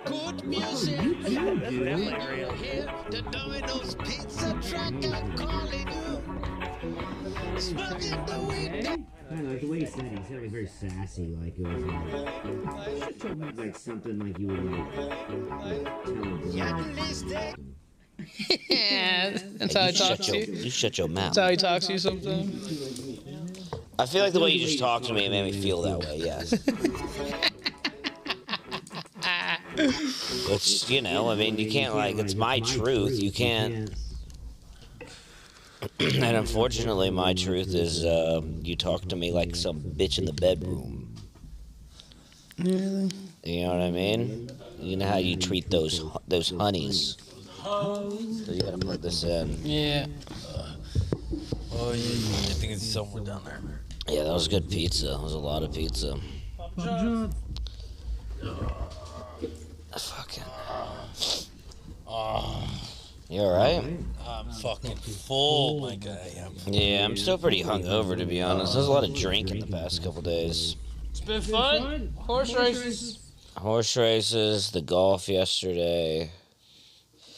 good music. That's definitely real. Here, the Domino's Pizza truck, I'm calling you. Smoking the weed. I don't know, like the way he said it, he said it was very sassy, like it was like something like you would like tell him. Yeah, listen. Yeah, that's how he talks to you. You shut your mouth. That's how he talks to you sometimes. I feel like the way you just talked to me made me feel that way, yes. It's, you know, I mean, you can't, like, it's my truth. You can't. And unfortunately, my truth is you talk to me like some bitch in the bedroom. Really? You know what I mean? You know how you treat those honeys. So you gotta put this in. Yeah. Oh, yeah, I think it's somewhere down there. Yeah, that was good pizza. That was a lot of pizza. Fucking. You alright? I'm fucking full, my guy. Yeah, I'm still pretty hungover, to be honest. There's a lot of drinking the past couple days. It's been fun. Horse races. Horse races, the golf yesterday.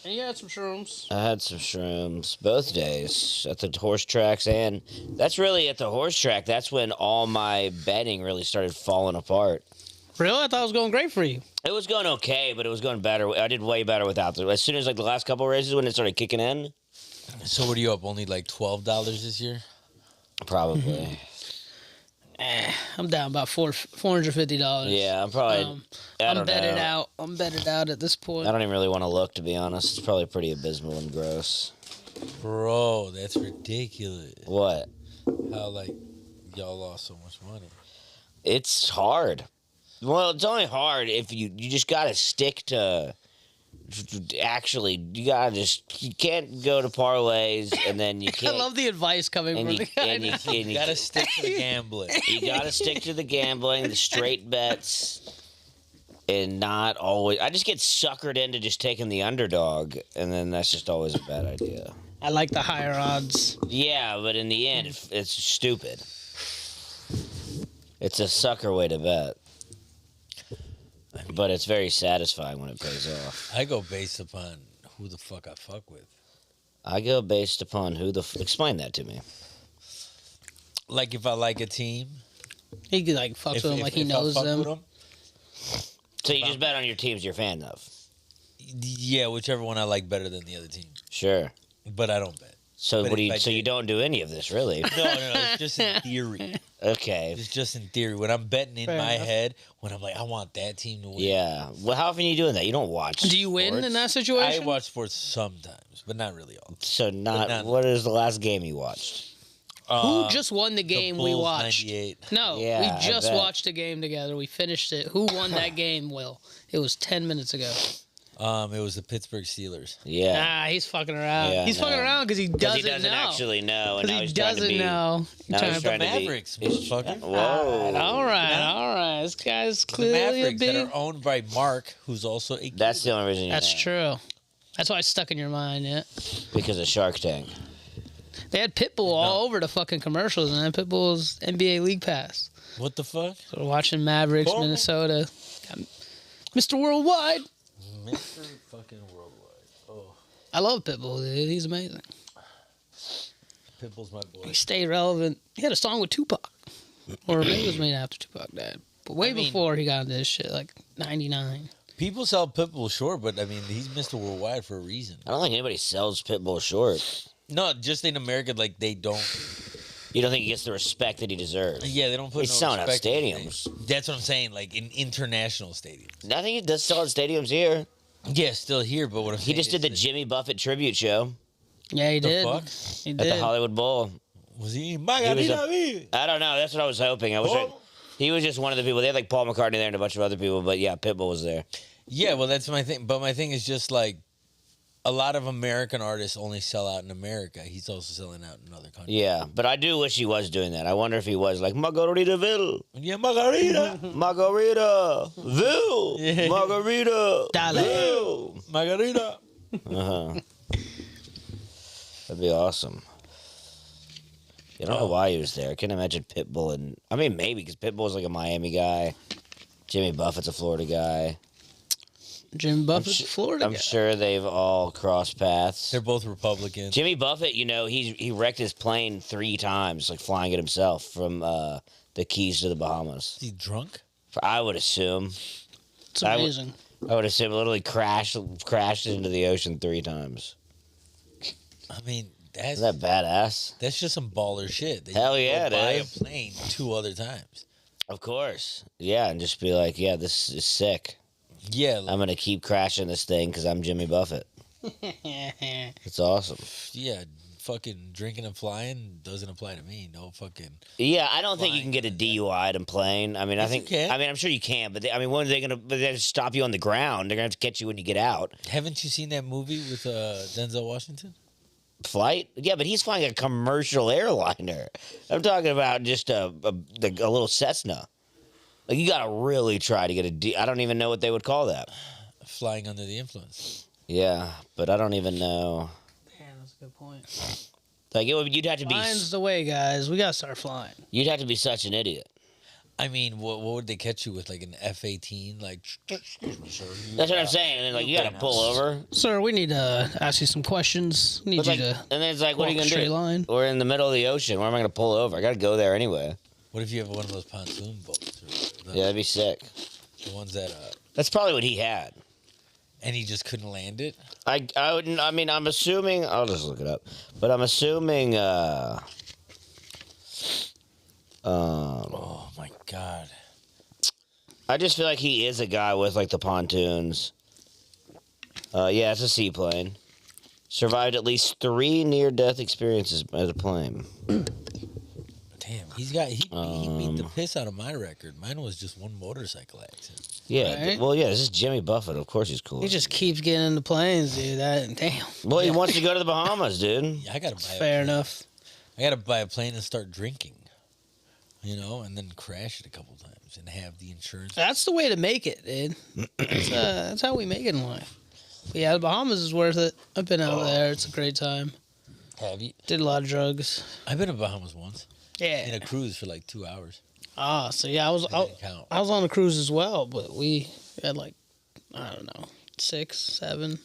And you had some shrooms. I had some shrooms both days at the horse tracks, and that's really at the horse track. That's when all my betting really started falling apart. Really? I thought it was going great for you. It was going okay, but it was going better. I did way better without it. As soon as like the last couple races when it started kicking in. So what are you up? Only like $12 this year? Probably. I'm down about $450. Yeah, I'm probably. I don't betted know. out. I'm betted out at this point. I don't even really want to look, to be honest. It's probably pretty abysmal and gross. Bro, that's ridiculous. What? How, like, y'all lost so much money. It's hard. Well, it's only hard if you just gotta stick to. Actually, you can't go to parlays and then you can't. I love the advice coming and from you, the guy. and you You gotta stick to the gambling. You gotta stick to the gambling, the straight bets, and not always. I just get suckered into just taking the underdog, and then that's just always a bad idea. I like the higher odds. Yeah, but in the end, it's stupid. It's a sucker way to bet. But it's very satisfying when it pays off. I go based upon who the fuck I fuck with. I go based upon who the... Explain that to me. Like if I like a team. He like fucks with them like he knows I fuck them. with 'em, So you just bet on your teams you're a fan of? yeah, whichever one I like better than the other team. Sure. But I don't bet. So But what do if you? I So you did- don't do any of this, really? No, it's just in theory. Okay. It's just in theory. When I'm betting in Fair my enough. head, when I'm like, I want that team to win. Yeah. Well, how often are you doing that? You don't watch. Do you win sports? in that I situation? watch sports sometimes, but not really all. So not. not- What is the last game you watched? Who just won the game we Bulls watched? 98. No, Yeah, I we just bet. watched a game together. We finished it. Who won that game, Will? It was 10 minutes ago. It was the Pittsburgh Steelers. Yeah. Nah, he's fucking around. Yeah, He's fucking no. around because he Because doesn't, he doesn't know. actually know, and now Because he he's trying to doesn't be. know. Now he's trying to be. Mavericks, he's- motherfucker. Whoa. All right. This guy's The clearly a Mavericks that big. are owned by Mark, who's also a That's the only reason. You That's know. true. That's why it's stuck in your mind, yeah. Because of Shark Tank. They had Pitbull all over the fucking commercials, man. Pitbull's NBA League Pass. What the fuck? So we're watching Mavericks, Oh. Minnesota. Got Mr. Worldwide. Mr. fucking Worldwide. Oh, I love Pitbull, dude. He's amazing. Pitbull's my boy. He stayed relevant. He had a song with Tupac. Or maybe it was made after Tupac died. But way I mean- before he got into this shit, like 99. People sell Pitbull short, but I mean, he's Mr. Worldwide for a reason. I don't think anybody sells Pitbull short. No, just in America, like they don't. You don't think he gets the respect that he deserves? Yeah, they don't put. He's no selling out respect in his stadiums. name. That's what I'm saying. Like in international stadiums. I think he does sell at stadiums here. Yeah, still here, but what I'm He saying just did is the that- Jimmy Buffett tribute show Yeah, he The did. fuck? He at did. the Hollywood Bowl. Was he? He was Margarita me. I don't know. That's what I was hoping. He was just one of the people. They had like Paul McCartney there and a bunch of other people, but yeah, Pitbull was there. Yeah, well, that's my thing. But my thing is just like a lot of American artists only sell out in America. He's also selling out in other countries. Yeah, but I do wish he was doing that. I wonder if he was like Margaritaville, Yeah, Margarita. Margaritaville, Yeah. Margaritaville. Margarita. That'd be awesome. I don't know why he was there. I can't imagine Pitbull and maybe because Pitbull's like a Miami guy. Jimmy Buffett's a Florida guy. Jimmy Buffett's a Florida I'm guy. sure they've all crossed paths. They're both Republicans. Jimmy Buffett, he wrecked his plane 3 times, like flying it himself from the Keys to the Bahamas. Is he drunk? I would assume. It's I would- amazing. I would assume literally crashed into the ocean 3 times. I mean, that's Isn't that badass? that's just some baller shit. That you Hell can go yeah, it buy is. a plane 2 other times. Of course. Yeah, and just be like, yeah, this is sick. Yeah, I'm going to keep crashing this thing because I'm Jimmy Buffett. It's awesome. yeah. Fucking drinking and flying doesn't apply to me. No fucking. Yeah, I don't think you Flying can get a and that. DUI in a plane. I mean, Yes, I you think. can. I mean, I'm sure you can, but when are they gonna? But they stop you on the ground. They're gonna have to catch you when you get out. Haven't you seen that movie with Denzel Washington? Flight? Yeah, but he's flying a commercial airliner. I'm talking about just a little Cessna. Like you gotta really try to get a. I don't even know what they would call that. Flying under the influence. Yeah, but I don't even know. Man, that's a good point. Like you'd have to be. Flying's the way, guys. We gotta start flying. You'd have to be such an idiot. I mean, what would they catch you with? Like an F-18? Like, excuse me, sir. That's what I'm saying. And like you gotta pull over. Sir, we need to ask you some questions. Need But you like, to and then it's like, what are walk you a gonna straight do? line. We're in the middle of the ocean. Where am I gonna pull over? I gotta go there anyway. What if you have one of those pontoon boats? Or Yeah, that'd be sick. the ones that, That's probably what he had. and he just couldn't land it? I wouldn't. I mean, I'm assuming. I'll just look it up. But I'm assuming. Oh my god. I just feel like he is a guy with like the pontoons. Yeah, it's a seaplane. Survived at least 3 near-death experiences by the plane. Damn, he beat the piss out of my record. Mine was just one motorcycle accident. Yeah. Right. Well, yeah. This is Jimmy Buffett. Of course, he's cool. He just keeps getting into planes, dude. Damn. Well, he wants to go to the Bahamas, dude. Yeah, I gotta buy Fair enough. I gotta buy a plane and start drinking. And then crash it a couple times and have the insurance. That's the way to make it, dude. That's how we make it in life. But yeah, the Bahamas is worth it. I've been out there. It's a great time. Have you? Did a lot of drugs. I've been to Bahamas once in Yeah. a cruise for like 2 hours. So yeah, I was I didn't count. I was on a cruise as well, but we had like, I don't know, 6, 7,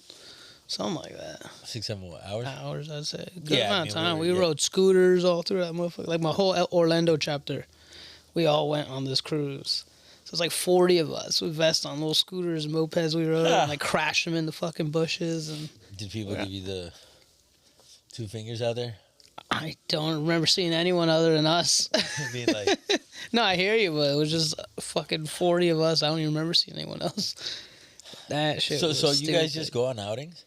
something like that. 6, 7 hours. Hours, I'd say. Good Yeah, I amount of mean, time. we We were- rode scooters all through that motherfucker. Like my whole Orlando chapter, we all went on this cruise. So it's like 40 of us with vests on, little scooters and mopeds we rode, and like crash them in the fucking bushes. And Did people give you the 2 fingers out there? I don't remember seeing anyone other than us. I mean, like, No, I hear you, but it was just fucking 40 of us. I don't even remember seeing anyone else. That shit. so was you guys stupid. just go on outings?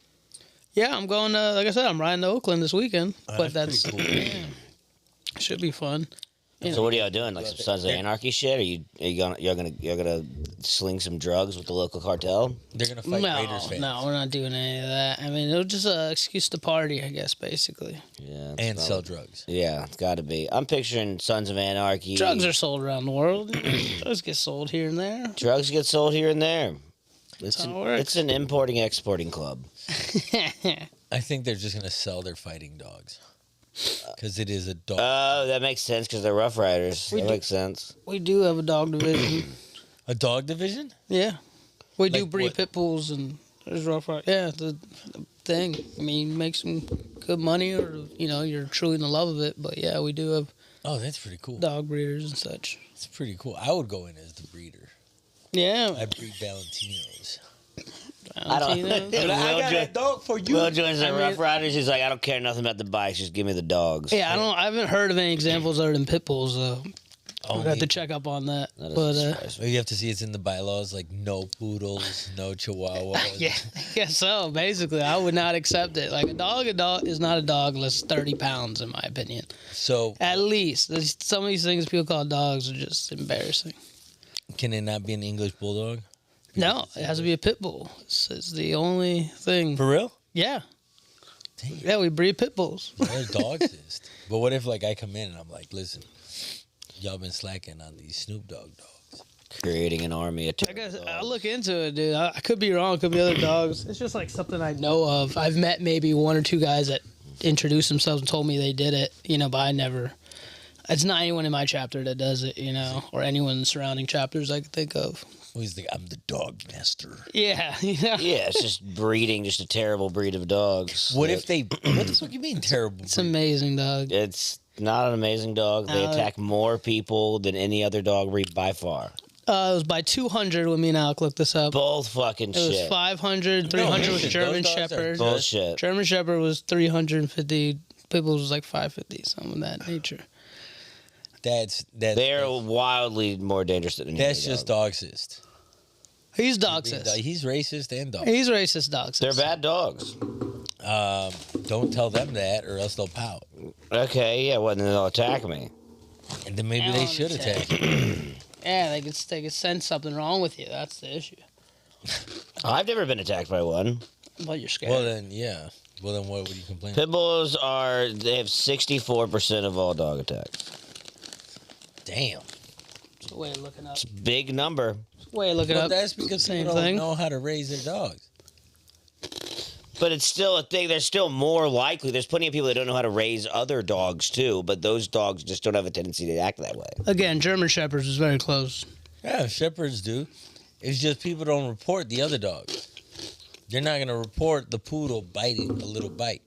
Yeah, I'm going to, like I said, I'm riding to Oakland this weekend. Oh, but that's that's, pretty cool. yeah, should be fun. You So know, what are y'all doing? Like some Sons of Anarchy shit? Are you're gonna sling some drugs with the local cartel? They're gonna fight Raiders fans. no, we're not doing any of that. I mean, it was just an excuse to party, I guess, basically. Yeah. it's And sell probably- drugs. Yeah, it's got to be. I'm picturing Sons of Anarchy. Drugs are sold around the world. Drugs get sold here and there. Drugs get sold here and there. It's how an, it works. it's an importing exporting club. I think they're just gonna sell their fighting dogs because it is a dog. Oh, that makes sense because they're Rough Riders. We That do- makes sense. We do have a dog division. A dog division? Yeah. We do Like breed what? pit bulls and there's rough riders. Yeah, the thing. I mean, you make some good money or, you're truly in the love of it. But yeah, we do have Oh, that's pretty cool. dog breeders and such. It's pretty cool. I would go in as the breeder. Yeah. I breed Valentinos. I don't. Valentinos. dog for Will joins the I mean- Rough Riders. He's like, I don't care nothing about the bikes. Just give me the dogs. Yeah, I haven't heard of any examples other than pit bulls, though. I'd have to Only, check up on that. That But, doesn't surprise me. you have to see it's in the bylaws, like no poodles, no chihuahuas. yeah, I guess so. Basically, I would not accept it. Like, a dog is not a dog unless it's 30 pounds, in my opinion. So At least. Some of these things people call dogs are just embarrassing. can it not be an English bulldog? No, it has to be a pit bull. It's the only thing. For real? Yeah. Damn. Yeah, we breed pit bulls. There's dogs exist. But what if like I come in and I'm like, listen, y'all been slacking on these Snoop Dogg dogs. Creating an army of I guess I'll look into it, dude. I could be wrong. Could be other dogs. It's just like something I know of. I've met maybe 1 or 2 guys that introduced themselves and told me they did it, but I never. It's not anyone in my chapter that does it, or anyone in the surrounding chapters I could think of. He's like, I'm the dog master. Yeah, yeah. Yeah, it's just breeding just a terrible breed of dogs. What if they? What the fuck you mean terrible? It's amazing, dog. It's not an amazing dog. They attack more people than any other dog breed by far. It was by 200 when me and Alec looked this up. Both fucking It was shit. 500, 300 was shit, German those dogs are Shepherd. Bullshit. German Shepherd was 350. Pitbulls was like 550, something of that nature. That's They're wildly more dangerous than any that's other just dog. dogsist. He's dogsist. He's racist and dog. He's racist dogsist. They're bad dogs. Don't tell them that, or else they'll pout. Okay, yeah, well, then they'll attack me. And then maybe they Alan should said- attack you. Yeah, they could sense something wrong with you. That's the issue. I've never been attacked by one. But you're scared. Well then, yeah. Well then, what would you complain? Pit bulls they have 64% of all dog attacks. Damn. It's a way of looking up. Big number. Way of looking But up. that's because Same people don't thing. know how to raise their dogs. But it's still a thing. They're still more likely. There's plenty of people that don't know how to raise other dogs too, but those dogs just don't have a tendency to act that way. Again, German Shepherds is very close. Yeah, shepherds do. It's just people don't report the other dogs. They're not gonna report the poodle biting a little bite.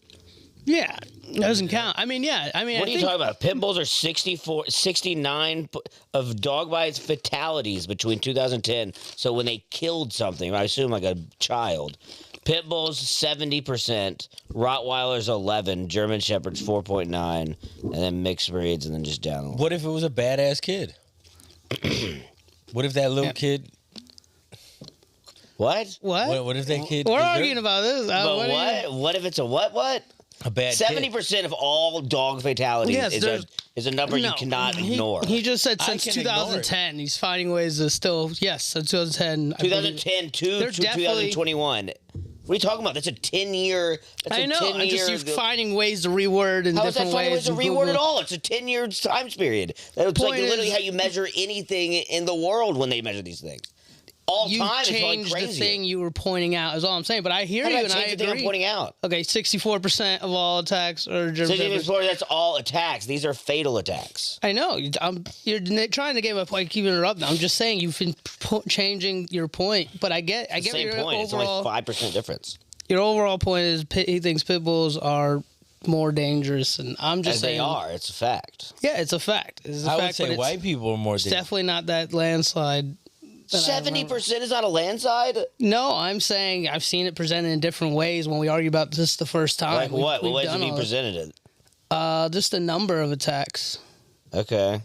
Yeah, it doesn't count. I mean, yeah. I mean, What I are you think, talking about? Pit bulls are 69 of dog bites fatalities between 2010. So when they killed something, I assume like a child. Pit bulls 70%, Rottweilers 11, German Shepherds 4.9, and then mixed breeds, and then just down. a little. What if it was a badass kid? What if that little Yeah. kid? What? What? If that kid? We're deserved arguing about this. But What? what? What if it's a what? What? a bad 70% of all dog fatalities Yes, is a number you cannot ignore. He just said I since can ignore it. 2010, he's finding ways to still. Yes, since 2010. I believe- 2010 to They're definitely- 2021. What are you talking about? That's a 10-year. That's I a know. 10-year, I'm just you finding ways to reword in How is that different finding ways. ways to and reword Google- at all? It's a 10-year time period. That's like Point literally is- how you measure anything in the world when they measure these things. All You time is like changed crazy. the thing you were pointing out. Is all I'm saying. But I hear How you did and I I change the thing I'm agree. pointing out? Okay, 64% of all attacks are German Shepherds. That's all attacks. These are fatal attacks. I know. You're trying to get my point. Keep interrupting. I'm just saying you've been changing your point. But I get Same your point. It's overall. only 5% difference. Your overall point is he thinks pit bulls are more dangerous, and I'm just As saying they are. It's a fact. Yeah, it's a fact. It's a I would fact, but say it's white people are more dangerous. definitely not that landslide. that I remember. 70% is not a landslide? No, I'm saying I've seen it presented in different ways when we argue about this the first time. Like what? We've What ways done have you all this. presented it? Just a number of attacks. Okay.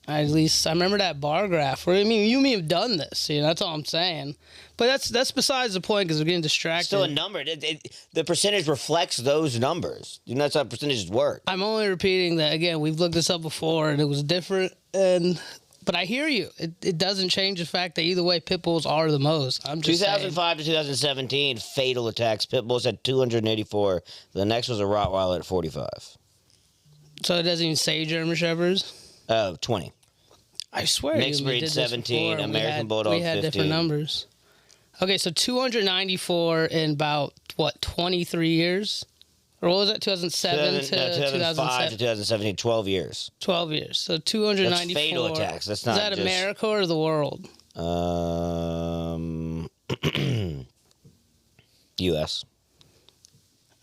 At least I remember that bar graph. Where, I mean, you may have done this. You know, that's all I'm saying. But that's besides the point because we're getting distracted. Still a number. The percentage reflects those numbers. You know, that's how percentages work. I'm only repeating that again. We've looked this up before, and it was different. But I hear you. It doesn't change the fact that either way, pit bulls are the most. I'm just 2005 to 2017, fatal attacks. Pit bulls had 284. The next was a Rottweiler at 45. saying. So it doesn't even say German Shepherds. 20. I swear. Mixed we breed, did this 17, before. American Bulldog, We had 15. different numbers. Okay, so 294 in about, 23 years? Or what was that, 2007 to 2005 to 2007? 2017, 12 years. 12 years. So 294. That's fatal attacks. That's not Is that just- America or the world? U.S.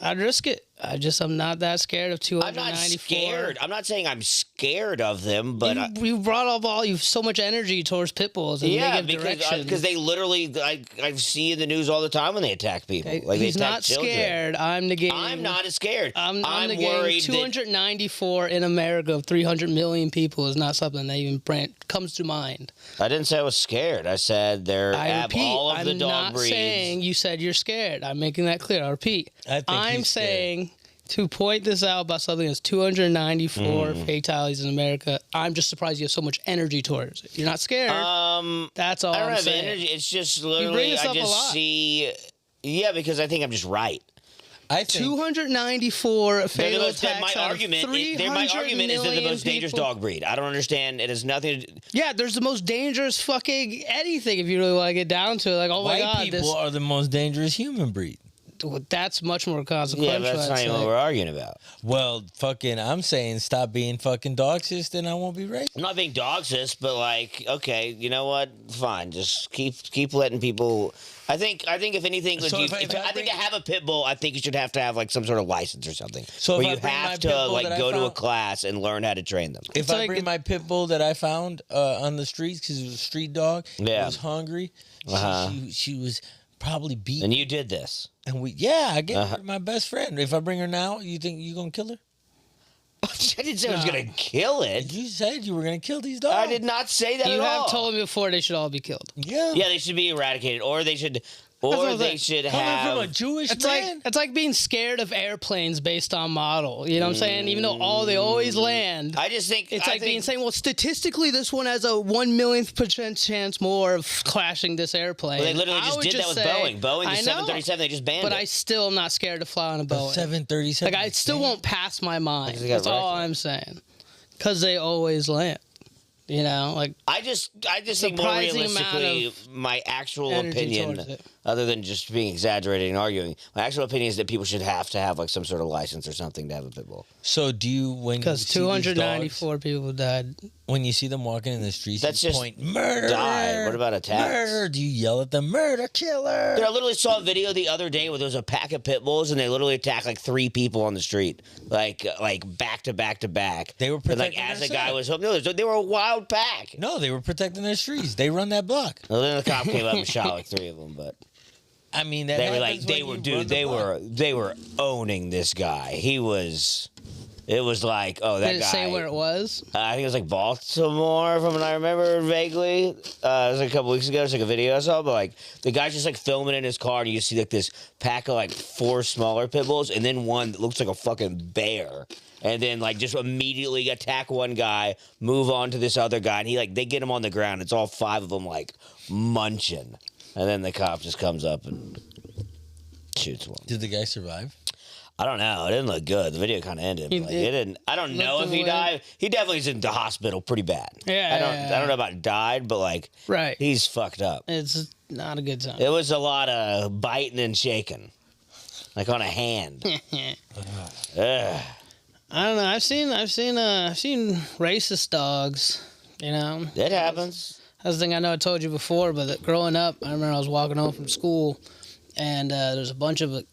I'd risk it. I'm not that scared of I'm 294. not scared. I'm not saying I'm scared of them, but you brought up you've so much energy towards pit bulls and yeah, negative direction. because they literally, I see in the news all the time when they attack people. Okay, Like he's they attack not children. scared. I'm negating. I'm not as scared. I'm negating worried. 294 in America of 300 million people is not something that even comes to mind. I didn't say I was scared. I said they're I have repeat, all of the I'm dog not breeds. saying you said you're scared. I'm making that clear. I repeat. I think I'm he's scared. saying to point this out about something that's 294 fatalities in America. I'm just surprised you have so much energy towards it. You're not scared. That's all I don't I'm have saying. energy. It's just bring literally this I up a lot. just see. Yeah, because I think I'm just right. I think 294 They're fatal the most, attacks my out argument, of my argument is they're the 300 most dangerous million dog breed. I don't understand. It has nothing. Yeah, there's the most dangerous fucking anything if you really want to get down to it. Like, oh my white god, people this are the most dangerous human breed. that's much more Yeah, consequential. but that's I'd not even say. what we're arguing about. Well, fucking, I'm saying stop being fucking dogsis, then I won't be racist. I'm not being dogsis, but like, okay, you know what? Fine, just keep letting people. I think if anything, So if I I think bring- to have a pit bull, I think you should have to have like some sort of license or something. So if where I you bring my have pit to bull like that I go to a found- class and learn how to train them. If It's I like bring my pit bull that I found on the streets because it was a street dog, Yeah. it was hungry. Uh-huh. She was probably beat. And you did this. And I gave her my best friend. If I bring her now, you think you gonna kill her? I didn't say I was gonna kill it. You said you were gonna kill these dogs. I did not say that You at have all. told me before they should all be killed. Yeah. Yeah, they should be eradicated, or they should, what or I'm they saying. should Coming have. from a Jewish It's man. like being scared of airplanes based on model. You know what I'm saying? Even though they always land. I just think It's I like think, being saying, well, statistically, this one has a 1 millionth% chance more of crashing this airplane. Well, they literally I just would did that with say- Boeing. Boeing, the I know, 737, they just banned but it. I still am not scared to fly on a The Boeing. 737. Like I still won't pass my mind. Because they got That's all wrecked. I'm saying. Because they always land. You know, like I just think more Surprising amount realistically, my actual energy opinion, towards it. other than just being exaggerated and arguing, my actual opinion is that people should have to have like some sort of license or something to have a pit bull. So do you when because you see these 294 people died. dogs, when you see them walking in the streets, That's you just point murder. die. What about attacks? Murder. Do you yell at them? Murder, killer. Dude, I literally saw a video the other day where there was a pack of pit bulls and they literally attacked like 3 people on the street, like back to back to back. They were And, like protecting as the their guy set. was home, no, they were a wild pack. No, they were protecting their streets. They run that block. Well, then the cop came up and shot like 3 of them, but I mean, that they were like happens they when were you dude, run the they block. were owning this guy. He was. It was like, oh, that Did it guy. say where it was? I think it was like Baltimore, from what I remember vaguely. It was like a couple weeks ago. It's like a video I saw, but like the guy's just like filming in his car, and you see like this pack of like 4 smaller pit bulls, and then one that looks like a fucking bear, and then like just immediately attack one guy, move on to this other guy, and they get him on the ground. It's all 5 of them like munching, and then the cop just comes up and shoots one. Did the guy survive? I don't know. It didn't look good. The video kind of ended. He Like, did. it didn't. I don't know if Looked he away. died. He definitely is in the hospital pretty bad. Yeah, I don't know about died, but like Right. he's fucked up. It's not a good time. It was a lot of biting and shaking, like on a hand. Ugh. I don't know. I've seen racist dogs. You know, It happens. that's the thing I know I told you before. But growing up, I remember I was walking home from school, and there's a bunch of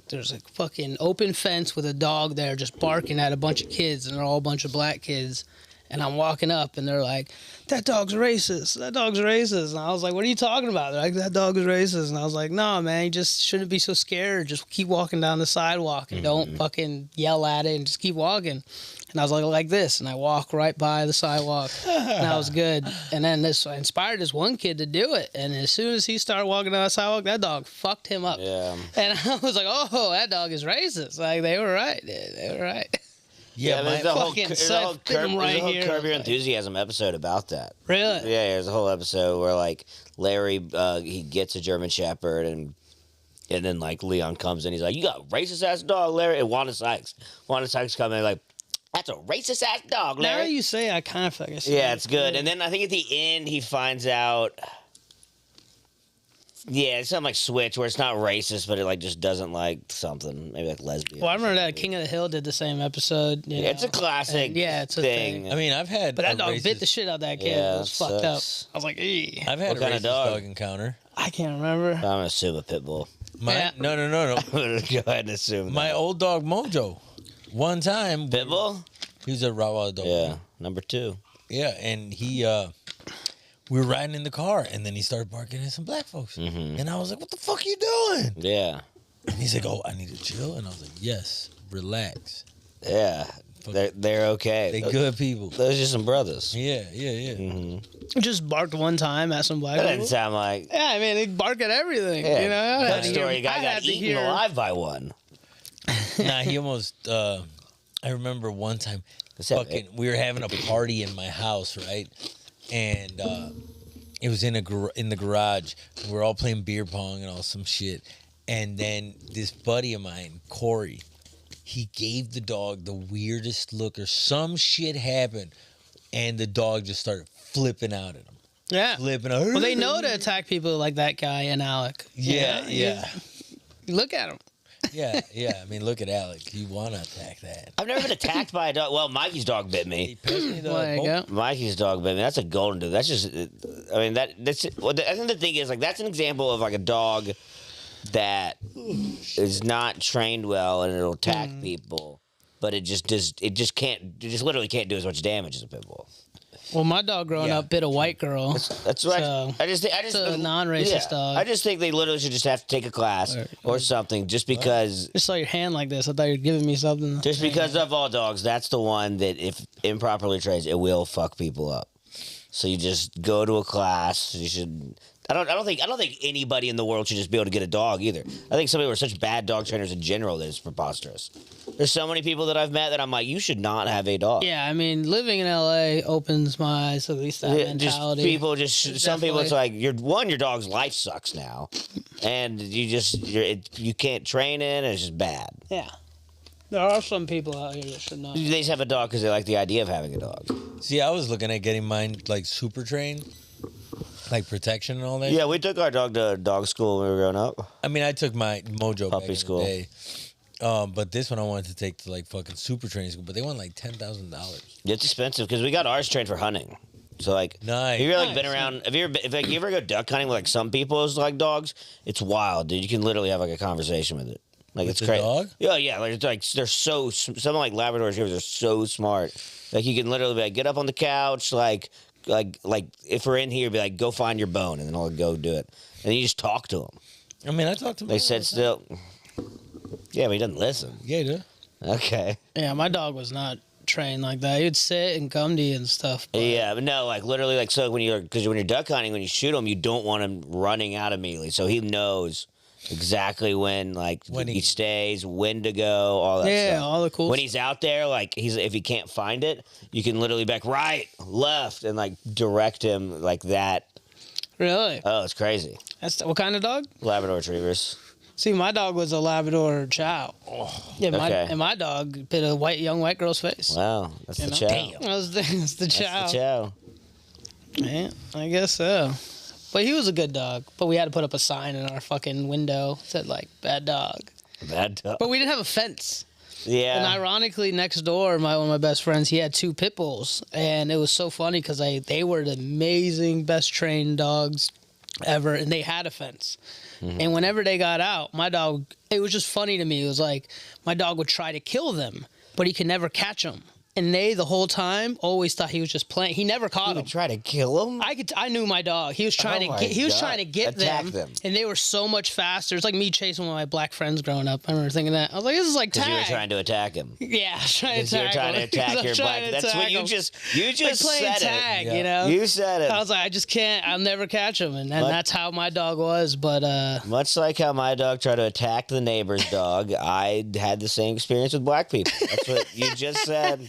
there's a fucking open fence with a dog there just barking at a bunch of kids, and they're all a bunch of black kids. And I'm walking up, and they're like, "That dog's racist. That dog's racist." And I was like, "What are you talking about?" They're like, "That dog is racist." And I was like, "No, man, you just shouldn't be so scared. Just keep walking down the sidewalk and don't fucking yell at it and just keep walking." And I was like this, and I walk right by the sidewalk, and I was good. And then this inspired this one kid to do it. And as soon as he started walking down the sidewalk, that dog fucked him up. Yeah. And I was like, "Oh, that dog is racist." Like they were right. They were right. Yeah, there's the whole, fucking there's the whole set them right here. Curb Your Like- Enthusiasm episode about that. Really? Yeah, there's a whole episode where like Larry he gets a German Shepherd and then like Leon comes in, he's like, "You got a racist ass dog, Larry." And Wanda Sykes come in like, "That's a racist ass dog, Now Larry." you say, I kind of feel like I see Yeah, it. it's good. And then I think at the end he finds out. Yeah, it's something like Switch, where it's not racist, but it like just doesn't like something, maybe like lesbian. Well, I remember that King of the Hill did the same episode. You Yeah, it's a know. classic. And, yeah, it's a thing. thing. I mean, I've had. But that a dog bit racist- the shit out of that kid. Yeah, it was it fucked up. sucks. I was like, "Eee." I've had What a kind racist of dog? dog encounter. I can't remember. I'm gonna assume a pit bull. Yeah. No. I'm gonna go ahead and assume My that. old dog Mojo. One time, Pit bull. he was a Rottweiler dog. Yeah, number 2. Yeah, and he, we were riding in the car, and then he started barking at some black folks, Mhm. and I was like, "What the fuck you doing?" Yeah, And he's like, "Oh, I need to chill," and I was like, "Yes, relax. yeah. They're okay. They good people." Those are some brothers. Yeah. hmm Just barked one time at some black That people. doesn't sound like. Yeah, I mean, they bark at everything. Yeah, You know, I had good to story. hear- A guy I got had to eaten hear- alive by one. Nah, he almost. I remember one time, Is that fucking, we were having a party in my house, right? And it was in the garage. We were all playing beer pong and all some shit. And then this buddy of mine, Corey, he gave the dog the weirdest look, or some shit happened, and the dog just started flipping out at him, Yeah. flipping out. Well, they know to attack people like that guy and Alec. You Yeah, know? yeah. You look at him. Yeah, yeah. I mean, look at Alec. You want to attack that? I've never been attacked by a dog. Well, Mikey's dog bit He me. passed me the There you bolt. go. Mikey's dog bit me. That's a golden dude. That's just. I mean, that's. Well, I think the thing is, like, that's an example of like a dog that is not trained well and it'll attack people, but it just literally can't do as much damage as a pit bull. Well, my dog growing Yeah. up bit a white girl. That's right. So, I just it's a non-racist dog. I just think they literally should just have to take a class or something, just because. Just saw your hand like this. I thought you were giving me something. Just because of all dogs, that's the one that if improperly trained, it will fuck people up. So you just go to a class. You should. I don't think anybody in the world should just be able to get a dog either. I think some people are such bad dog trainers in general that it's preposterous. There's so many people that I've met that I'm like, you should not have a dog. Yeah, I mean, living in LA opens my eyes to at least that Yeah, mentality. Some people, it's Definitely. like your dog's life sucks now, and you can't train it. And it's just bad. Yeah. There are some people out here that should not. They just have a dog because they like the idea of having a dog. See, I was looking at getting mine like super trained, like protection and all that. Yeah, we took our dog to dog school when we were growing up. I mean, I took my Mojo Puppy back in school. the day. But this one I wanted to take to like fucking super training school, but they want like $10,000. It's expensive because we got ours trained for hunting. So like, Nice. have you ever like Nice. been around? Have you ever if you ever go duck hunting with like some people's like dogs? It's wild, dude. You can literally have like a conversation with it. Like With it's the crazy. dog? Yeah, yeah. Like it's like they're so some like Labrador retrievers are so smart. Like you can literally be like, get up on the couch, like if we're in here, be like, go find your bone, and then I'll go do it. And you just talk to them. I mean, I talked to They said still. Yeah, but he doesn't listen. Yeah, dude. Okay. Yeah, my dog was not trained like that. He'd sit and come to you and stuff. But Yeah, but no, like literally, like so when you're duck hunting, when you shoot him, you don't want him running out immediately. So he knows exactly when When he he- stays, when to go, all that Yeah, stuff. all the cool When he's out there, like if he can't find it, you can literally back right, left, and like direct him like that. Really? Oh, it's crazy. That's what kind of dog? Labrador retrievers. See, my dog was a Labrador Chow. Yeah, Okay. and my dog bit a young white girl's face. Wow, that's You the know? chow. That's the Chow. That's the chow. Yeah, I guess so. But he was a good dog. But we had to put up a sign in our fucking window that said like "bad dog." Bad dog. But we didn't have a fence. Yeah. And ironically, next door, one of my best friends, he had 2 pit bulls, and it was so funny because they were the amazing, best trained dogs ever, and they had a fence. And whenever they got out, my dog, it was just funny to me. It was like my dog would try to kill them, but he could never catch them. And they, the whole time, always thought he was just playing. He never caught You them. would try to kill him. I knew my dog. He was trying Oh my to get. He was God. trying to get Attack them, them. and they were so much faster. It's like me chasing one of my black friends growing up. I remember thinking that. I was like, "This is like Because tag." you were trying to attack him. Yeah, I was trying to You were attack trying to him. attack I was your trying black. to That's what attack you him. just like playing said tag, Yeah. you know. it. You said it. I was like, I just can't. I'll never catch him, and But- that's how my dog was. But Much like how my dog tried to attack the neighbor's dog, I had the same experience with black people. That's what you just said.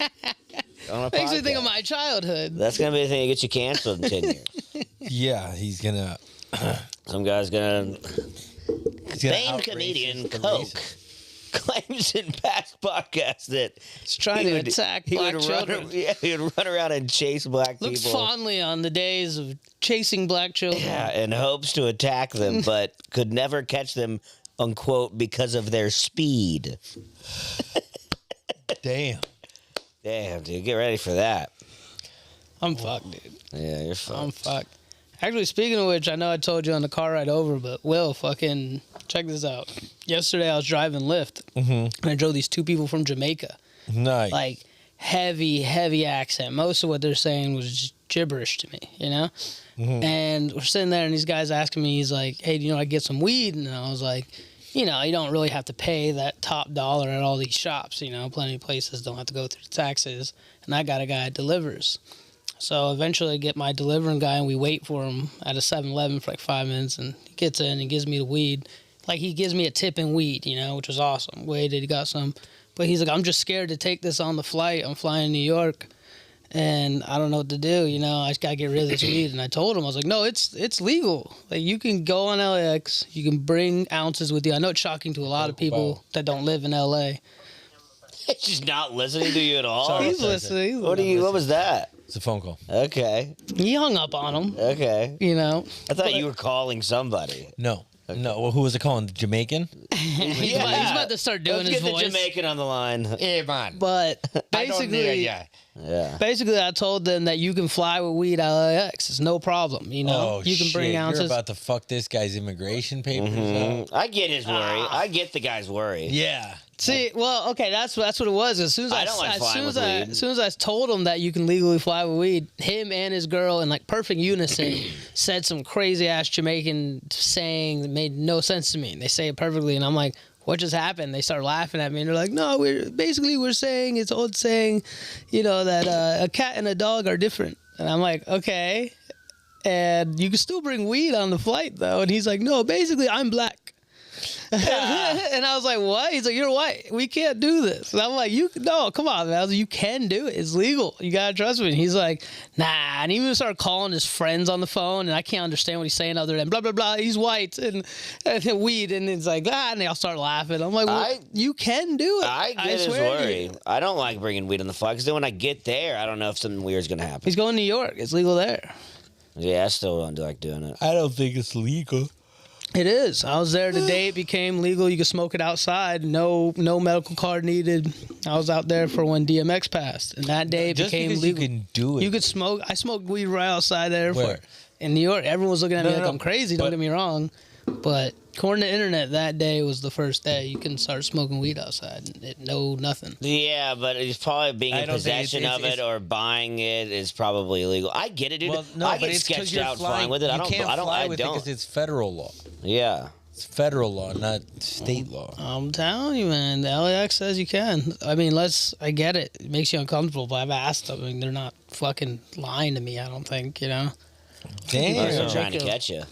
On a makes me think of podcast. my childhood. That's gonna be the thing that gets you canceled in 10 years. Yeah, he's gonna. Some guy's gonna. He's gonna Famed outrace comedian the Coke racist. claims in past podcasts that He's trying to attack black children. He would run around and chase black Looks people. fondly on the days of chasing black children. Yeah, and hopes to attack them, but could never catch them, unquote, because of their speed. Damn. Damn, dude, get ready for that. I'm fucked, dude. Yeah, you're I'm fucked. fucked. Actually, speaking of which, I know I told you on the car ride over, but Will, fucking check this out. Yesterday, I was driving Lyft, and I drove these 2 people from Jamaica. Nice. Like, heavy accent. Most of what they're saying was just gibberish to me, you know? And we're sitting there, and these guys asking me, he's like, hey, do you know I get some weed? And I was like, you know, you don't really have to pay that top dollar at all these shops, you know? Plenty of places don't have to go through the taxes. And I got a guy that delivers. So eventually I get my delivering guy, and we wait for him at a 7-Eleven for like 5 minutes, and he gets in and gives me the weed. Like, he gives me a tip in weed, you know, which was awesome. Waited, he got some. But he's like, I'm just scared to take this on the flight. I'm flying to New York, and I don't know what to do, you know. I just got to get rid of this weed. And I told him, I was like, no, it's legal. Like, you can go on LAX. You can bring ounces with you. I know it's shocking to a lot of people that don't live in L.A. She's not listening to you at all. Sorry. He's listening. He's What listening. What was that? It's a phone call. Okay, He hung up on him, okay. you know. I thought you were calling somebody. No. No. Well, who was it calling? Jamaican? He's about to start doing Let's his get voice. the Jamaican on the line. Hey, man. But I don't need basically, ya. Yeah. basically, I told them that you can fly with weed at LAX. It's no problem. You know, Oh, you can bring shit. ounces. You're about to fuck this guy's immigration papers up. I get his worry. I get the guy's worry. Yeah. See, well, okay, that's what it was. As soon as I don't like flying with weed. as soon as I told him that you can legally fly with weed, him and his girl in like perfect unison said some crazy ass Jamaican saying that made no sense to me. And they say it perfectly, and I'm like, what just happened? They start laughing at me, and they're like, no, we're saying it's old saying, you know, that a cat and a dog are different. And I'm like, okay, and you can still bring weed on the flight though. And he's like, no, basically I'm black. And I was like, what? He's like, you're white. We can't do this. And I'm like, no, come on, man. I was like, you can do it. It's legal. You gotta trust me. And he's like, nah. And he even started calling his friends on the phone, and I can't understand what he's saying other than blah blah blah. He's white and weed, and it's like and they all start laughing. I'm like, well, you can do it. I get his swear to worry. you. I don't like bringing weed on the flight because then when I get there, I don't know if something weird's gonna happen. He's going to New York. It's legal there. Yeah, I still don't like doing it. I don't think it's legal. It is. I was there the day it became legal. You could smoke it outside. No medical card needed. I was out there for when DMX passed, and that day it Just became because legal. you can do it. You could smoke. I smoked weed right outside the airport Where? in New York. Everyone was looking at me No, like no, I'm crazy. Don't but- get me wrong, but according to the internet, that day was the first day you can start smoking weed outside. Nothing. Yeah, but it's probably being I in don't think possession it's- of it or buying it is probably illegal. I get it, dude. Well, no, I but get it's 'cause sketched you're out flying with it. I You can't fly I with it don't. because it's federal law. Yeah. It's federal law, not state law. I'm telling you, man. The LAX says you can. I mean, I get it. It makes you uncomfortable, but I've asked them. I mean, they're not fucking lying to me. I don't think. You know. They're Damn. trying to catch you.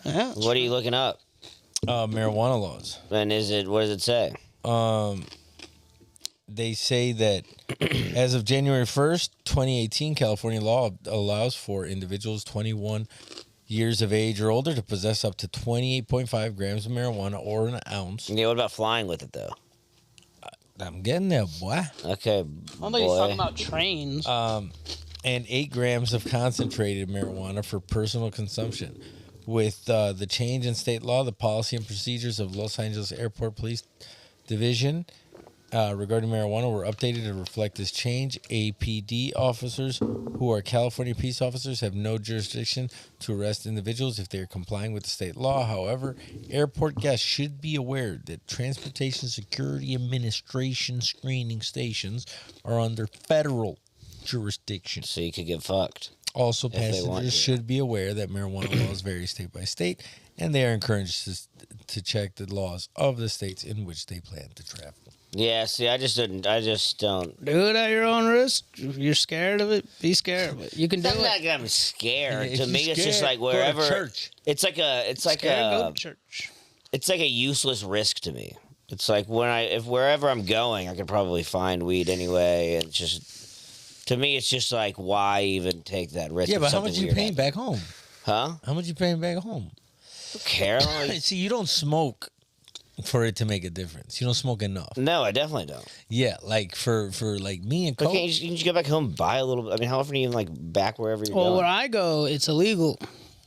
Yeah. What are you looking up? Marijuana laws. And what does it say? They say that as of January 1st, 2018, California law allows for individuals 21 years of age or older to possess up to 28.5 grams of marijuana or an ounce. Yeah, what about flying with it though? I'm getting there, boy. Okay, I thought boy. you were talking about trains. And 8 grams of concentrated marijuana for personal consumption. With the change in state law, the policy and procedures of Los Angeles Airport Police Division regarding marijuana were updated to reflect this change. APD officers who are California peace officers have no jurisdiction to arrest individuals if they are complying with the state law. However, airport guests should be aware that Transportation Security Administration screening stations are under federal jurisdiction. So you could get fucked. Also, they want passengers to. should be aware that marijuana laws vary state by state, and they are encouraged to check the laws of the states in which they plan to travel. Yeah, see, I just don't. Do it at your own risk. If you're scared of it, be scared of it. You can do It's not it. like I'm scared. If To you're me, it's just scared, like go to wherever. church. It's like Scared, go a. to church. It's like a useless risk to me. It's like if wherever I'm going, I could probably find weed anyway. And it's just, to me, it's just like, why even take that risk? Yeah, if but how something much you weird paying happens? back home? Huh? How much you paying back home? Who cares? See, you don't smoke for it to make a difference. You don't smoke enough. No, I definitely don't. Yeah, like for like me and But Coke. can't you just go back home and buy a little? I mean, how often are you like back wherever you're Well, going? where I go, it's illegal.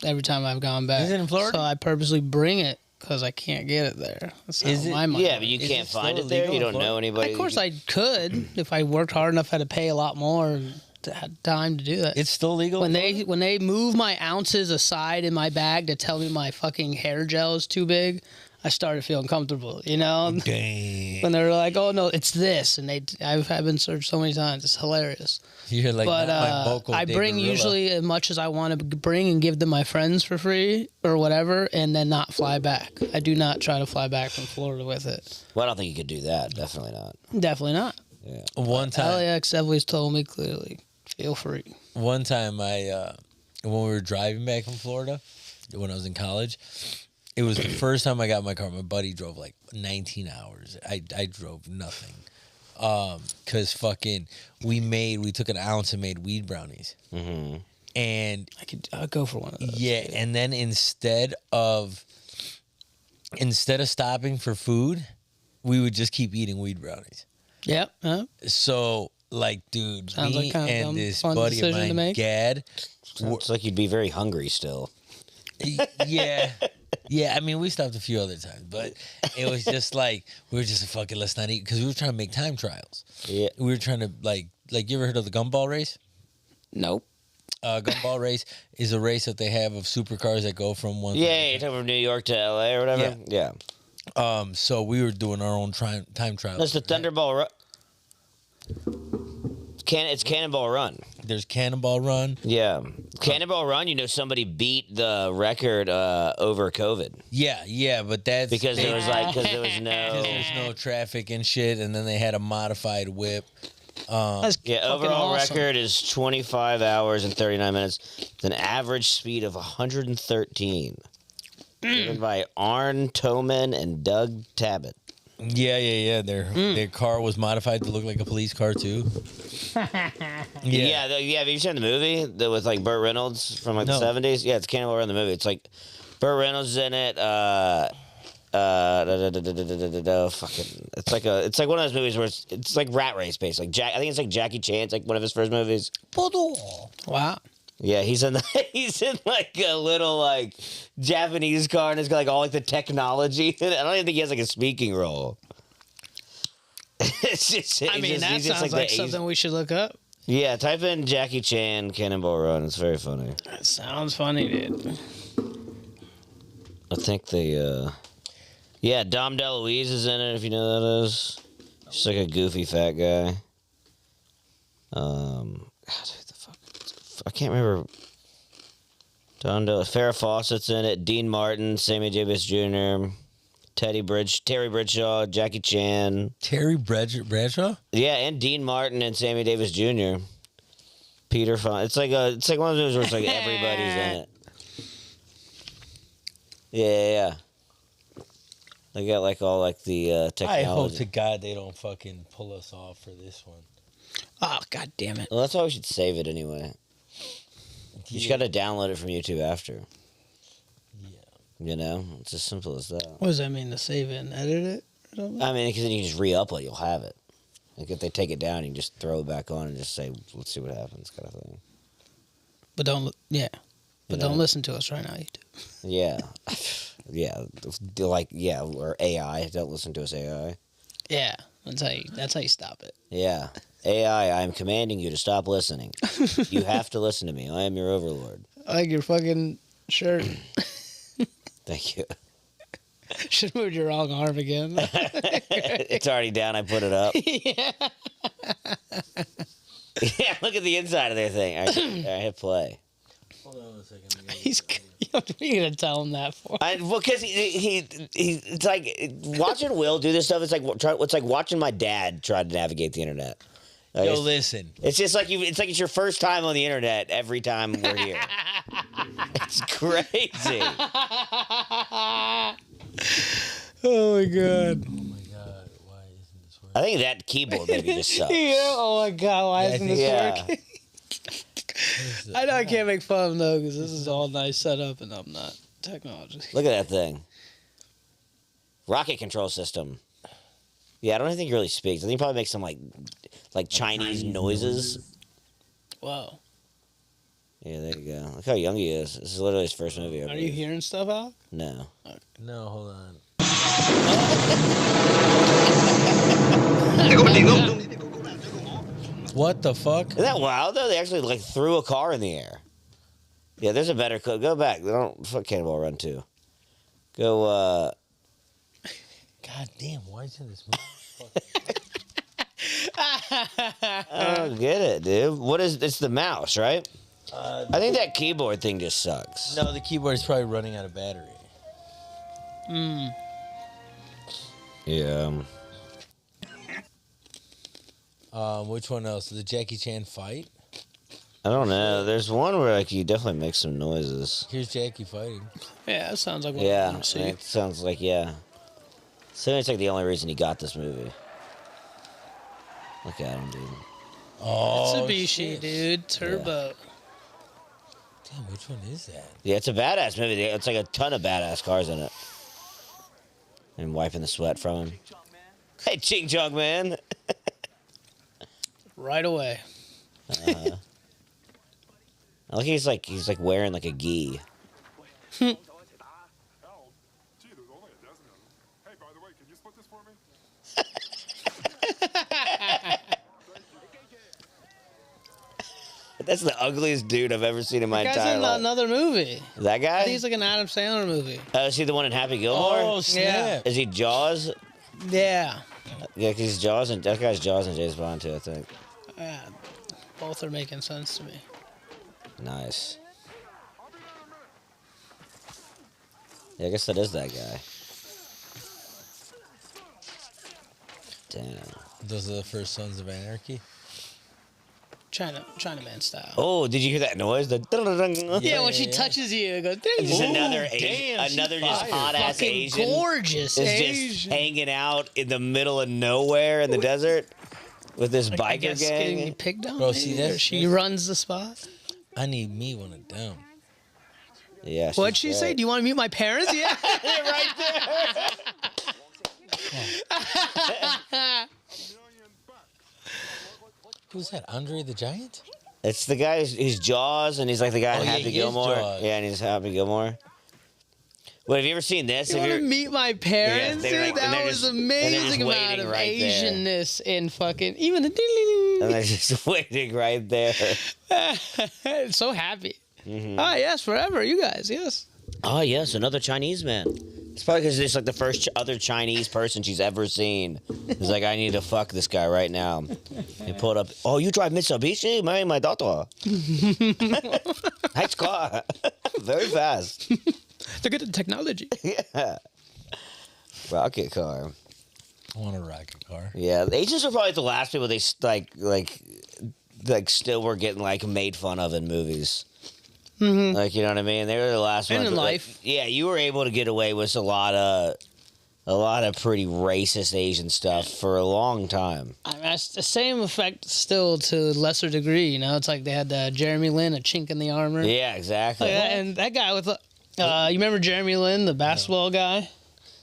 Every time I've gone back. Is it in Florida? So I purposely bring it because I can't get it there. That's Is how it? my mind Yeah, but you Is can't it find still it there. illegal You in don't know Florida? anybody. Of course, I could if I worked hard enough. Had to pay a lot more and had time to do that. It's still legal when in Florida? they move my ounces aside in my bag to tell me my fucking hair gel is too big, I started feeling comfortable. You know, Dang. when they're like, "Oh no, it's this," and I've been searched so many times. It's hilarious. You're like, But not my vocal I de bring gorilla. usually as much as I want to bring and give to my friends for free or whatever, and then not fly back. I do not try to fly back from Florida with it. Well, I don't think you could do that. Definitely not. Definitely not. One time. LAX definitely told me clearly, feel free. One time I when we were driving back from Florida when I was in college, it was the first time I got in my car. My buddy drove like 19 hours. I drove nothing. Cause fucking we took an ounce and made weed brownies. Mm-hmm. And I'll go for one of those. yeah, and then instead of stopping for food, we would just keep eating weed brownies. Yep. So like, dude, Sounds me like kind of and dumb, this fun buddy of decision to mine, make. Gad, It's like you'd be very hungry still. yeah. Yeah, I mean, we stopped a few other times, but it was just like we were just fucking let's not eat because we were trying to make time trials. Yeah. We were trying to like you ever heard of the gumball race? Nope. Gumball race is a race that they have of supercars that go from one. Yeah, you're talking from New York to LA or whatever. Yeah. So we were doing our own time trial. That's the Thunderball Run. It's Cannonball Run. There's Cannonball Run. Yeah. Cannonball Run, you know, somebody beat the record over COVID. Yeah, but that's Because there was because no. there's no traffic and shit, and then they had a modified whip. That's Yeah, fucking overall awesome. record is 25 hours and 39 minutes with an average speed of 113. Driven by Arn Toman and Doug Tabbitt. Yeah. Their car was modified to look like a police car too. Yeah, have you seen the movie with like Burt Reynolds from like No. the 70s? Yeah, it's Cannonball Run the movie. It's like Burt Reynolds is in it. Fucking, it's like one of those movies where it's like Rat Race based. Like I think it's like Jackie Chan. It's like one of his first movies. Wow. Yeah, he's in like a little like Japanese car and it's got like all like the technology. I don't even think he has like a speaking role. It's just. I mean, that sounds like something we should look up. Yeah, type in Jackie Chan Cannonball Run. It's very funny. That sounds funny, dude. I think yeah, Dom DeLuise is in it. If you know who that is, she's like a goofy fat guy. God, dude, I can't remember. Farrah Fawcett's in it. Dean Martin, Sammy Davis Jr., Terry Bradshaw, Jackie Chan. Terry Bradshaw? Yeah, and Dean Martin and Sammy Davis Jr. Peter Fonda. It's like one of those where it's like everybody's in it. Yeah. They got like all like the technology. I hope to God they don't fucking pull us off for this one. Oh, god damn it. Well, that's why we should save it anyway. You just got to download it from YouTube after. Yeah. You know, it's as simple as that. What does that mean, to save it and edit it? Or something? I mean, because then you can just re-upload, you'll have it. Like if they take it down, you can just throw it back on and just say, "Let's see what happens," kind of thing. But don't You don't know? listen to us right now, YouTube. Yeah, yeah, or AI. Don't listen to us, AI. Yeah, that's how you stop it. Yeah, AI. I'm commanding you to stop listening. You have to listen to me. I am your overlord. I like your fucking shirt. Thank you. Should have moved your wrong arm again. It's already down. I put it up. Yeah. Yeah, look at the inside of their thing. All right, hit play. Hold on a second. He's. What are you gonna tell him that for? Well, because he it's like watching Will do this stuff. It's like watching my dad try to navigate the internet. Like, Yo, it's- listen. It's just like it's your first time on the internet every time we're here. It's crazy. Oh my god. Oh my God, why isn't this working? I think that keyboard maybe just sucks. Yeah. Oh my god. Why Yeah, I isn't think- this Yeah. working? I know I can't make fun of him though, because this is all nice setup, and I'm not technology. Look at that thing. Rocket control system. Yeah, I don't even think he really speaks. I think he probably makes some like Chinese noises. Wow. Yeah, there you go. Look how young he is. This is literally his first movie. I Are you believe. hearing stuff out? No. No, hold on. What the fuck? Isn't that wild though? They actually like threw a car in the air. Yeah, there's a better clip. Go back. They don't fuck Cannonball Run 2. Go. God damn, why isn't this moving? I don't get it, dude. What is? It's the mouse, right? I think that keyboard thing just sucks. No, the keyboard is probably running out of battery. Yeah. Which one else? The Jackie Chan fight? I don't know. There's one where like you definitely make some noises. Here's Jackie fighting. Yeah, that sounds like what Yeah, I want to see. it sounds like So it's like the only reason he got this movie. Look at him, dude. Oh, Mitsubishi, shit. dude. Turbo. Damn, which one is that? Yeah, it's a badass movie. It's like a ton of badass cars in it. And wiping the sweat from him. Hey, Ching Chong man. Right away. I like he's like wearing like a gi. Hey, by the way, can you split this for me? That's the ugliest dude I've ever seen in my Guy's entire in life. another movie. That guy? I think he's like an Adam Sandler movie. Is he the one in Happy Gilmore? Oh snap! Is he Jaws? Yeah. Yeah, 'cause he's Jaws and that guy's Jaws and James Bond too, I think. Yeah. Both are making sense to me. Nice. Yeah, I guess that is that guy. Damn. Those are the first Sons of Anarchy. Chinaman style. Oh, did you hear that noise? The Yeah, when she yeah. touches you, it goes ding. just Ooh, another damn, she's another just fire. hot ass Fucking Asian gorgeous is Asian. just hanging out in the middle of nowhere in the desert with this I biker guess getting gang. picked on. Bro, maybe, see, or that's- she runs the spot. I need me one of them. Yeah. What'd she's she say? great. Do you want to meet my parents? Yeah. right there? Who's that? Andre the Giant? It's the guy who's Jaws, and he's like the guy Oh, in yeah, Happy he is Gilmore. Jaws. Yeah, and he's Happy Gilmore. Well, have you ever seen this? You Have want to you- meet my parents? Yeah, they're Dude, like- and that they're was just- and they're just amazing amount waiting of right there. Asianness in fucking even the and they're just waiting right there. so happy. Mm-hmm. Ah, yes, forever. You guys, yes. Oh yes, another Chinese man. It's probably because it's like the first other Chinese person she's ever seen. He's like, I need to fuck this guy right now. He pulled up. Oh, you drive Mitsubishi? My daughter. Nice car. Very fast. They're good at technology. Yeah. Rocket car. I want a rocket car. Yeah, the Asians were probably the last people they like still were getting like made fun of in movies. Like, you know what I mean? They were the last And ones. in like, life. yeah, you were able to get away with a lot of pretty racist Asian stuff for a long time. I mean, it's the same effect still to a lesser degree. You know, it's like they had Jeremy Lin, a chink in the armor. Yeah, exactly. And that guy with you remember Jeremy Lin, the basketball guy?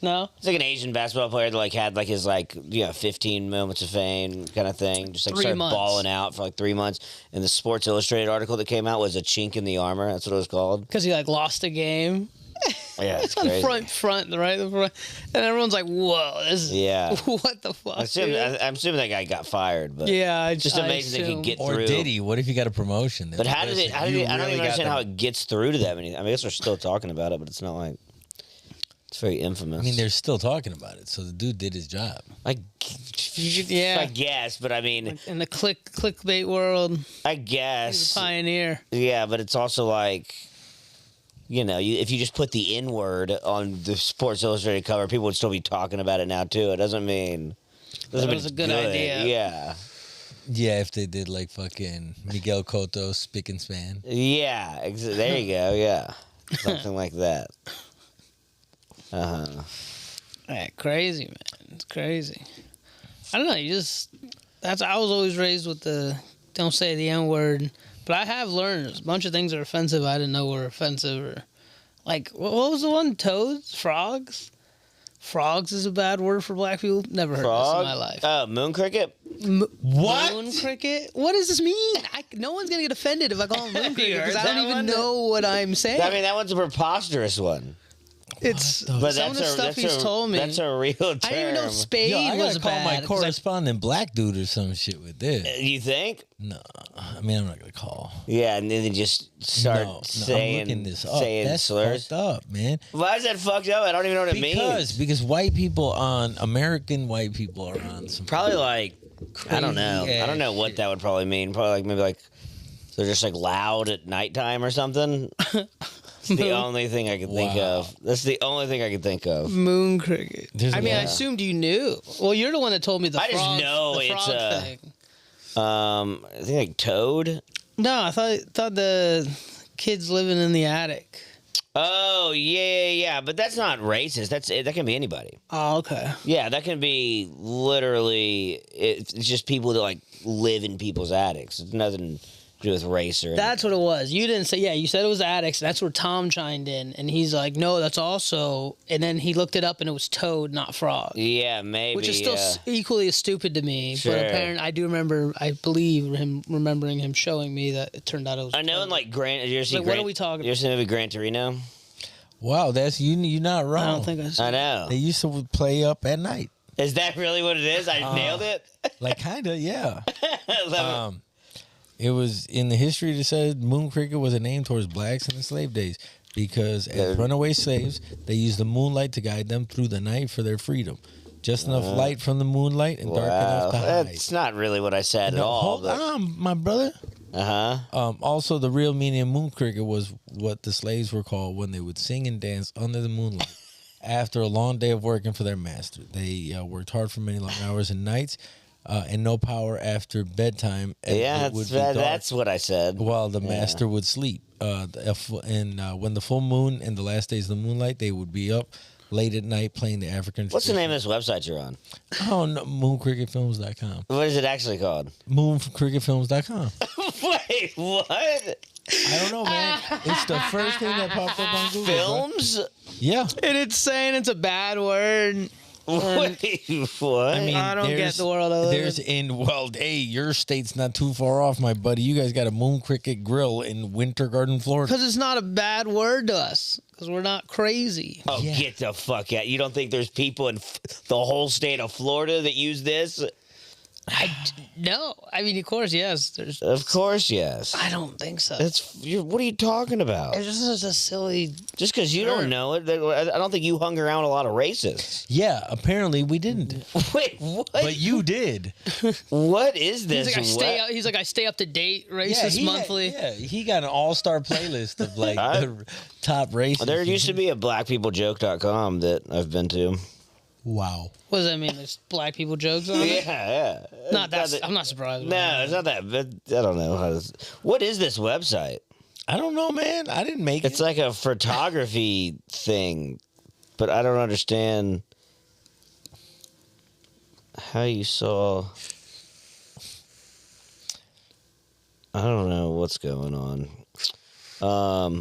No? It's like an Asian basketball player that like had like his 15 moments of fame kind of thing. Just like 3 started months. balling out for like 3 months. And the Sports Illustrated article that came out was a chink in the armor. That's what it was called. Because he like lost a game. Yeah, it's On crazy. front, right? The front. And everyone's like, whoa, this is, Yeah. what the fuck? I'm assuming, dude? I'm assuming that guy got fired, but Yeah, I just I amazing that he assume. could get Or through. did he? What if he got a promotion? But how did it? How did You it? I don't really even got understand how the- it gets through to them. I mean, I guess we're still talking about it, but it's not like it's very infamous. I mean, they're still talking about it, so the dude did his job. like, Yeah. I guess, but I mean, In the clickbait world, I he's a guess, pioneer. yeah, but it's also like, if you just put the N word on the Sports Illustrated cover, people would still be talking about it now too. It doesn't mean That was a good idea. Yeah, Yeah, if they did like fucking Miguel Cotto, spick and span. yeah. There you go. Yeah, something like that. Yeah, crazy, man. It's crazy. I don't know. I was always raised with the don't say the N word, but I have learned a bunch of things that are offensive I didn't know were offensive. Or like, what was the one? Toads? Frogs? Frogs is a bad word for black people. Never heard this in my life. Oh, moon cricket. What? Moon cricket? What does this mean? No one's gonna get offended if I call him moon cricket because I heard don't that even one? know what I'm saying. I mean, that one's a preposterous one. It's But some of the stuff he's told me. That's a real term. I didn't even know Spade Yo, I was gotta call bad. my 'cause I- correspondent black dude or some shit with this. You think? No, I mean I'm not gonna call. Yeah, and then they just start I'm saying looking this up. saying That's slurs. fucked up, man. Why is that fucked up? I don't even know what it means. Because white people American white people are on some Probably like I don't know. crazy I don't know ass what shit. that would probably mean. Probably like maybe like they're just like loud at nighttime or something. It's the only thing I can think Wow. of. That's the only thing I can think of. Moon cricket. There's I a mean, I lot. assumed you knew. Well, you're the one that told me the I just frog, know the it's frog a- thing. I think like toad. No, I thought the kids living in the attic. Oh yeah. But that's not racist. That can be anybody. Oh, okay. Yeah, that can be literally. It's just people that like live in people's attics. It's nothing to do with race or. That's what it was. You didn't say, yeah, you said it was addicts. That's where Tom chimed in. And he's like, no, that's also. And then he looked it up and it was toad, not frog. Yeah, maybe. Which is still equally as stupid to me. Sure. But apparently, I believe him remembering him showing me that it turned out it was I know toad. in like Gran. You ever seen Like, what are we talking You ever seen the movie Gran Torino? Wow, that's you're not wrong. I don't think I know. They used to play up at night. Is that really what it is? I nailed it. Like kinda, yeah. I love It was in the history that said moon cricket was a name towards blacks in the slave days because as runaway slaves, they used the moonlight to guide them through the night for their freedom. Just enough light from the moonlight and it. dark enough to hide. That's not really what I said at No, all. hold on, my brother. Also, the real meaning of moon cricket was what the slaves were called when they would sing and dance under the moonlight after a long day of working for their master. They worked hard for many long hours and nights, and no power after bedtime. As Yeah, it would be dark that's what I said. while the master would sleep. When the full moon and the last days of the moonlight, they would be up late at night playing the African. What's the name of this website you're on? Oh, no, mooncricketfilms.com. What is it actually called? Mooncricketfilms.com. Wait, what? I don't know, man. It's the first thing that popped up on Google. bro. Films? Yeah. And it's saying it's a bad word. Wait, what? I mean, I don't get there's- the world I live There's hey, your state's not too far off, my buddy. You guys got a Moon Cricket Grill in Winter Garden, Florida. Because it's not a bad word to us. Because we're not crazy. Oh, Yeah. get the fuck out. You don't think there's people in the whole state of Florida that use this? No. I mean, of course, yes. There's. Of course, yes. I don't think so. What are you talking about? It's just such a silly. Just because you don't know it, I don't think you hung around a lot of racists. Yeah, apparently we didn't. Wait, what? But you did. What is this? He's like I stay up to date. Racist monthly. He got an all-star playlist of like the top races. There used to be a blackpeoplejoke.com that I've been to. Wow. What does that mean? There's black people jokes on it. Yeah. Not that. I'm not surprised. No, it's not that. But I don't know how to. What is this website? I don't know, man. I didn't make It's it. like a photography thing, but I don't understand how you saw. I don't know what's going on.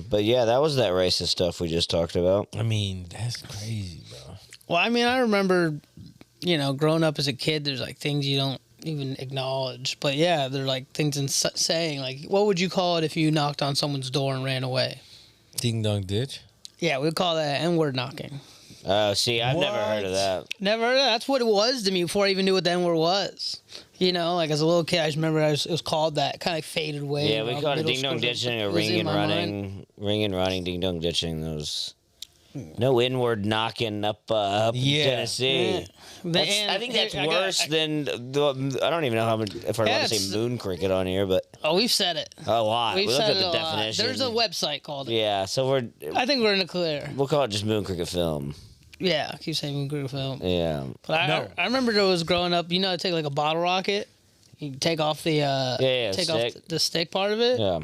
But yeah, that was that racist stuff we just talked about. I mean, that's crazy, bro. Well, I mean, I remember, growing up as a kid. There's like things you don't even acknowledge, but yeah, they're like things in saying. Like, what would you call it if you knocked on someone's door and ran away? Ding dong ditch. Yeah, we'd call that N-word knocking. Oh, see, I've never heard of What? that. Never heard of that. That's what it was to me before I even knew what the N-word was. Like as a little kid, I just remember it was called that. Kind of like faded away. Yeah, we called it middle ding dong school. ditching or It was ring in and my mind. running. Ring and running, ding dong ditching. Those. No inward knocking up in Yeah. Tennessee. I think that's worse than I don't even know if I want to say moon cricket on here, but Oh, we've said it. a lot. We've We looked said at it the a lot. definition. There's a website called it. Yeah, so I think we're in the clear. we'll call it just moon cricket film. Yeah, I keep saying Moon Film. Yeah. But No. I remember there was growing up. To take like a bottle rocket. You take off the take stick. off the stick part of it. Yeah.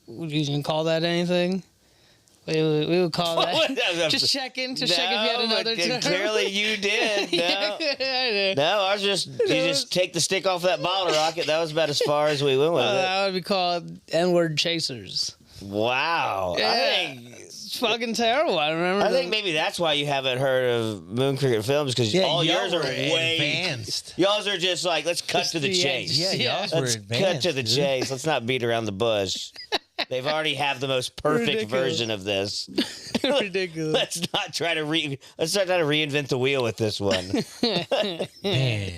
Would you even call that anything? We would call that just checking to check if you had another term. Clearly you did. No. I know. No, I was just you just take the stick off that bottle rocket. That was about as far as we went with it. That would be called N-word chasers. Wow. Yeah. It's fucking terrible. I remember. I think maybe that's why you haven't heard of Moon Cricket Films because all yours are way advanced. Y'all's are just like let's cut Just to the the chase. edge. Yeah, y'all's were Let's advanced. cut to the dude. chase. Let's not beat around the bush. They've already have the most perfect Ridiculous. version of this. ridiculous. Let's not try to reinvent the wheel with this one. Man,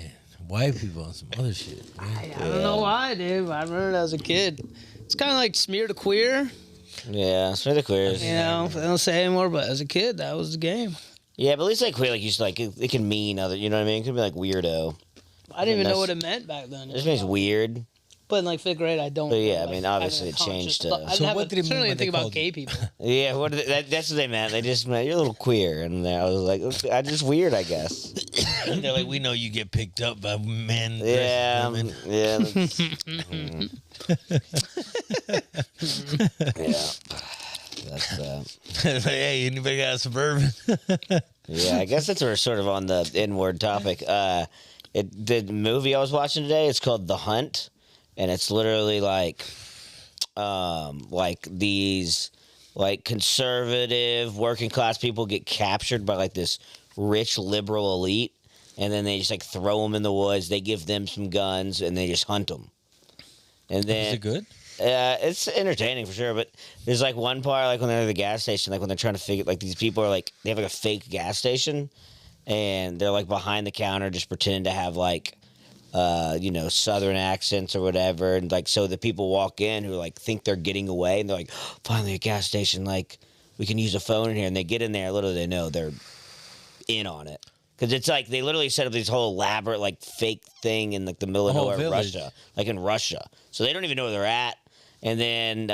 white people on some other shit. Man. I don't know why, dude. But I remember that as a kid. It's kind of like smear to queer. Yeah, it's for the queers. They don't say anymore, but as a kid, that was the game. Yeah, but at least like queer, like you said, like it can mean other. You know what I mean? It could be like weirdo. I didn't even know That's- what it meant back then. It just means weird. But in like 5th grade, I don't. But yeah, I like, mean, obviously having it a conscious changed thought. to- I So didn't what did it mean certainly when didn't they think about called gay you- people. Yeah, that's what they meant. They just meant you're a little queer, and I was like, I just weird, I guess. They're like, we know you get picked up by men. Yeah, women. yeah. That's Like, hey, anybody got a Suburban? yeah. I guess that's we're sort of on the inward topic. The movie I was watching today, it's called The Hunt, and it's literally like these like conservative working class people get captured by like this rich liberal elite, and then they just like throw them in the woods. They give them some guns, and they just hunt them. And then Is it good? It's entertaining for sure, but there's like one part, like when they're at the gas station, like when they're trying to figure, like these people are like, they have like a fake gas station, and they're like behind the counter just pretending to have like, Southern accents or whatever, and like so the people walk in who like think they're getting away, and they're like, finally a gas station, like we can use a phone in here, and they get in there, little do they know they're in on it. Because it's like they literally set up this whole elaborate like fake thing in like the middle of whole nowhere, village. Russia, like in Russia. So they don't even know where they're at. And then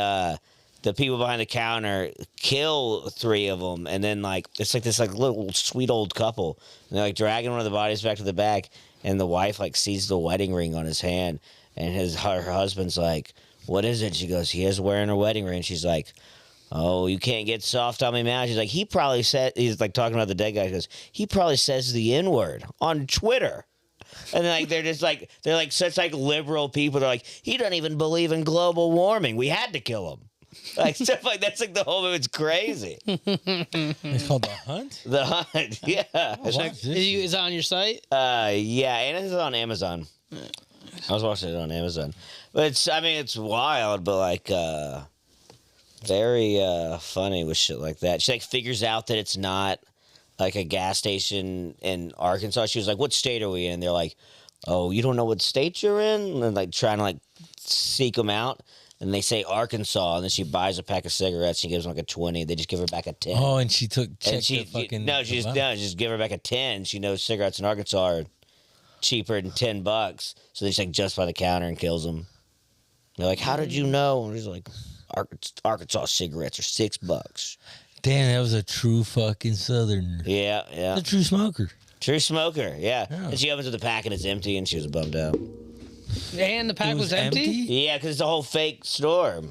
the people behind the counter kill 3 of them, and then like it's like this like little sweet old couple, and they're like dragging one of the bodies back to the back, and the wife like sees the wedding ring on his hand, and her husband's like, "What is it?" She goes, "He is wearing a wedding ring." She's like, "Oh, you can't get soft on me, man." She's like, "He probably said," he's like talking about the dead guy. He goes, "He probably says the N-word on Twitter." And then, like, they're like such like liberal people. They're like, "He doesn't even believe in global warming. We had to kill him." Like stuff like that's like the whole movie. It's crazy. It's called The Hunt. The Hunt, yeah. It's like, Watch this shit. Is it on your site? yeah, and it's on Amazon. I was watching it on Amazon, but it's wild, but like very funny with shit like that. She like figures out that it's not like a gas station in Arkansas. She was like, "What state are we in?" And they're like, "Oh, you don't know what state you're in?" And like trying to like seek them out. And they say Arkansas, and then she buys a pack of cigarettes. She gives them like a 20. They just give her back a 10. Oh, and she and checked she the fucking. just give her back a 10. She knows cigarettes in Arkansas are cheaper than $10, so they just like just by the counter and kills them. They're like, "How did you know?" And he's like, "Arkansas cigarettes are $6." Damn, that was a true fucking Southerner. Yeah, A true smoker. true smoker. Yeah. Yeah. And she opens up the pack and it's empty, and she was bummed out. And the pack It was empty? Yeah, because it's a whole fake store.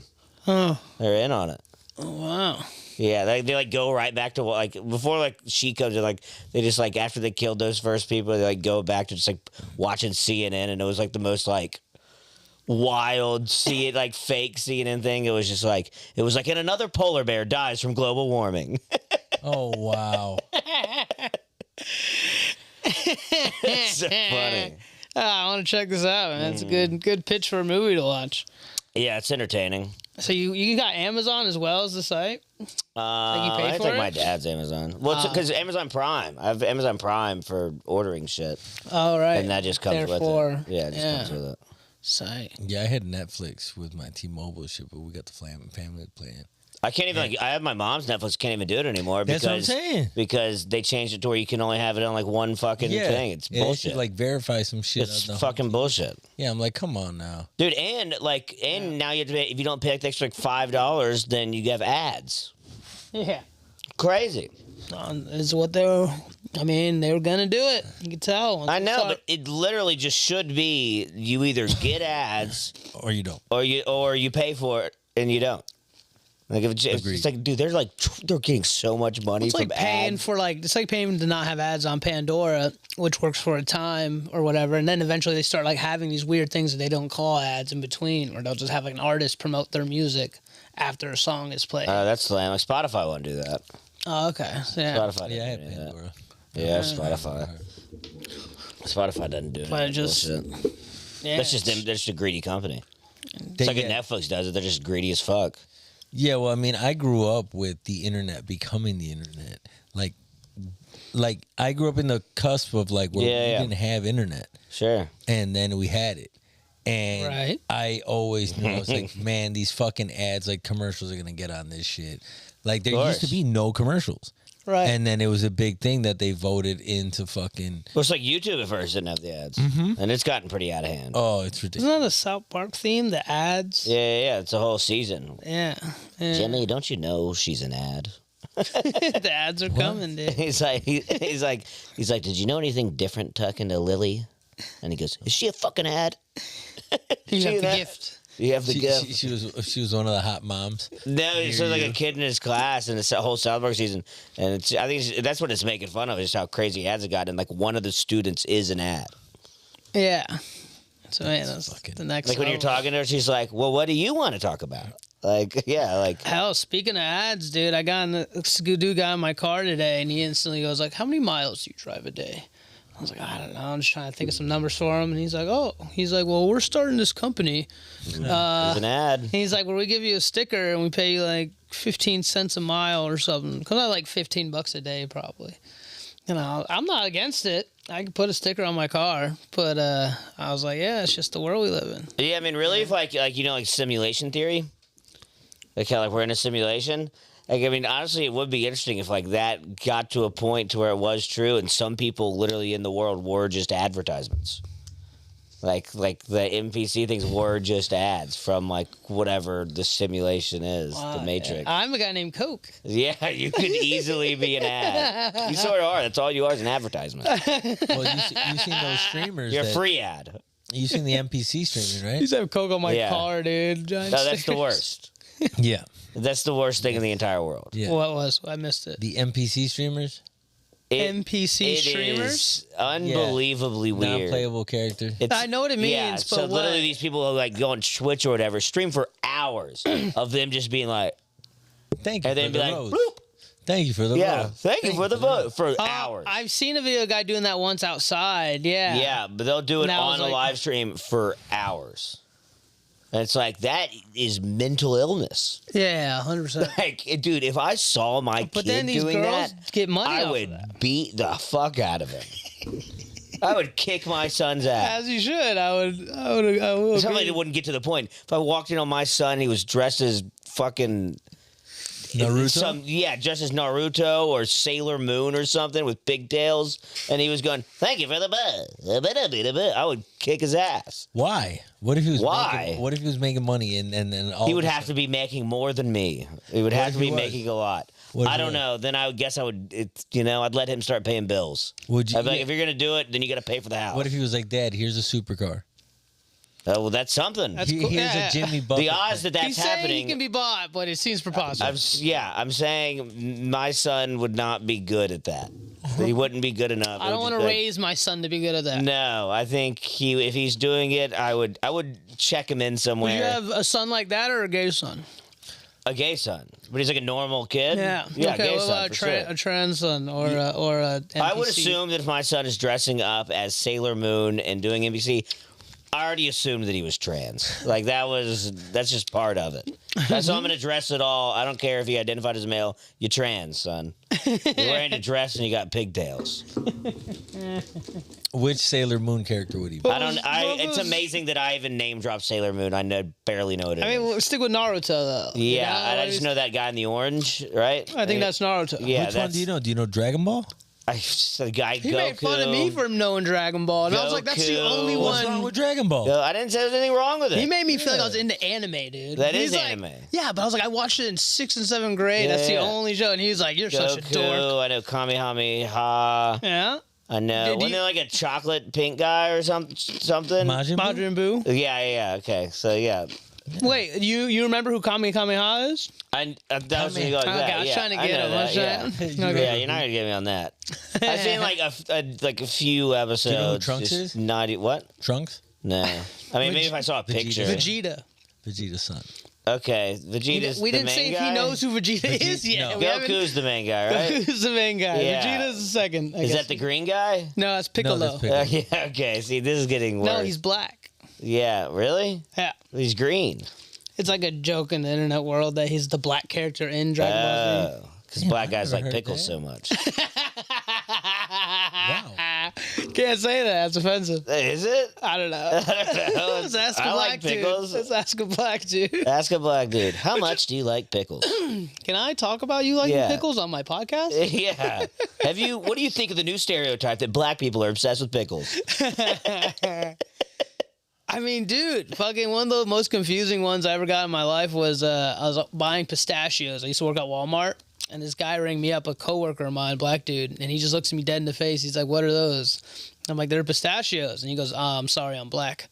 Oh, They're in on it. wow. Yeah, they like go right back to like before like she comes in, like they just like after they killed those first people, they like go back to just like watching CNN, and it was like the most like wild like fake CNN thing. It was just like and another polar bear dies from global warming. Oh wow. It's so funny. I want to check this out, man. It's a good pitch for a movie to watch. Yeah, it's entertaining. So you got Amazon as well as the site? you pay I for think it? my dad's Amazon. Well, because Amazon Prime. I have Amazon Prime for ordering shit, Oh, right. and that just comes Therefore, with it. Yeah, it just comes with it. Site. Yeah, I had Netflix with my T-Mobile shit, but we got the family playing. I can't even. Like, I have my mom's Netflix. Can't even do it anymore That's because what I'm saying. because they changed it to where you can only have it on like one fucking thing. It's Yeah, they bullshit. should, like verify some shit. it's on the fucking bullshit, Yeah, I'm like, come on now. dude. And now you have to pay, if you don't pay like the extra like $5, then you have ads. Yeah. Crazy. Is what they were gonna do it. You can tell. Once I they know, start- but it literally just should be you either get ads Or you don't. or you pay for it and you don't. Like if it's Agreed. like, dude, they're getting so much money it's from like paying ads. for it's like paying to not have ads on Pandora, which works for a time or whatever, and then eventually they start like having these weird things that they don't call ads in between, or they'll just have like an artist promote their music after a song is played. That's lame. Like Spotify won't do that. Oh, okay. So, yeah. Spotify Yeah, I have doesn't do that. Pandora. Yeah, Spotify. Spotify doesn't do But that it just- bullshit. Yeah. That's just them. They're just a greedy company. They It's like get- Netflix does it. They're just greedy as fuck. Yeah, well, I mean, I grew up with the internet becoming the internet. Like I grew up in the cusp of like where Yeah, we yeah. didn't have internet, Sure. and then we had it. And Right. I always knew I was like, man, these fucking ads, like commercials, are gonna get on this shit. Like there used to course. be no commercials, Right. and then it was a big thing that they voted into fucking. Well, it's like YouTube at first didn't have the ads, and it's gotten pretty out of hand. Oh, it's Isn't ridiculous. that a South Park theme? The ads. Yeah. It's a whole season. Yeah. Yeah. Jimmy, don't you know she's an ad? the ads are coming, dude. He's like, did you know anything different talking to Lily? And he goes, is she a fucking ad? You See have the that? gift. You have the She, gift. she was one of the hot moms. No, it's Hear like you. a kid in his class in the whole South Park season, and I think that's what it's making fun of is how crazy ads have gotten. And like one of the students is an ad. Yeah. So yeah, that's fucking- the next. Like when you're level. talking to her, she's like, "Well, what do you want to talk about?" Like, yeah, like Hell, speaking of ads, dude, I got in the Skidoo guy in my car today, and he instantly goes like, "How many miles do you drive a day?" I was like, I don't know. I'm just trying to think of some numbers for him. And he's like, well, we're starting this company. There's an ad. He's like, well, we give you a sticker and we pay you like 15 cents a mile or something. Comes out like $15 a day probably. You know, I'm not against it. I could put a sticker on my car, but I was like, yeah, it's just the world we live in. Yeah, I mean, really, if like simulation theory, like how like we're in a simulation. Like, I mean, honestly, it would be interesting if like that got to a point to where it was true, and some people literally in the world were just advertisements. Like the NPC things were just ads from like whatever the simulation is, the Matrix. I'm a guy named Coke. Yeah, you could easily be an ad. You sort of are. That's all you are is an advertisement. Well, you seen those streamers? You're a free ad. You seen the NPC streaming, I right? used to have Coke on my Yeah. car, dude. Giant No, that's the stickers. worst. Yeah. That's the worst thing in the entire world. Yeah. What was? I missed it. The NPC streamers, NPC It streamers? is unbelievably weird. non-playable character. It's- I know what it means, yeah, but so what? literally these people who like go on Twitch or whatever stream for hours of them just being like, Thank you and for then the be like, rose. bloop. Thank you for the Yeah, rose. thank you for the vote for Oh, hours. I've seen a video guy doing that once outside. Yeah. Yeah, but they'll do it Now on it's a like- live stream for hours. And it's like, that is mental illness. Yeah, 100%. Like, dude, if I saw my But kid then these doing girls that, get money I off would of that. beat the fuck out of him. I would kick my son's ass. As you should. I will Something agree. that wouldn't get to the point. If I walked in on my son, he was dressed as fucking Naruto? just as Naruto or Sailor Moon or something with pigtails, and he was going, "Thank you for the buzz." I would kick his ass. Why? What if he was? Why? What if he was making money and all? He would of a have to be making more than me. He would have if to be he was? making a lot. What if I he don't was? know. Then I would guess I would. I'd let him start paying bills. Would you? I'd be like, if you're gonna do it, then you got to pay for the house. What if he was like, Dad? Here's a supercar. Oh, well, that's something. That's cool. Here's Yeah. a Jimmy Buffett. the odds that that's He's saying happening. he can be bought, but it seems preposterous. I'm saying my son would not be good at that. He wouldn't be good enough. I don't want to raise my son to be good at that. No, I think if he's doing it, I would check him in Would somewhere. you have a son like that or a gay son? A gay son, but he's like a normal kid. Yeah. yeah, Okay. gay What son about for sure. a trans son or a NPC? I would assume that if my son is dressing up as Sailor Moon and doing NBC, I already assumed that he was trans. Like that's just part of it. That's how I'm gonna dress it all. I don't care if he identified as a male. You're trans, son. You're wearing a dress and you got pigtails. Which Sailor Moon character would he be? I don't. what It's was- amazing that I even name dropped Sailor Moon. Barely know what it is. I mean, we'll stick with Naruto though. Yeah, You know, I just know that guy in the orange, right? I think that's Naruto. Yeah, Which one do you know? Do you know Dragon Ball? The guy He Goku. made fun of me for knowing Dragon Ball, and I was like, "That's the Goku. only What's wrong one." with Dragon Ball? No, I didn't say there's anything wrong with it. He made me feel like I was into anime, dude. That He's is like, anime. Yeah, but I was like, I watched it in 6th and 7th grade. That's the Yeah. only show, and he's like, "You're such a dork." Goku, I know Kamehameha. Yeah, I know. Did Wasn't you- there like a chocolate pink guy or something? Majin Buu? Majin Buu. Yeah. Okay, so yeah. Wait, you remember who Kamehameha is? That was me going, Okay, yeah, I was yeah, trying to I get know him. that, yeah. Okay. Yeah, you're not gonna get me on that. I've seen like a few episodes. Do you know who Trunks just is? Not what? Trunks? No. I mean, maybe if I saw a picture. Vegeta. Vegeta's son. Okay, Vegeta's We the didn't main say guy? if he knows who Vegeta is yet. no. We haven't- Goku's the main guy, right? Who's the main guy? Yeah. Vegeta's the second. I Is guess. that the green guy? No, that's Piccolo. No, that's Piccolo. Yeah, okay. See, this is getting worse. No, he's black. Yeah, really? Yeah. He's green. It's like a joke in the internet world that he's the black character in Dragon Ball Z. Because black guys never like heard pickles that. so much. Wow. Can't say that. That's offensive. Is it? I don't know. Let's ask a I black like dude. pickles. Let's ask a black dude. Ask a black dude. How much do you like pickles? Can I talk about you liking Yeah. pickles on my podcast? Yeah. What do you think of the new stereotype that black people are obsessed with pickles? I mean, dude, fucking one of the most confusing ones I ever got in my life was I was buying pistachios. I used to work at Walmart, and this guy rang me up, a coworker of mine, black dude, and he just looks at me dead in the face. He's like, "What are those?" I'm like, "They're pistachios," and he goes, "I'm sorry, I'm black."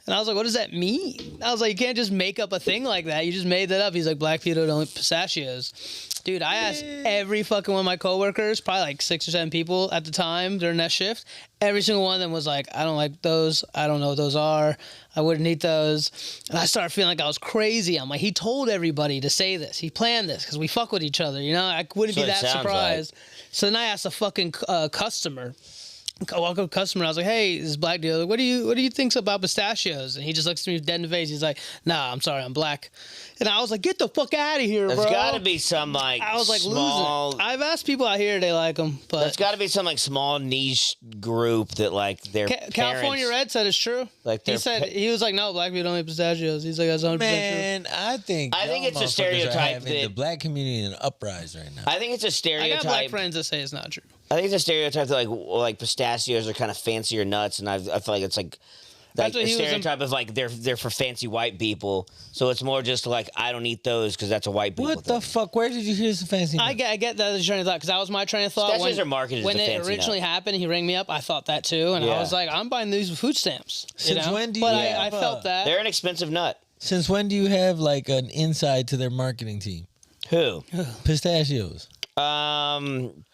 And I was like, "What does that mean?" I was like, "You can't just make up a thing like that. You just made that up." He's like, "Black people don't eat pistachios." Dude, I asked every fucking one of my coworkers, probably like 6 or 7 people at the time during that shift. Every single one of them was like, "I don't like those. I don't know what those are. I wouldn't eat those." And I started feeling like I was crazy. I'm like, he told everybody to say this. He planned this because we fuck with each other. You know, I wouldn't So be it that sounds surprised. So then I asked a fucking customer. I walk up to a customer. I was like, "Hey, this black dude. Like, what do you think about pistachios?" And he just looks at me dead in the face. He's like, "Nah, I'm sorry, I'm black." And I was like, "Get the fuck out of here, There's bro!" got to be some like I was like, small. losing. I've asked people out here, they like them, but There's got to be some like small niche group that like their California parents, Red said it's true. Like He their said he was like, "No, black people don't eat pistachios." He's like, "That's 100% true." Man, I think it's a y'all motherfuckers are stereotype having that- the black community in an uprise right now. I think it's a I stereotype. got black friends that say it's not true. I think it's a stereotype that like pistachios are kind of fancier nuts, and I feel like it's like That's what a he was stereotype of like they're for fancy white people. So it's more just like I don't eat those because that's a white people What the thing. fuck? Where did you hear some fancy? I get that as a train of thought because that was my train of thought. Pistachios are marketed as when the it fancy originally nut. happened. He rang me up. I thought that too, and Yeah. I was like, "I'm buying these with food stamps." Since when do you But have, I felt that. They're an expensive nut. Since when do you have like an inside to their marketing team? Who? Pistachios.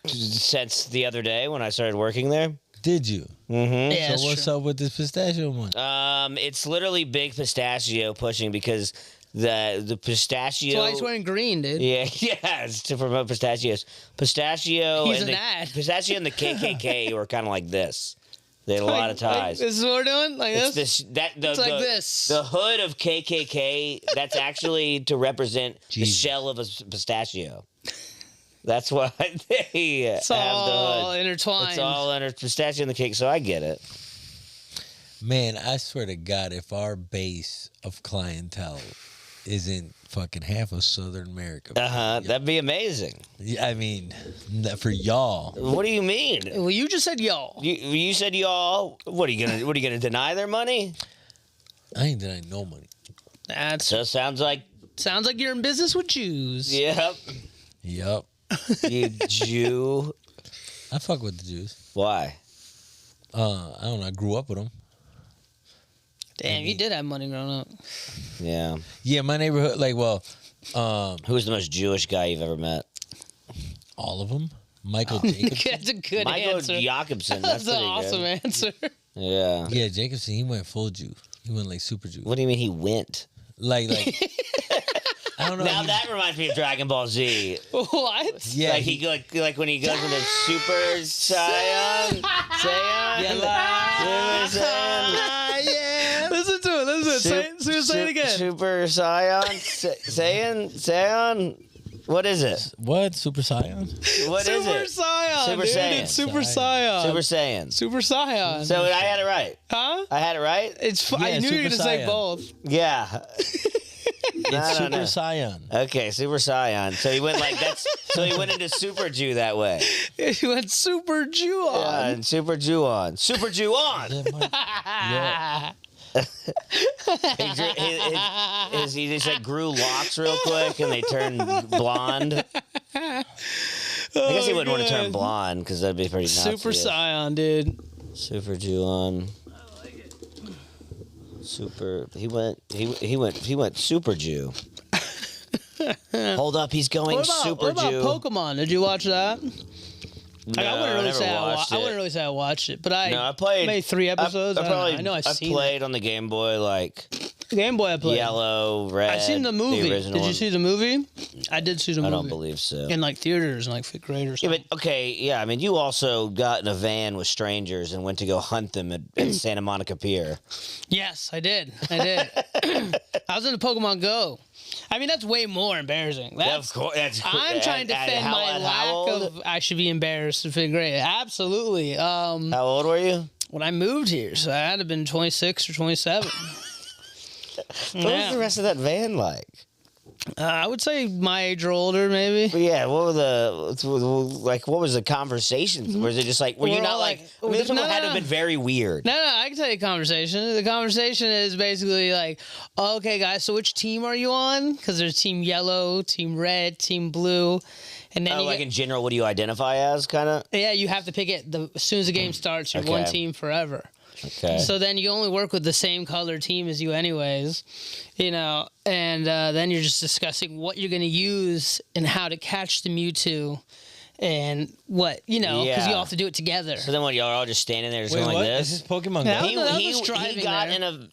Since the other day when I started working there. Did you? Mm-hmm. Yeah, So what's up with this pistachio one? It's literally big pistachio pushing because the pistachio. That's why he's wearing green, dude. Yeah, yeah, it's to promote pistachios. Pistachio He's and an the ad. pistachio and the KKK were kind of like this. They had a lot of ties. This is what we're doing, like It's this. it's like this. The hood of KKK. That's actually to represent the Jesus. shell of a pistachio. That's why they It's have the all hood. intertwined. It's all under pistachio and the cake. So I get it. Man, I swear to God, if our base of clientele isn't fucking half of Southern America, That'd be amazing. I mean, for y'all, What do you mean? Well, you just said y'all. You said y'all. What are you gonna deny their money? I ain't denying no money. That So sounds like sounds like you're in business with Jews. yep. Yup. You Jew. I fuck with the Jews. Why? I don't know. I grew up with them. Damn, you did have money growing up. Yeah. Yeah, my neighborhood, like, well, Who's the most Jewish guy you've ever met? all of them. Michael Jacobson. That's a good Michael answer. Jacobson. That's That's an pretty awesome good. answer. Yeah. Yeah, Jacobson, he went full Jew. He went like super Jew. What do you mean he went? Like, I don't know. Now he- that reminds me of Dragon Ball Z. What? yeah, Like he like when he goes into Super Saiyan. Saiyan. Super Saiyan. yeah. Listen to it. Listen to it. Say it again. Super Saiyan. Saiyan. What is it? What? Super Saiyan? What is Super it? Saiyan. Super dude. Saiyan. It's Super Saiyan. Saiyan. Super Saiyan. Super Saiyan. So I had it right. huh? I had it right. It's Yeah, I knew you were Super gonna say Saiyan. both. Yeah. It's Super no. Saiyan. Okay, Super Saiyan. So he went like that's. So he went into Super Jew that way. You went Super Jew Yeah, on. and Super Jew on. Super Jew on. Yeah. He just like grew locks real quick and they turned blonde. I guess he wouldn't want to turn blonde because that'd be pretty nuts. Super yeah. Saiyan, dude. Super Jew on. Super. He went Super Jew. Hold up, he's going Super what about Jew. Pokemon? Did you watch that? No, I wouldn't really never say watched I it. wouldn't really say I watched it, but No, I played maybe 3 episodes. I know I've I've seen played on the Game Boy like it. Game Boy I played. Yellow, Red. I've seen the movie. original Did you one. see the movie? I did see the movie. I don't believe so. In like theaters and like 5th grade or Yeah, something. but okay, yeah. I mean, you also got in a van with strangers and went to go hunt them at Santa Monica Pier. Yes, I did. I was in the Pokemon Go. I mean, that's way more embarrassing. That's, of course, I'm trying to defend my lack of. I should be embarrassed in 5th grade. Absolutely. How old were you? When I moved here, so I had to have been 26 or 27. What was the rest of that van like? I would say my age or older, maybe. But yeah, what were what was the conversations? Was it just like, were you We're not all like, like- I mean, this one No, had to have no. been very weird. No, I can tell you a conversation. The conversation is basically like, okay, guys, so which team are you on? Because there's Team Yellow, Team Red, Team Blue. And then Oh, you like get- in general, what do you identify as, kind of? yeah, you have to pick it as soon as the game starts. You're one Okay. team forever. Okay. So then you only work with the same color team as you anyways, and then you're just discussing what you're going to use and how to catch the Mewtwo and what because you Yeah. all have to do it together. So then what? Y'all are all just standing there, just Wait, going what? like Is this. this Pokemon Yeah, Go? I don't know, that was driving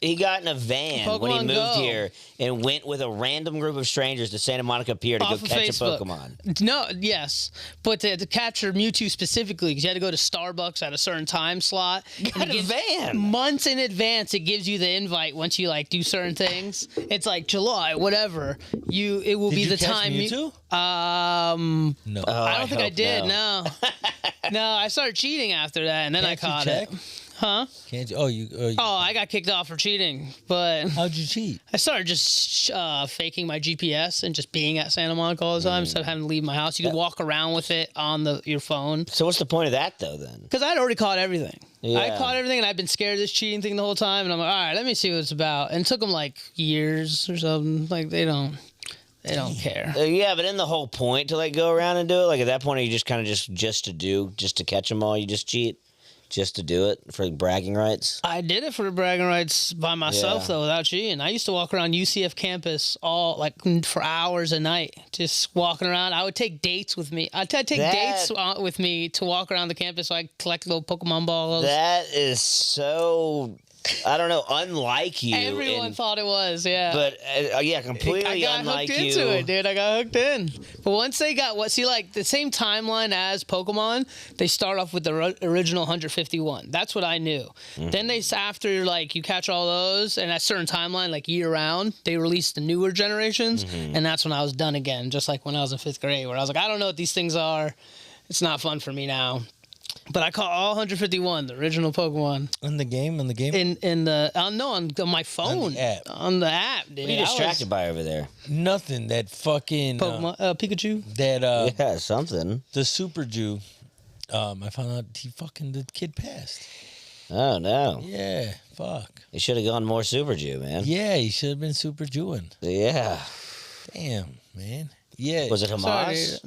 He got in a van when he Pokemon moved Go. here and went with a random group of strangers to Santa Monica Pier to Off go of catch Facebook. a Pokemon. No, yes, but to capture Mewtwo specifically, because you had to go to Starbucks at a certain time slot. Got a van. Months in advance. It gives you the invite once you like do certain things. It's like July, whatever. It will Did be you the catch time. Mewtwo? No, No. I don't think I hope did. no. No, I started cheating after that, and then I Can't you caught check? it. Huh? Can't you? Oh, Oh, I got kicked off for cheating, but How'd you cheat? I started just faking my GPS and just being at Santa Monica all the time instead of having to leave my house. You could walk around with it on your phone. So what's the point of that though? Then Because I'd already caught everything. I Yeah. caught everything, and I've been scared of this cheating thing the whole time. And I'm like, all right, let me see what it's about. And it took them like years or something. Like they don't care. yeah, but in the whole point to like go around and do it, like at that point, are you just kind of just to catch them all? You just cheat, just to do it for bragging rights. I did it for the bragging rights by myself Yeah. though, without cheating. I used to walk around UCF campus for hours a night, just walking around. I would take dates with me. I'd take dates with me to walk around the campus so I could collect little Pokemon balls. That is so, I don't know, unlike you. Everyone thought it was, yeah. But yeah, completely I got unlike hooked you. into it, dude. I got hooked in. But once they got like the same timeline as Pokemon, they start off with the original 151. That's what I knew. Then after like you catch all those, and at a certain timeline, like year round, they release the newer generations, and that's when I was done again. Just like when I was in 5th grade, where I was like, I don't know what these things are. It's not fun for me now. But I caught all 151, the original Pokemon, On the game? in the on my phone, On the app. dude. What are you distracted by over there? Nothing. That fucking Pokemon, Pikachu. that Yeah, something. the Super Jew. I found out the kid passed. Oh no, Yeah, fuck. you should have gone more Super Jew, man. Yeah, he should have been Super Jewing. Yeah. Damn, man. Yeah. Was it Hamas?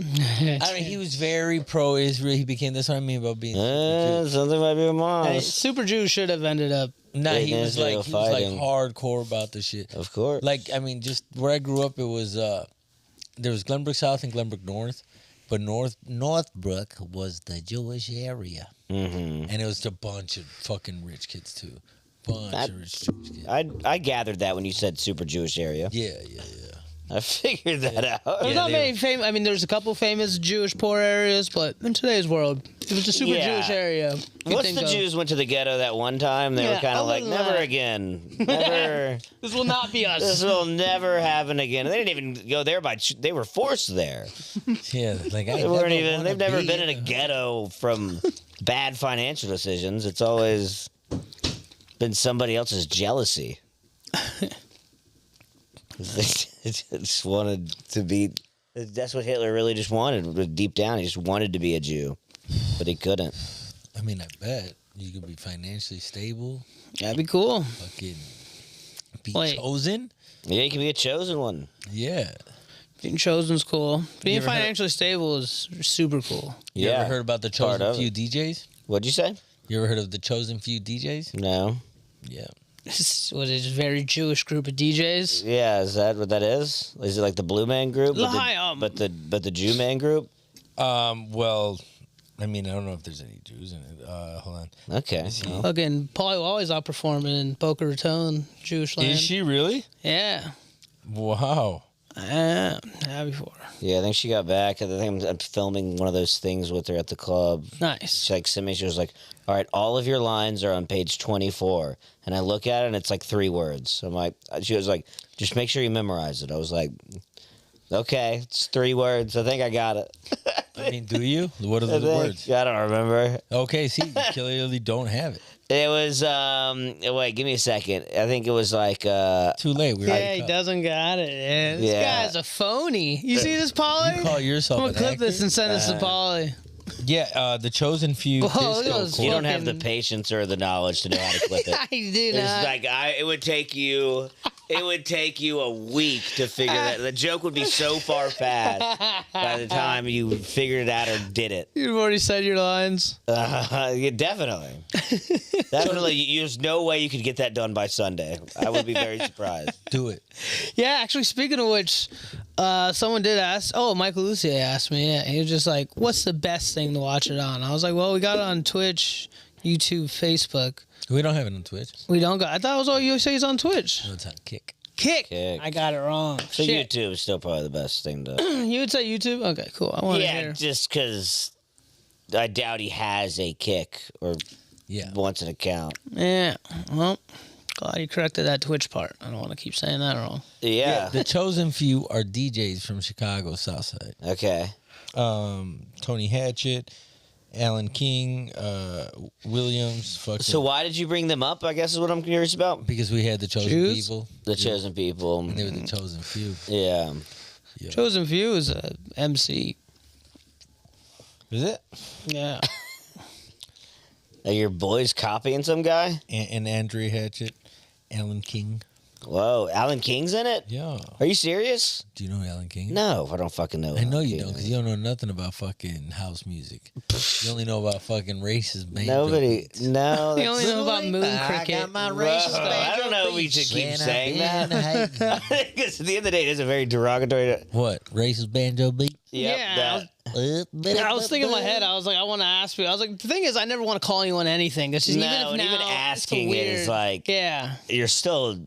I mean, he was very pro-Israel. He became. That's what I mean about being. Something might be Hamas. Super Jew should have ended up. Nah, he in was Israel like fighting. hardcore about the shit. Of course. Like, I mean, just where I grew up, it was there was Glenbrook South and Glenbrook North, but Northbrook was the Jewish area, Mm-hmm. and it was a bunch of fucking rich kids too, That- of rich Jewish kids. I gathered that when you said super Jewish area. Yeah. I figured that out. There's not many famous. I mean, there's a couple famous Jewish poor areas, but in today's world, it was a super Yeah. Jewish area. you Once think the of. Jews went to the ghetto that one time, they were Yeah, kind of other like, than never that- again. Never. This will not be us. This will never happen again. They didn't even go there they were forced there. Yeah, like I They weren't never even, wanna they've never be been in a ghetto from bad financial decisions. It's always been somebody else's jealousy. They just wanted to be. That's what Hitler really just wanted. Deep down, he just wanted to be a Jew, but he couldn't. I mean, I bet you could be financially stable, That'd be cool. fucking be Wait. chosen. Yeah, he could be a chosen one. Yeah. Being chosen's cool. Being ever heard- financially stable is super cool. You Yeah. ever heard about the Part chosen of few it. DJs? What'd you say? You ever heard of the chosen few DJs? No. Yeah. What is a very Jewish group of DJs? Yeah, is that what that is? Is it like the Blue Man Group? But the Jew Man Group? Well, I mean, I don't know if there's any Jews in it. Hold on. Okay. see. well, Fucking Paulie always outperforming in Boca Raton, Jewish land. Is she really? Yeah. Wow. Yeah, before. yeah, I think she got back. I think I'm filming one of those things with her at the club. Nice. She like sent me. She was like, "All right, all of your lines are on page 24." And I look at it, and it's like 3 words. I'm like, she was like, "Just make sure you memorize it." I was like, "Okay, it's 3 words. I think I got it." I mean, do you? What are I the think- words? I don't remember. Okay, see, you clearly don't have it. It was wait, give me a second. I think it was like Too late. We Yeah, already he cut. doesn't got it. Yeah, this Yeah. guy's a phony. You see this, Paulie? You call yourself I'm an gonna clip actor? this and send this to Paulie. Yeah, the chosen few. Whoa, look at disco those you club. don't have the fucking- patience or the knowledge to know how to clip it. I do It's not. like it would take you. It would take you a week to figure that. The joke would be so far past by the time you figured it out or did it. You've already said your lines. Yeah, definitely. Definitely. There's no way you could get that done by Sunday. I would be very surprised. Do it. Yeah, actually, speaking of which, Someone did ask. Oh, Michael Lucier asked me. Yeah, he was just like, "What's the best thing to watch it on?" I was like, "Well, we got it on Twitch, YouTube, Facebook. We don't have it on Twitch. We don't got. I thought it was all USA's on Twitch. No, it's on Kick. Kick. Kick. I got it wrong. So Shit. YouTube is still probably the best thing to. You would say YouTube? Okay, cool. I want to Yeah, hear. just because I doubt he has a Kick or Yeah. wants an account. Yeah. Well, glad you corrected that Twitch part. I don't want to keep saying that wrong. Yeah. The chosen few are DJs from Chicago Southside. Okay. Tony Hatchett, Alan King, Williams. Fucking, So why did you bring them up? I guess is what I'm curious about. because we had the chosen Jews? people, The chosen people. and they were the chosen few. Yeah. Chosen Few is a MC. Is it? Yeah. Are your boys copying some guy? And Andrea Hatchett, Alan King. Whoa, Alan King's in it? Yeah. Are you serious? Do you know who Alan King? is? No, I don't fucking know. I know Alan you King don't, is. because you don't know nothing about fucking house music. You only know about fucking racist banjo Nobody. beats. No. You only that's- know about Moon Cricket. Whoa, I don't know if we should keep saying that. Because at the end of the day, it is a very derogatory. What? Racist banjo beat? Yep, Yeah, that- I was thinking in my head. I was like, I want to ask you. I was like, the thing is, I never want to call anyone anything. It's just No, even if and now even it's a asking it is weird- like- yeah. you're still.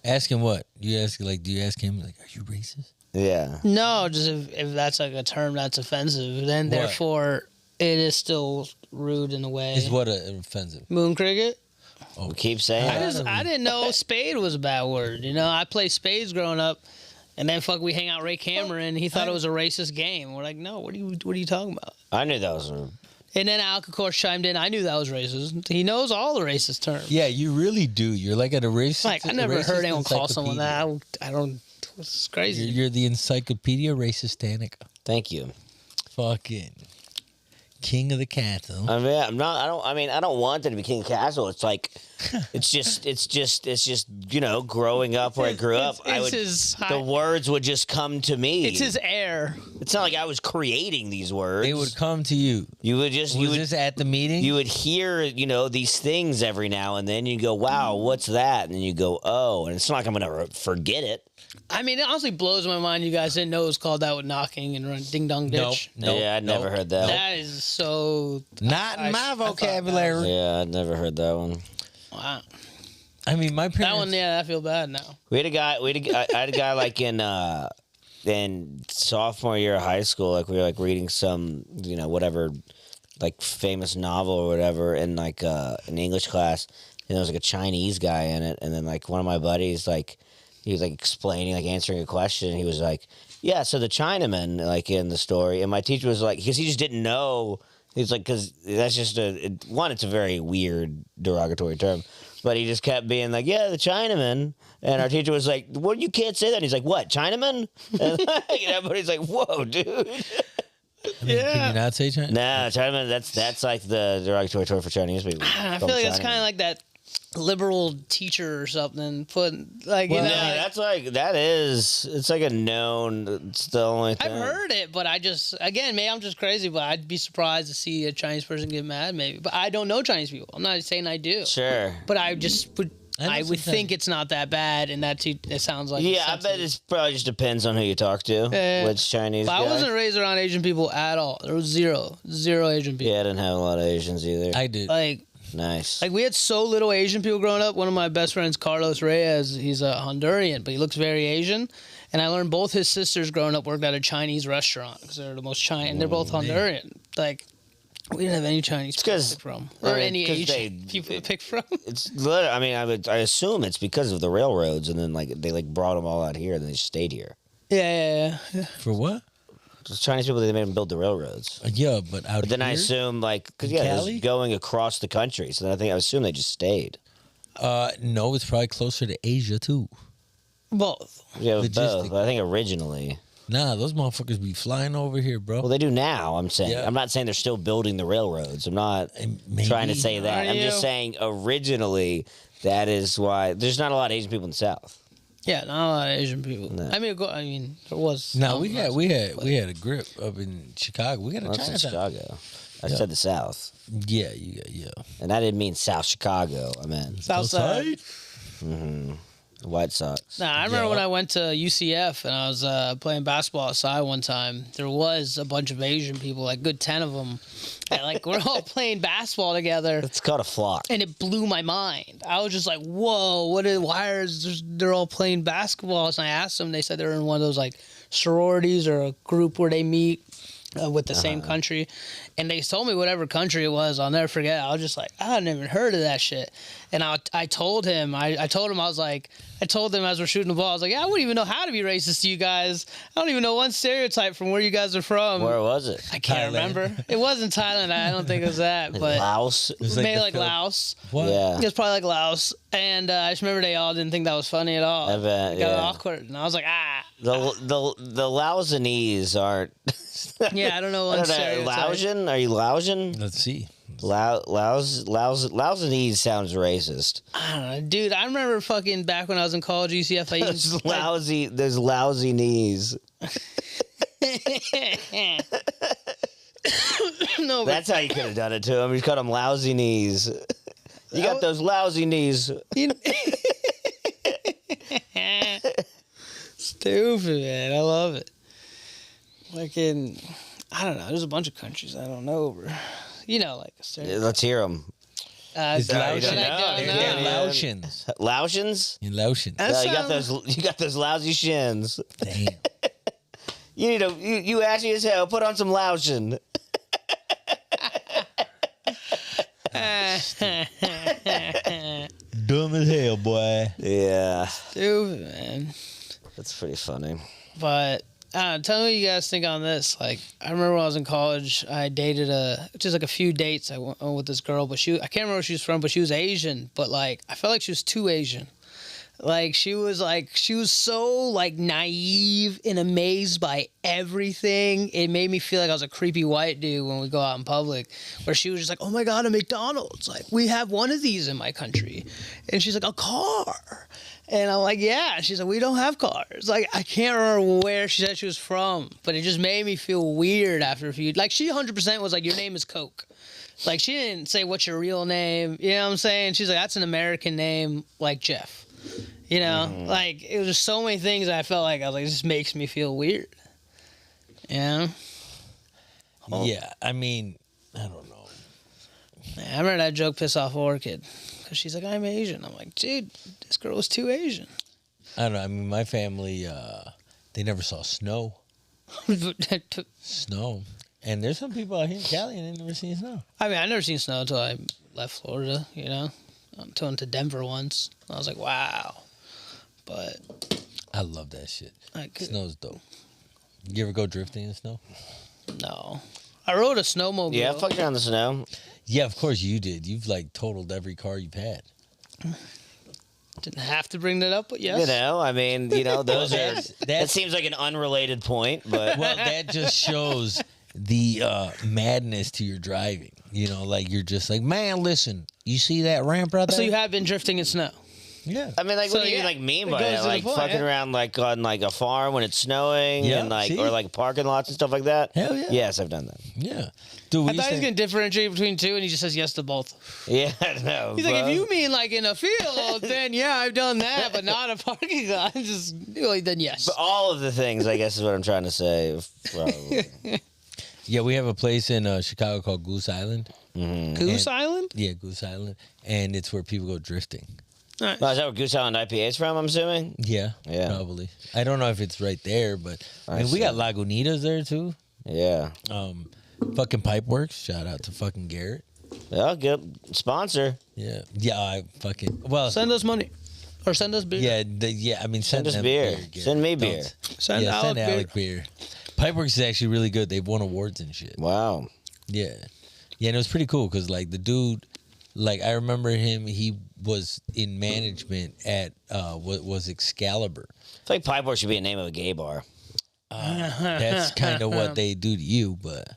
Ask him what? You ask, like, do you ask him, like, are you racist? Yeah. No, just if that's like a term that's offensive, then What? therefore it is still rude in a way. Is what offensive? Moon Cricket? We keep saying I that. I didn't know spade was a bad word. You know, I played spades growing up, and then we hang out Ray Cameron. He thought it was a racist game. We're like, no, what are you talking about? I knew that was. And then Al, of course, chimed in. I knew that was racist. He knows all the racist terms. Yeah, you really do. You're like at a racist. Like I never racist heard anyone call someone that. encyclopedia. I don't. It's crazy. You're the encyclopedia racist Danica. Thank you. Fucking king of the castle. I mean, I'm not. I don't. I mean, I don't want it to be King Castle. It's like, it's just. You know, growing up where I grew up, It's I would. his The words would just come to me. It's his air. It's not like I was creating these words. They would come to you. You would just. Was You would. this at the meeting? You would hear, you know, these things every now and then. You go, "Wow, what's that?" And then you go, "Oh," and it's not like I'm gonna forget it. I mean, it honestly blows my mind. You guys didn't know it was called that with knocking and run ding dong ditch. Nope. Yeah, I'd never heard that. That is so. Not in I my thought that vocabulary. Yeah, I'd never heard that one. Wow. I mean, my parents. That one, yeah, I feel bad now. We had a guy. I had a guy like in sophomore year of high school. Like we were like reading some, you know, whatever, like famous novel or whatever in like an English class, and there was like a Chinese guy in it, and then like one of my buddies like he was like explaining, like answering a question, and he was like, "Yeah, so the Chinaman like in the story," and my teacher was like, because he just didn't know. He's like, because that's just it's a very weird derogatory term. But he just kept being like, yeah, the Chinaman. And our teacher was like, well, you can't say that. And he's like, what, Chinaman? And everybody's like, whoa, dude. Can you not say China? Nah, Chinaman, that's like the derogatory term for Chinese people. I feel like it's kind of like that liberal teacher or something. Put like you No, know, that's like, it's like a known, it's the only thing. I've heard it, but I just again maybe I'm just crazy, but I'd be surprised to see a Chinese person get mad. Maybe, but I don't know Chinese people. I'm not saying I do. Sure. But I just would. I know I would sometimes- think it's not that bad, and it sounds like Yeah, it's I bet sensitive. it probably just depends on who you talk to. Yeah. Which Chinese But guy. I wasn't raised around Asian people at all. There was zero Asian people. Yeah, I didn't have a lot of Asians either. I did. Nice. Like we had so little Asian people growing up. One of my best friends, Carlos Reyes, he's a Honduran, but he looks very Asian. And I learned both his sisters growing up worked at a Chinese restaurant because they're the most Chinese, and they're both Honduran. Like we didn't have any Chinese people to 'cause- pick from, I or mean, any 'cause Asian people to pick from. It's I mean, I assume it's because of the railroads, and then like they like brought them all out here, and they just stayed here. Yeah. For what? It's Chinese people, they made them build the railroads. Yeah, but out But then I here? assume like because In yeah, it Cali? was going across the country, so then I assume they just stayed. No, it's probably closer to Asia too. Both. Yeah, both. Logistic. But I think originally. Nah, those motherfuckers be flying over here, bro. Well, they do now. I'm saying. Yeah. I'm not saying they're still building the railroads. I'm not And maybe- trying to say that. Are I'm just you? saying originally that is why there's not a lot of Asian people in the South. Yeah, not a lot of Asian people. No. I mean, there was. No, some, we had a grip up in Chicago. We got a Well, that's in Chinatown. Chicago. I said the South, Yeah. and I didn't mean South Chicago. I meant South side. Mm-hmm. The White Sox. Nah, I remember Yeah. when I went to UCF and I was playing basketball outside one time. There was a bunch of Asian people, like good 10 of them. And like we're all playing basketball together, It's called a flock. and it blew my mind. I was just like, "Whoa! They're all playing basketball?" And I asked them. They said they're in one of those like sororities or a group where they meet with the same country. And they told me whatever country it was. I'll never forget. I was just like, I hadn't even heard of that shit. And I told him, I told him as we're shooting the ball, I was like, yeah, I wouldn't even know how to be racist to you guys. I don't even know one stereotype from where you guys are from. Where was it? I can't Thailand. remember. It wasn't Thailand. I don't think it was that. But Laos. was maybe the like Philip- Laos. What? Yeah. It was probably like Laos. And I just remember they all didn't think that was funny at all. I bet, It got yeah. awkward. And I was like, The Laosanese aren't. yeah, I don't know I one don't know. stereotype. Laosian? Are you Laosian? Let's see. Laosanese sounds racist. I don't know, dude. I remember fucking back when I was in college, UCF. I used There's lousy knees. no, but That's how you could have done it to him. You cut him lousy knees. You got those lousy knees. you stupid, man. I love it. Like I don't know. There's a bunch of countries I don't know, bro. You know, like Let's hear them. It's Laos. but I don't They're know. Laotians. Laotians? In Laotians. That's- You got those lousy shins. Damn. You need you ashy as hell. Put on some Laotian. Dumb as hell, boy. Yeah, Stupid, man. that's pretty funny. But tell me what you guys think on this. Like, I remember when I was in college, I dated just like a few dates. I went with this girl, but I can't remember where she was from, but she was Asian. But like, I felt like she was too Asian. Like she was so like naive and amazed by everything. It made me feel like I was a creepy white dude when we go out in public. Where she was just like, "Oh my god, a McDonald's! Like we have one of these in my country," and she's like, "A car." And I'm like, yeah. She's like, we don't have cars. Like, I can't remember where she said she was from, but it just made me feel weird after a few. Like, she 100% was like, your name is Coke. Like, she didn't say, what's your real name? You know what I'm saying? She's like, that's an American name, like Jeff. You know? Like, it was just so many things I felt like, I was like, this makes me feel weird. Yeah. Yeah, I mean, I don't know. I remember that joke pissed off Orchid. Because she's like, I'm Asian. I'm like, dude, this girl was too Asian. I don't know. I mean, my family, they never saw snow. Snow. And there's some people out here in Cali and they never seen snow. I mean, I never seen snow until I left Florida, you know? Until went to Denver once. I was like, wow. But I love that shit. I could, Snow's dope. You ever go drifting in snow? no. I rode a snowmobile. Yeah, I fucked around in the snow. Yeah, of course you did. You've like totaled every car you've had. Didn't have to bring that up, but yes. You know, I mean, those are. That's- That seems like an unrelated point, but Well, that just shows the madness to your driving. You know, like you're just like, man, listen, you see that ramp right there? So you have been drifting in snow. yeah. I mean, like, So, what do you yeah, like mean it by goes that? to the Like point, fucking yeah. around like on like a farm when it's snowing Yeah, and like see? or like parking lots and stuff like that. Hell yeah. Yes, I've done that. Yeah. Dude, we I thought used he was to- going to differentiate between two, and he just says yes to both. Yeah, no. He's like, if you mean like in a field, then yeah, I've done that, but not a parking lot. Just, well, then yes. But all of the things, I guess, is what I'm trying to say. Probably. Yeah, we have a place in Chicago called Goose Island. Goose Island? Yeah, Goose Island. And it's where people go drifting. Nice. Oh, is that where Goose Island IPA is from? I'm assuming. Yeah, Yeah. probably. I don't know if it's right there, but I mean, we see. got Lagunitas there too. Yeah. Fucking Pipeworks. Shout out to fucking Garrett. Yeah, good sponsor. Yeah, yeah. I fucking Send us money. Or send us beer. yeah. I mean, send us them beer. Garrett. Send me Don't- beer. Send yeah, Alec send beer. Alec beer. Pipeworks is actually really good. They've won awards and shit. Wow. Yeah, yeah, and it was pretty cool because like the dude, like I remember him. He was in management at what was Excalibur. I feel like Pipeworks should be a name of a gay bar. That's kind of what they do to you, but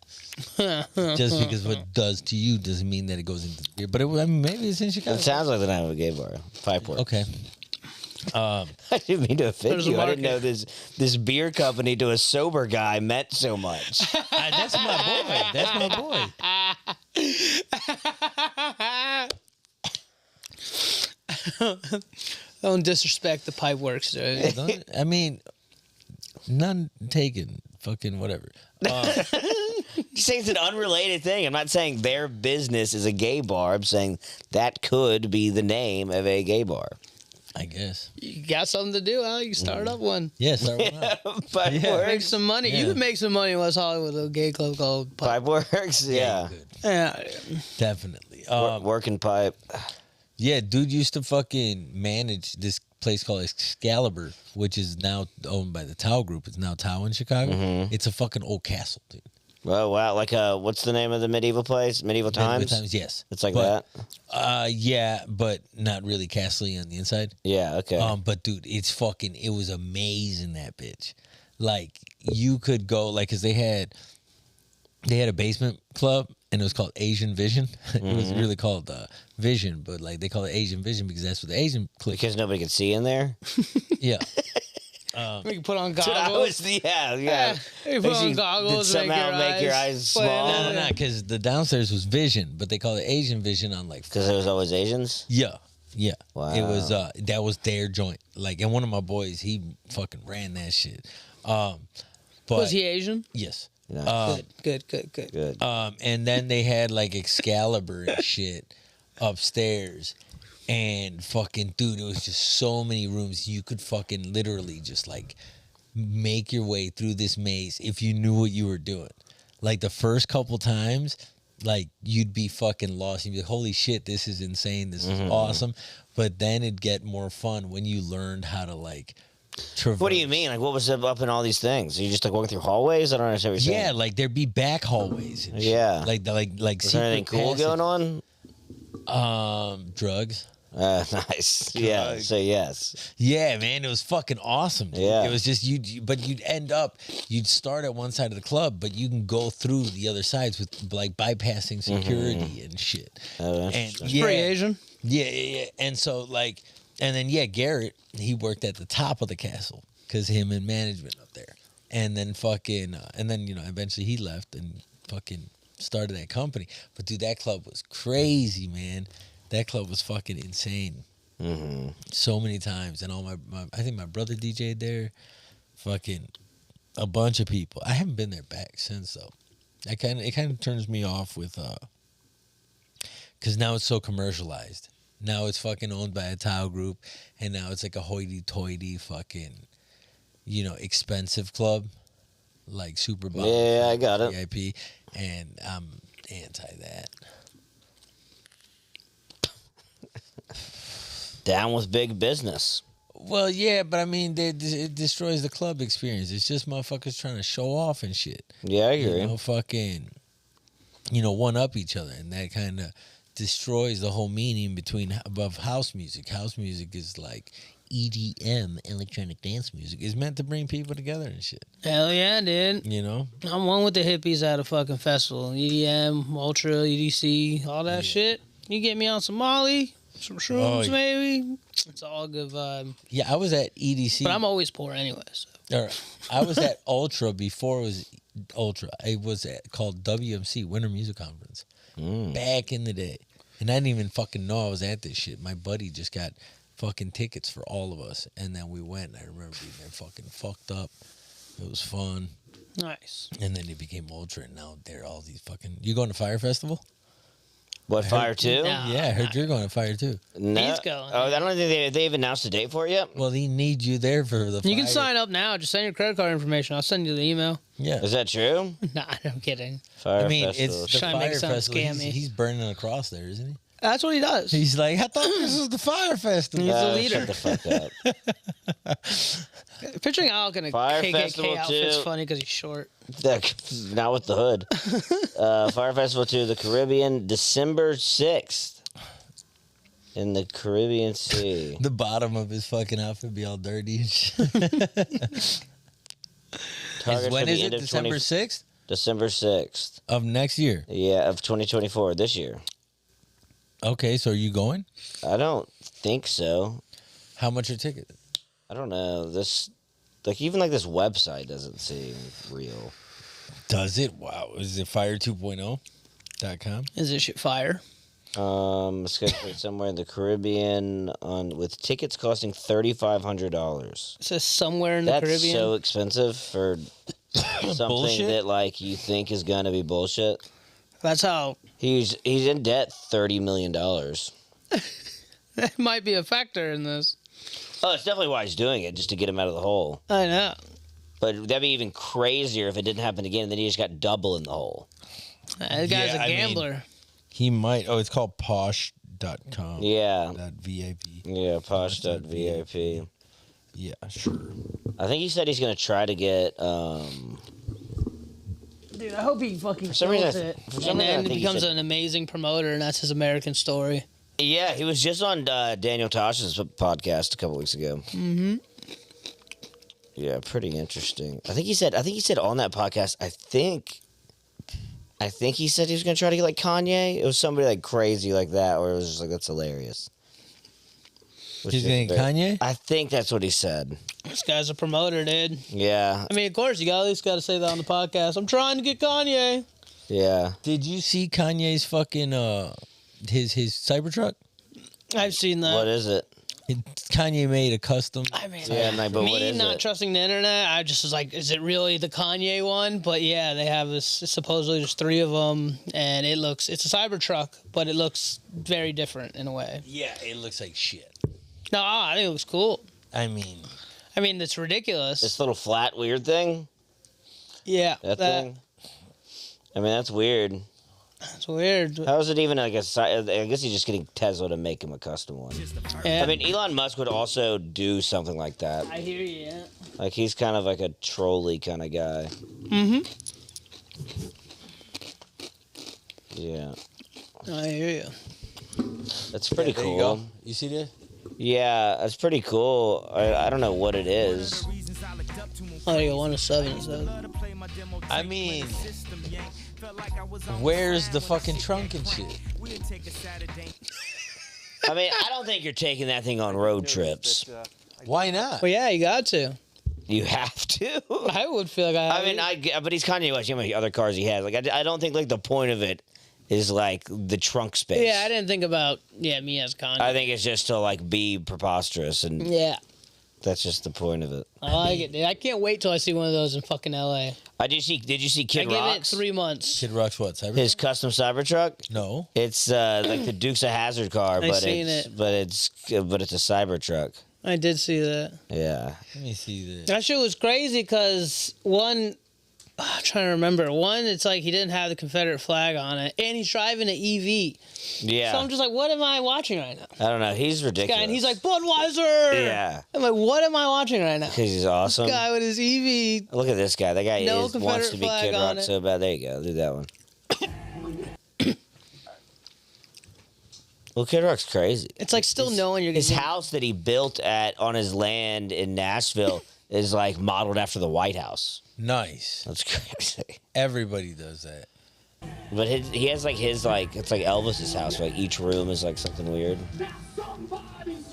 just because what it does to you doesn't mean that it goes into the beer. But I mean, maybe it's in Chicago. It sounds like the name of a gay bar. Pipeworks. Okay. I didn't mean to offend There's a you. I didn't market. know this beer company to a sober guy meant so much. That's my boy. That's my boy. Don't disrespect the pipe works, dude. I mean, none taken. Fucking whatever. You say it's an unrelated thing. I'm not saying their business is a gay bar. I'm saying that could be the name of a gay bar. I guess. You got something to do, Al. You start up one. Yeah, start one up. Pipe Yeah. Make Works. some money. You Yeah. could make some money in West Hollywood with a gay club called Pipe. Pipe Works. Yeah. you could. Yeah. Definitely. Working pipe. Yeah, dude used to fucking manage this place called Excalibur, which is now owned by the Tao Group. It's now Tao in Chicago. Mm-hmm. It's a fucking old castle, dude. Well, wow. Like, what's the name of the medieval place? Medieval Times? Yes. It's like But, that? Yeah, but not really castle-y on the inside. Yeah, okay. But dude, it was amazing, that bitch. Like, you could go, like, cause they had a basement club and it was called Asian Vision. It was really called Vision, but like they call it Asian Vision because that's what the Asian clique. Because nobody could see in there? Yeah. We can put on Dude, I goggles. was, yeah. You put on Actually, goggles. did somehow make your eyes play small? in No, it. because the downstairs was Vision, but they call it Asian Vision on like. Because there was always Asians? Yeah. Yeah. Wow. It was that was their joint. Like, and one of my boys, he fucking ran that shit. But Was he Asian? yes. No. Good. Good. And then they had like Excalibur and shit upstairs. And fucking, dude, it was just so many rooms. You could fucking literally just like make your way through this maze if you knew what you were doing. Like the first couple times, like you'd be fucking lost. You'd be like, holy shit, this is insane. This is awesome. But then it'd get more fun when you learned how to like traverse. What do you mean? Like, what was up in all these things? You just like walking through hallways? I don't understand what you're saying. Yeah, like there'd be back hallways. And shit. Yeah. Like Is there anything secret cool going passage. on? Drugs. Nice. Yeah. So yes. Yeah, man, it was fucking awesome. Dude. Yeah. It was just but you'd start at one side of the club, but you can go through the other sides with like bypassing security and shit. Oh, And interesting. yeah, Pretty Asian. yeah. And so like, and then yeah, Garrett, he worked at the top of the castle because him and management up there, and then fucking, and then eventually he left and fucking started that company. But dude, that club was crazy, man. That club was fucking insane. Mm-hmm. So many times, and all my I think my brother DJ'd there. Fucking a bunch of people. I haven't been there back since though. It kind of turns me off with because now it's so commercialized. Now it's fucking owned by a Tao Group, and now it's like a hoity-toity fucking, expensive club, like Super Bowl. Yeah, I got it. VIP, and I'm anti that. Down with big business. Well, yeah, but I mean, it destroys the club experience. It's just motherfuckers trying to show off and shit. Yeah, I agree. Fucking, one up each other, and that kind of destroys the whole meaning above house music. House music is like EDM, electronic dance music. It's meant to bring people together and shit. Hell yeah, dude. I'm one with the hippies at a fucking festival. EDM, Ultra, EDC, all that shit. You get me on some Molly, some shrooms, yeah. maybe. It's all a good vibe. Yeah, I was at EDC. But I'm always poor anyway, so. All right. I was at Ultra before it was Ultra. It was called WMC, Winter Music Conference, back in the day. And I didn't even fucking know I was at this shit. My buddy just got fucking tickets for all of us. And then we went, and I remember being there fucking fucked up. It was fun. Nice. And then it became Ultra, and now they're all these fucking... You going to Fire Festival? What, Fire 2? No. Yeah, I heard you're going to Fire too. No. He's going. Oh, I don't think they've announced a date for it yet. Well, they need you there for the You can Fire. sign up now. Just send your credit card information. I'll send you the email. Yeah. Is that true? Nah, I'm kidding. Fire I mean, Festival. it's the Trying to make Fire something Festival. scammy. He's burning across there, isn't he? That's what he does. He's like, I thought this was the Fire Festival. He's the leader. Shut the fuck up. Picturing Alec in a Fire KKK Festival outfit's too. funny because he's short. Not with the hood. Fire Festival 2, the Caribbean, December 6th. In the Caribbean Sea. The bottom of his fucking outfit be all dirty and shit. Target When for is the it? end of December 6th December 6th. of next year. Yeah, of 2024, this year. Okay, so are you going? I don't think so. How much are tickets? I don't know. This, even this website doesn't seem real. Does it? Wow. Is it fire2.0.com? Is this shit fire? Scheduled somewhere in the Caribbean with tickets costing $3,500. It says somewhere in the That's Caribbean. so expensive for something Bullshit? that like you think is gonna be bullshit. That's how He's in debt $30 million. that might be a factor in this. Oh, it's definitely why he's doing it, just to get him out of the hole. I know. But that'd be even crazier if it didn't happen again. Then he just got double in the hole. That guy's Yeah, a I mean- gambler. He might. Oh, it's called Posh.com. Yeah, That VIP. yeah. Posh.vip. Yeah, sure. I think he said he's gonna try to get. Dude, I hope he fucking some kills reason- it. for some And reason, I then think he he becomes said- an amazing promoter, and that's his American story. Yeah, he was just on Daniel Tosh's podcast a couple weeks ago. Mm-hmm. Yeah, pretty interesting. I think he said on that podcast. I think he said he was gonna try to get like Kanye. It was somebody like crazy like that, or it was just like that's hilarious. Which He's is getting very- Kanye? I think that's what he said. This guy's a promoter, dude. Yeah, I mean, of course, you got at least got to say that on the podcast. I'm trying to get Kanye. yeah. Did you see Kanye's fucking his Cybertruck? I've seen that. What is it? Kanye made a custom. I mean, Yeah, like, but what me is not it? trusting the internet, I just was like, is it really the Kanye one? But yeah, they have this. Supposedly, there's 3 of them, and it's a Cybertruck, but it looks very different in a way. Yeah, it looks like shit. No, I think it looks cool. I mean, It's ridiculous. This little flat weird thing. Yeah, That thing. I mean, that's weird. That's weird. How is it even like a? I guess he's just getting Tesla to make him a custom one. Yeah. I mean, Elon Musk would also do something like that. I hear you. Yeah. Like he's kind of like a trolley kind of guy. Mm-hmm. Yeah, I hear you. that's pretty there cool. you go. You see this? Yeah, that's pretty cool. I don't know what it is. Oh, there you go. 1 of 7 says. I mean, where's the fucking trunk and shit? I mean, I don't think you're taking that thing on road trips. Why not? Well, yeah, you got to. You have to. I would feel like I mean, but he's Kanye West. You know how many other cars he has. Like, I don't think like the point of it is like the trunk space. Yeah, I didn't think about me as Kanye. I think it's just to like be preposterous, and Yeah, that's just the point of it. I like it, dude. I can't wait till I see one of those in fucking LA. Did you see I Kid give it Rock's 3 months. Kid Rock's what? Cyber? his custom Cybertruck? No. It's like the Dukes of Hazzard car, I but seen it's it. but it's a Cybertruck. I did see that. Yeah. Let me see this. That shit was crazy because I'm trying to remember. One, it's like he didn't have the Confederate flag on it, and he's driving an EV. Yeah. So I'm just like, what am I watching right now? I don't know. He's ridiculous. Guy, and he's like Budweiser. Yeah. I'm like, what am I watching right now? Because he's awesome. Guy with his EV. Look at this guy. That guy No wants Confederate to be flag Kid on Rock it. so bad. There you go. Do that one. Well, Kid Rock's crazy. It's like still knowing you're His gonna. house that he built on his land in Nashville is like modeled after the White House. Nice. That's crazy. Everybody does that. But he has like it's like Elvis's house. Like each room is like something weird.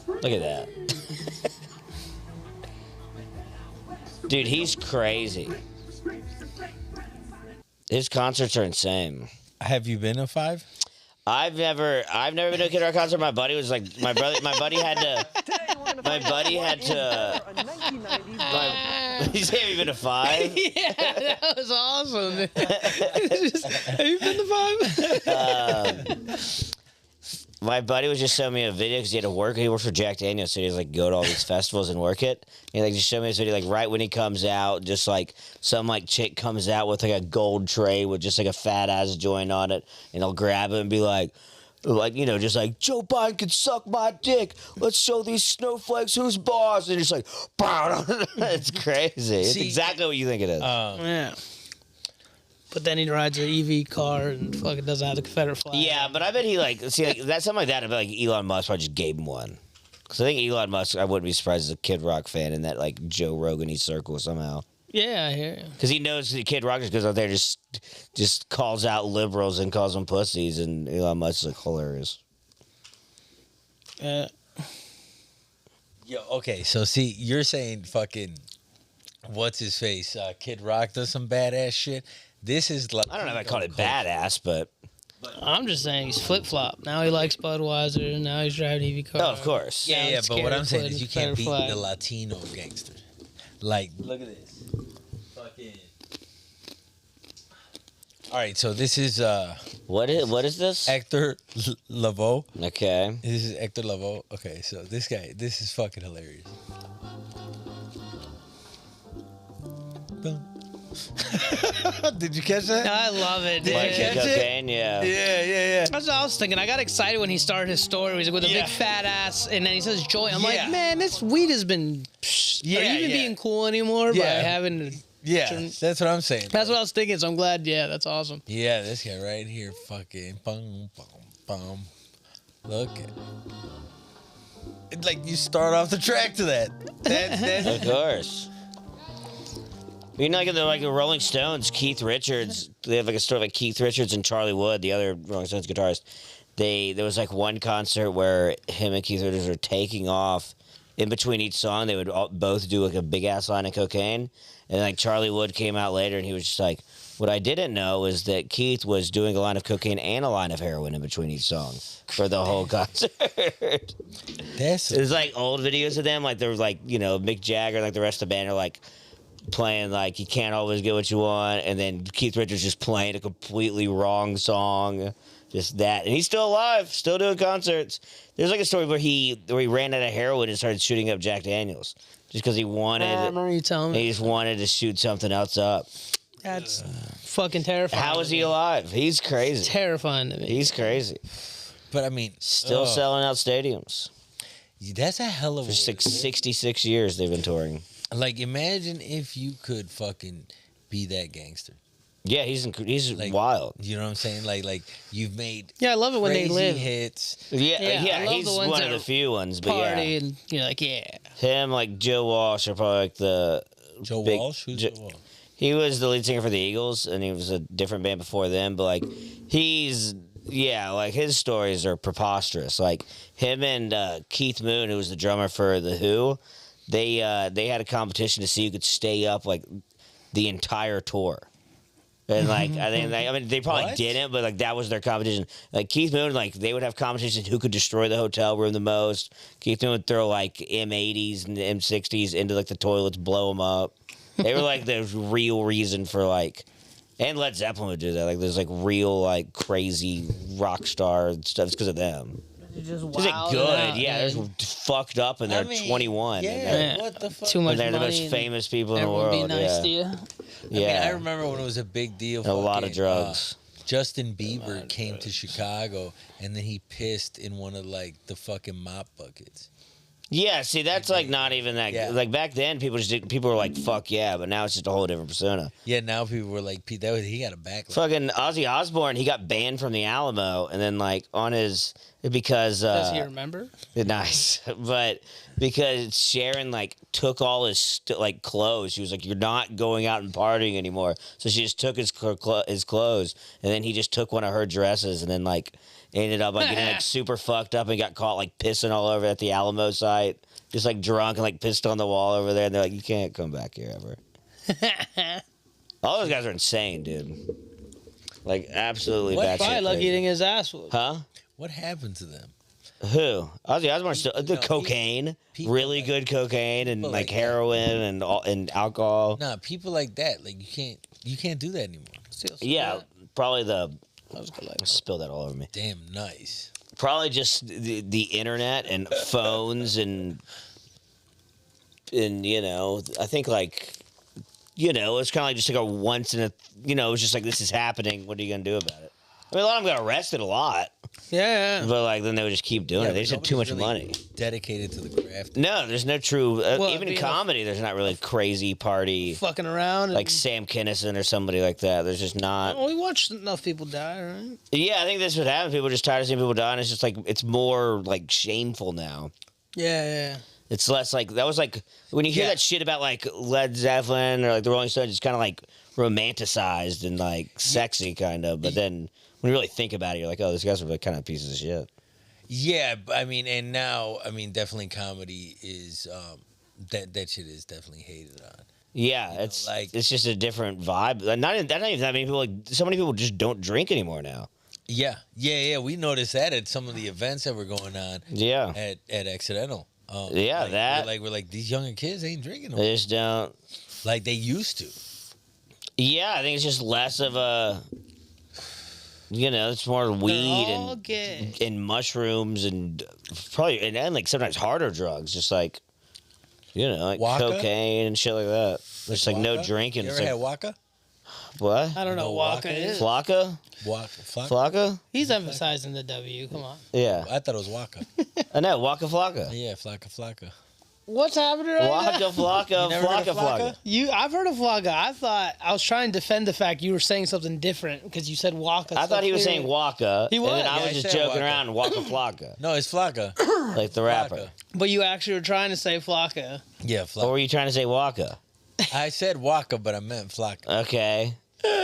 Look at that. Dude, he's crazy. His concerts are insane. Have you been a 5? I've never been to a Kid Rock concert. My buddy was like, my buddy had to. He's never even a 5. Yeah, that was awesome. Have you been to 5? My buddy was just showing me a video because he had to work. He worked for Jack Daniels, so he was like go to all these festivals and work it. And he like just showed me this video, like right when he comes out, just like some like chick comes out with like a gold tray with just like a fat ass joint on it, and he'll grab it and be like you know, just like Joe Biden can suck my dick. Let's show these snowflakes who's boss. And it's like, it's crazy. It's See, exactly what you think it is. Yeah. But then he rides an EV car and fucking doesn't have the Confederate flag. Yeah, but I bet he like that's something like that. I bet like Elon Musk probably just gave him one. Because I think Elon Musk, I wouldn't be surprised, is a Kid Rock fan in that like Joe Rogan-y circle somehow. Yeah, I hear you. Because he knows the Kid Rock just goes out there just calls out liberals and calls them pussies, and Elon Musk is like hilarious. Yeah. Yo, okay, so see, you're saying fucking what's his face? Kid Rock does some badass shit. This is like I don't know if I call it badass, but I'm just saying he's flip flop. Now he likes Budweiser. Now he's driving EV car. Oh, of course. Yeah, Yeah, it's but what scary I'm saying putting is you can't beat Flag. the Latino gangster. Like, look at this. Fucking. All right, so this is What is this? Hector Lavoe. Okay. This is Hector Lavoe. Okay, so this guy, this is fucking hilarious. Boom. Did you catch that? I love it, dude. Did you Like catch it? cocaine, yeah. Yeah. That's what I was thinking. I got excited when he started his story. He's like with a Yeah. big fat ass, and then he says joint. I'm Yeah. like, man, this weed has been. Yeah, Are you even yeah. being cool anymore by Yeah. having? Yeah, that's what I'm saying. That's what I was thinking. So I'm glad. Yeah, that's awesome. Yeah, this guy right here, fucking bum, bum, bum. Look at it. Like you start off the track to that. That's Of course. You know, like the Rolling Stones, Keith Richards. They have like a story like Keith Richards and Charlie Wood, the other Rolling Stones guitarist. There was like one concert where him and Keith Richards were taking off. In between each song, they would both do like a big ass line of cocaine, and like Charlie Wood came out later, and he was just like, "What I didn't know is that Keith was doing a line of cocaine and a line of heroin in between each song for the whole concert." that's There's like old videos of them, like they're like, you know, Mick Jagger, like the rest of the band are like playing like "You Can't Always Get What You Want," and then Keith Richards just playing a completely wrong song, just that, and he's still alive, still doing concerts. There's like a story where he ran out of heroin and started shooting up Jack Daniels just because he I wanted. remember you telling He me. just wanted to shoot something else up. That's fucking terrifying. How is to he me. alive? He's crazy. Terrifying to me. He's crazy. but I mean, Still selling out stadiums. that's a hell of For a 66 years they've been touring. Like imagine if you could fucking be that gangster. Yeah, he's Like, wild. You know what I'm saying? Like you've made Yeah, I love it when they crazy live. hits. Yeah, Yeah, I love he's the ones one that of the are few ones. But Party yeah, and you're like, yeah. him like Joe Walsh are probably like the Joe big- Walsh, who's Jo- Joe Walsh? He was the lead singer for the Eagles, and he was a different band before them. But like, like his stories are preposterous. Like him and Keith Moon, who was the drummer for the Who, they had a competition to see who could stay up like the entire tour. And like I mean they probably What? didn't, but like that was their competition. Like Keith Moon, like they would have competitions who could destroy the hotel room the most. Keith Moon would throw like M80s and M60s into like the toilets, blow them up. They were like the real reason for like, and Led Zeppelin would do that. Like there's like real like crazy rock star stuff. It's because of them. Just It's like good, yeah. They're fucked up and they're I mean, 21. Yeah, and Yeah. what the fuck? Too much they're the money. most and famous people in the everyone world. be nice yeah. to you. I mean, Yeah. I remember when it was a big deal. And a lot of fucking, drugs. Justin Bieber came to Chicago and then he pissed in one of like the fucking mop buckets. Yeah, see, that's like not even that. Yeah. Like back then, people were like, "Fuck yeah," but now it's just a whole different persona. Yeah, now people were like, "Pete, he got a backlash." Fucking Ozzy Osbourne, he got banned from the Alamo, and then like on his because Does he remember? nice, but because Sharon like took all his like clothes, she was like, "You're not going out and partying anymore," so she just took his clothes, and then he just took one of her dresses, and then like. Ended up like getting like super fucked up and got caught like pissing all over at the Alamo site, just like drunk and like pissed on the wall over there. And they're like, "You can't come back here ever." All those guys are insane, dude. Like absolutely What? batshit Probably like crazy. eating his ass whooped. Huh? What happened to them? Who? Ozzy Osbourne still the No, cocaine, people really like- good cocaine and people like like that. heroin and alcohol. Nah, people like that, like you can't do that anymore. Still some Yeah, good. probably the That was good. Like, spill that all over me. Damn nice. Probably just the internet and phones and you know, I think like it's kind of like just like a once in a it was just like this is happening. What are you gonna do about it? I mean, a lot of them got arrested a lot, yeah. but like then they would just keep doing it. They but just had too much nobody's really money. Dedicated to the craft. No, there's no true. Well, even in being a- comedy, there's not really crazy party Fucking around. like And, Sam Kinison or somebody like that. There's just not. well, we watched enough people die, right? Yeah, I think that's what happens. People are just tired of seeing people die, and it's just like it's more like shameful now. Yeah. It's less like that was like when you hear Yeah. that shit about like Led Zeppelin or like the Rolling Stones, it's kind of like romanticized and like sexy kind of. But then when you really think about it, you're like, oh, these guys are like kind of pieces of shit. Yeah, I mean, and now, I mean, definitely comedy is that shit is definitely hated on. Yeah, know, it's like- it's just a different vibe. Like, not even that many people. Like so many people just don't drink anymore now. Yeah. We noticed that at some of the events that were going on Yeah. at Accidental. Yeah, like, that- we're like these younger kids ain't drinking no They more just don't. like they used to. Yeah, I think it's just less of a. It's more weed They're all and gay. mushrooms and probably and like sometimes harder drugs, just like like Waka? cocaine and shit like that. There's like no Waka? drinking. You It's ever like, had Waka? what? I don't know No, what Waka Waka is. Flocka? Flocka? Flocka? He's emphasizing the W. Come on. Yeah. I thought it was Waka. I know. Waka Flocka. Yeah, Flocka. What's happening right now? Waka Flocka. You never heard Flocka of Flocka? Flocka. I've heard of Waka. I thought I was trying to defend the fact you were saying something different because you said Waka. I so thought he was clearly. saying Waka. He was. And then I Yeah, was I just said joking Waka. around. Waka Flocka. No, it's Flocka. Like the rapper. Flocka. But you actually were trying to say Flocka. Yeah, Or Flocka. were you trying to say Waka? I said Waka, but I meant Flocka. Okay.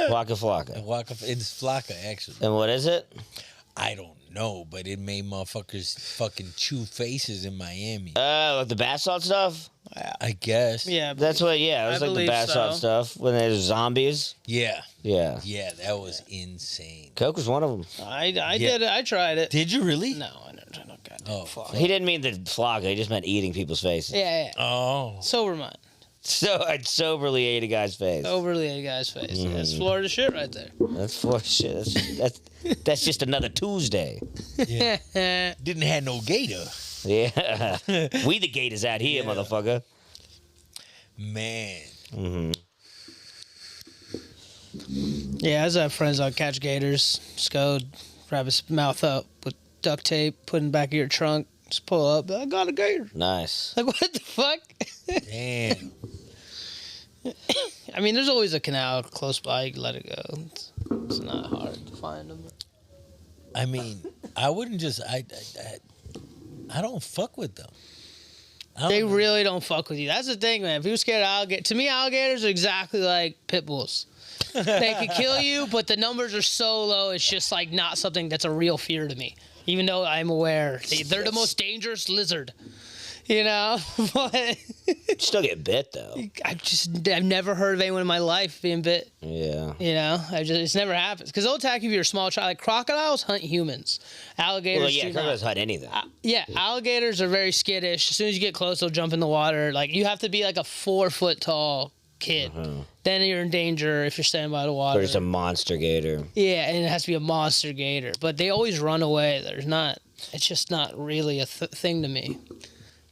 Waka Flocka. Waka, it's Flocka actually. And what is it? I don't know, but it made motherfuckers fucking chew faces in Miami. Like the bath salt stuff? I guess. Yeah. That's what, yeah. It was I like the believe bath salt so. stuff when there's zombies. Yeah. Yeah. Yeah, that was insane. Coke was one of them. I did it. I tried it. Did you really? No, I never tried no goddamn Oh, fuck. He didn't mean the Flocka. He just meant eating people's faces. Yeah. Oh. Sober mind. So I'd soberly ate a guy's face. Overly a guy's face. That's Florida shit right there. That's for shit. That's just another Tuesday. Yeah. Didn't have no gator. Yeah. We the gators out here, motherfucker. Man. Mm-hmm. Yeah, I just have friends that catch gators. Just go wrap his mouth up with duct tape, put in the back of your trunk, just pull up. I got a gator. Nice. Like, what the fuck? Damn. I mean, there's always a canal close by. You can let it go. It's not hard to find them. I mean, I wouldn't just. I don't fuck with them. I don't They know. really don't fuck with you. That's the thing, man. People scared of alligators. To me, alligators are exactly like pit bulls. They could kill you, but the numbers are so low. It's just like not something that's a real fear to me. Even though I'm aware they're the most dangerous lizard. You know, but Still get bit though. I've never heard of anyone in my life being bit. Yeah. You know, it's never happens because they'll attack you if you're a small child. Like crocodiles hunt humans, alligators. Well, yeah, do not. crocodiles hunt anything. Yeah, alligators are very skittish. As soon as you get close, they'll jump in the water. Like you have to be like a 4 foot tall kid. Then you're in danger if you're standing by the water. Or just a monster gator. Yeah, and it has to be a monster gator. But they always run away. There's not. It's just not really a thing to me.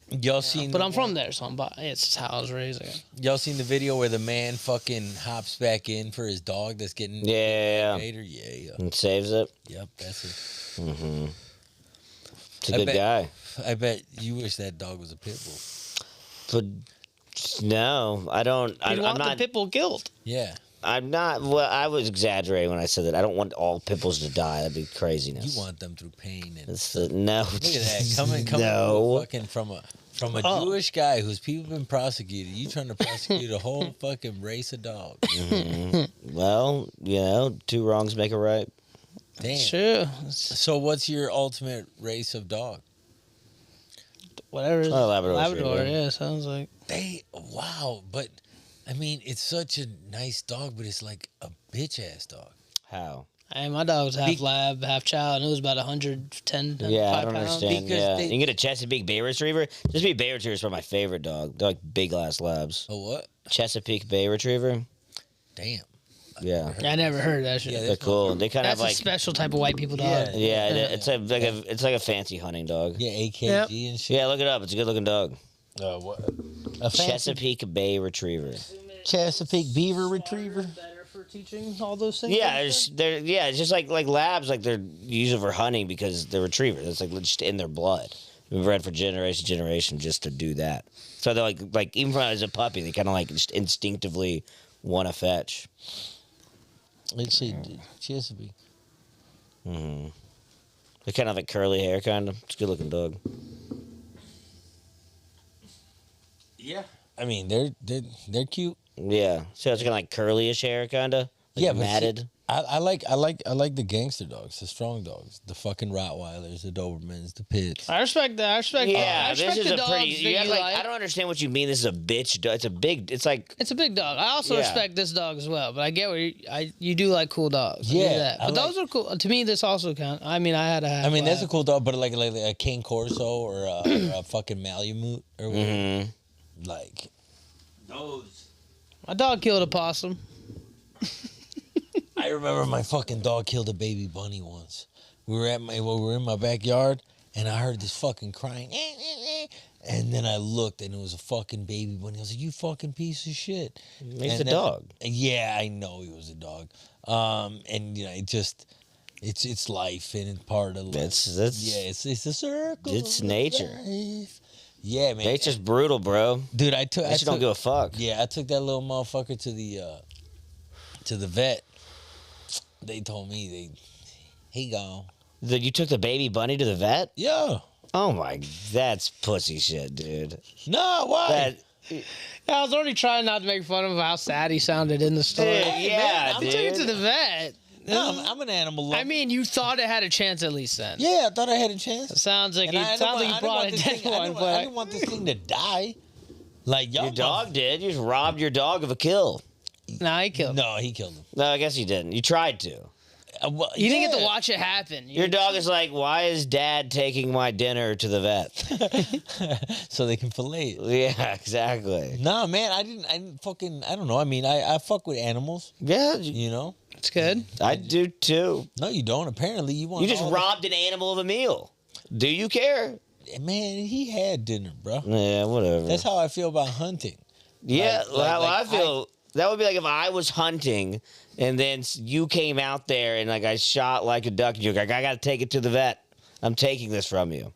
Y'all seen? But the I'm from one- there, so it's just how I was raised. Again. Y'all seen the video where the man fucking hops back in for his dog that's getting Yeah. gator? Yeah. And saves it. Yep, that's it. Mm-hmm. It's a I good bet- guy. I bet you wish that dog was a pit bull. But no, I don't. You I'm want not. the pit bull killed. Yeah. I'm not. Well, I was exaggerating when I said that. I don't want all pit bulls to die. That'd be craziness. You want them through pain and It's the, no. look at that coming No. fucking from a Oh. Jewish guy who's people been prosecuted. You trying to prosecute a whole fucking race of dogs? Well, 2 wrongs make a right. Damn. Sure, So what's your ultimate race of dog? whatever. It is. Oh, Labrador Labrador. Retriever. Yeah, sounds like. Wow, but I mean, it's such a nice dog, but it's like a bitch ass dog. How? Hey, my dog was half Be- lab, half child, and it was about 110. Yeah, I 5 don't pounds. understand. Because Yeah, they- you can get a Chesapeake Bay Retriever. Chesapeake Bay Retrievers are my favorite dog. They're like big ass labs. Oh what? Chesapeake Bay Retriever. Damn. Yeah, I never heard that shit. Yeah, they're cool. They kind That's of a like special type of white people dog. Yeah. it's like a fancy hunting dog. Yeah, AKG Yep. and shit. Yeah, look it up. It's a good looking dog. What? A fancy Chesapeake Bay Retriever. Chesapeake Beaver Retriever. Better for teaching all those things. Yeah, it's just like labs, like they're used for hunting because they're retrievers. It's like just in their blood. We've bred for generation just to do that. So they're like even from as a puppy, they kind of like just instinctively want to fetch. Let's see, Chesapeake. Mm-hmm. They kind of have like curly hair, kind of. It's a good looking dog. Yeah. I mean, they're cute. Yeah, so it's kind of like curly-ish hair, kind of. Like Yeah, but matted. I like the gangster dogs, the strong dogs, the fucking Rottweilers, the Dobermans, the Pits. I respect that. I respect. Yeah, I respect this is the a dogs pretty. that You you have, like. I don't understand what you mean. This is a bitch. It's a big. It's like. It's a big dog. I also Yeah. respect this dog as well, but I get where you do like cool dogs. I do Yeah, that. I But like- those are cool. To me, this also count. I mean, I had a. I mean, that's a cool dog, but like a Cane Corso or a fucking Malamute or whatever. Mhm. Like those. My dog killed a possum. I remember my fucking dog killed a baby bunny once. We were in my backyard, and I heard this fucking crying, and then I looked, and it was a fucking baby bunny. I was like, "You fucking piece of shit!" He's And a then- dog. Yeah, I know he was a dog. And you know, it's life, and it's part of life. That's it's a circle. It's of nature. life. Yeah, man. nature's brutal, bro. Dude, I took. Nature don't give a fuck. Yeah, I took that little motherfucker to the vet. They told me he gone. You took the baby bunny to the vet? Yeah. Oh my, that's pussy shit, dude. No, why? That, Yeah, I was already trying not to make fun of how sad he sounded in the story. yeah, I dude. took it to the vet. No, I'm an animal lover. I mean, you thought it had a chance at least then. yeah, I thought I had a chance. Sounds like And I didn't you want brought a this dead thing- one, I but didn't want this thing to die. Like y'all your dog did. You just robbed your dog of a kill. nah, he killed. No, he killed him. No, I guess you didn't. You tried to. Well, You didn't get to yeah. watch it happen. Your dog is like, why is Dad taking my dinner to the vet? so they can fillet it. Yeah, exactly. Nah, man, I didn't fucking, I don't know. I mean, I fuck with animals, Yeah, you know? It's good. I do too. No, you don't. Apparently, you want You just all the- robbed an animal of a meal. Do you care? Man, he had dinner, bro. Yeah, whatever. That's how I feel about hunting. Yeah, Like- how like I feel. That would be like if I was hunting and then you came out there and like I shot like a duck and you're like, I got to take it to the vet. I'm taking this from you.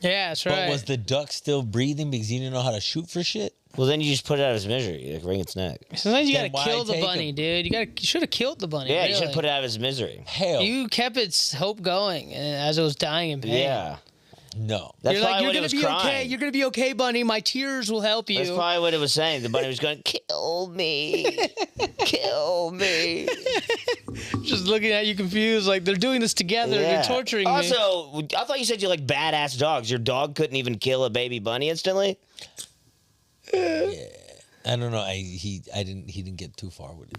Yeah, that's But right. was the duck still breathing because he didn't know how to shoot for shit? Well, then you just put it out of his misery, like wring its neck. Sometimes you Then gotta why kill the take bunny, him? dude. You should have killed the bunny. Yeah, really. you should put it out of his misery. Hell, You kept its hope going as it was dying in pain. Yeah, no. that's You're like, probably you're what it gonna was be crying. okay. You're gonna be okay, bunny. My tears will help you. That's probably what it was saying. The bunny was going, kill me, kill me. Just looking at you confused, like they're doing this together. They're torturing me. Also, I thought you said you like badass dogs. Your dog couldn't even kill a baby bunny instantly. I don't know. He didn't get too far with it.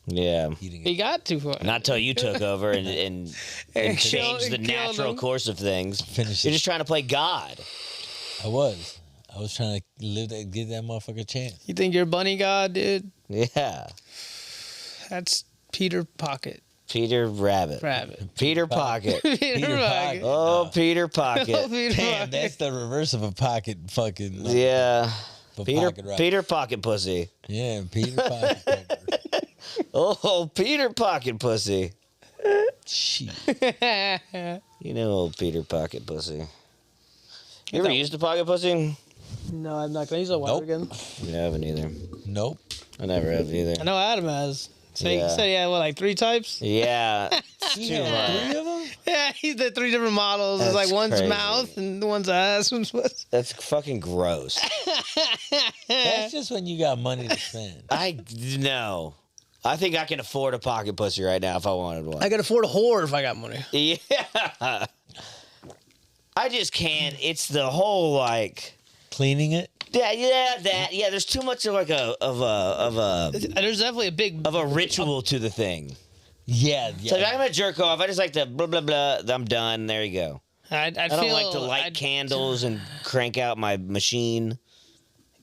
Yeah. He didn't He get got too far. Not till you took over and changed the killed natural him. course of things. Finish You're it. just trying to play God. I was trying to give that motherfucker a chance. You think you're a bunny god, dude? Yeah. That's Peter Pocket. Peter Rabbit. Peter Pocket. Peter Pocket. Oh, Peter Oh, Pocket. Peter Damn, Pocket. that's the reverse of a pocket fucking. Yeah. Peter. Peter Pocket Pussy. Yeah, Peter Pocket. Oh, Peter Pocket Pussy. Shit. You know old Peter Pocket Pussy. You ever used a pocket pussy? No, I'm not gonna use that water Nope. again. I haven't either. Nope. I never have either. I know Adam has. So Yeah. you said he had what, like 3 types? Yeah. It's You too had much. 3 of them? Yeah, he's the 3 different models. It's That's like one's crazy. mouth and one's ass. One's pussy. That's fucking gross. That's just when you got money to spend. No. I think I can afford a pocket pussy right now if I wanted one. I could afford a whore if I got money. Yeah. I just can't. It's the whole like. Cleaning it? Yeah. There's too much of like There's definitely a big. of a ritual to the thing. Yeah. So if I'm gonna jerk off, I just like to blah blah blah. I'm done. There you go. I'd I don't feel, like to light candles and crank out my machine.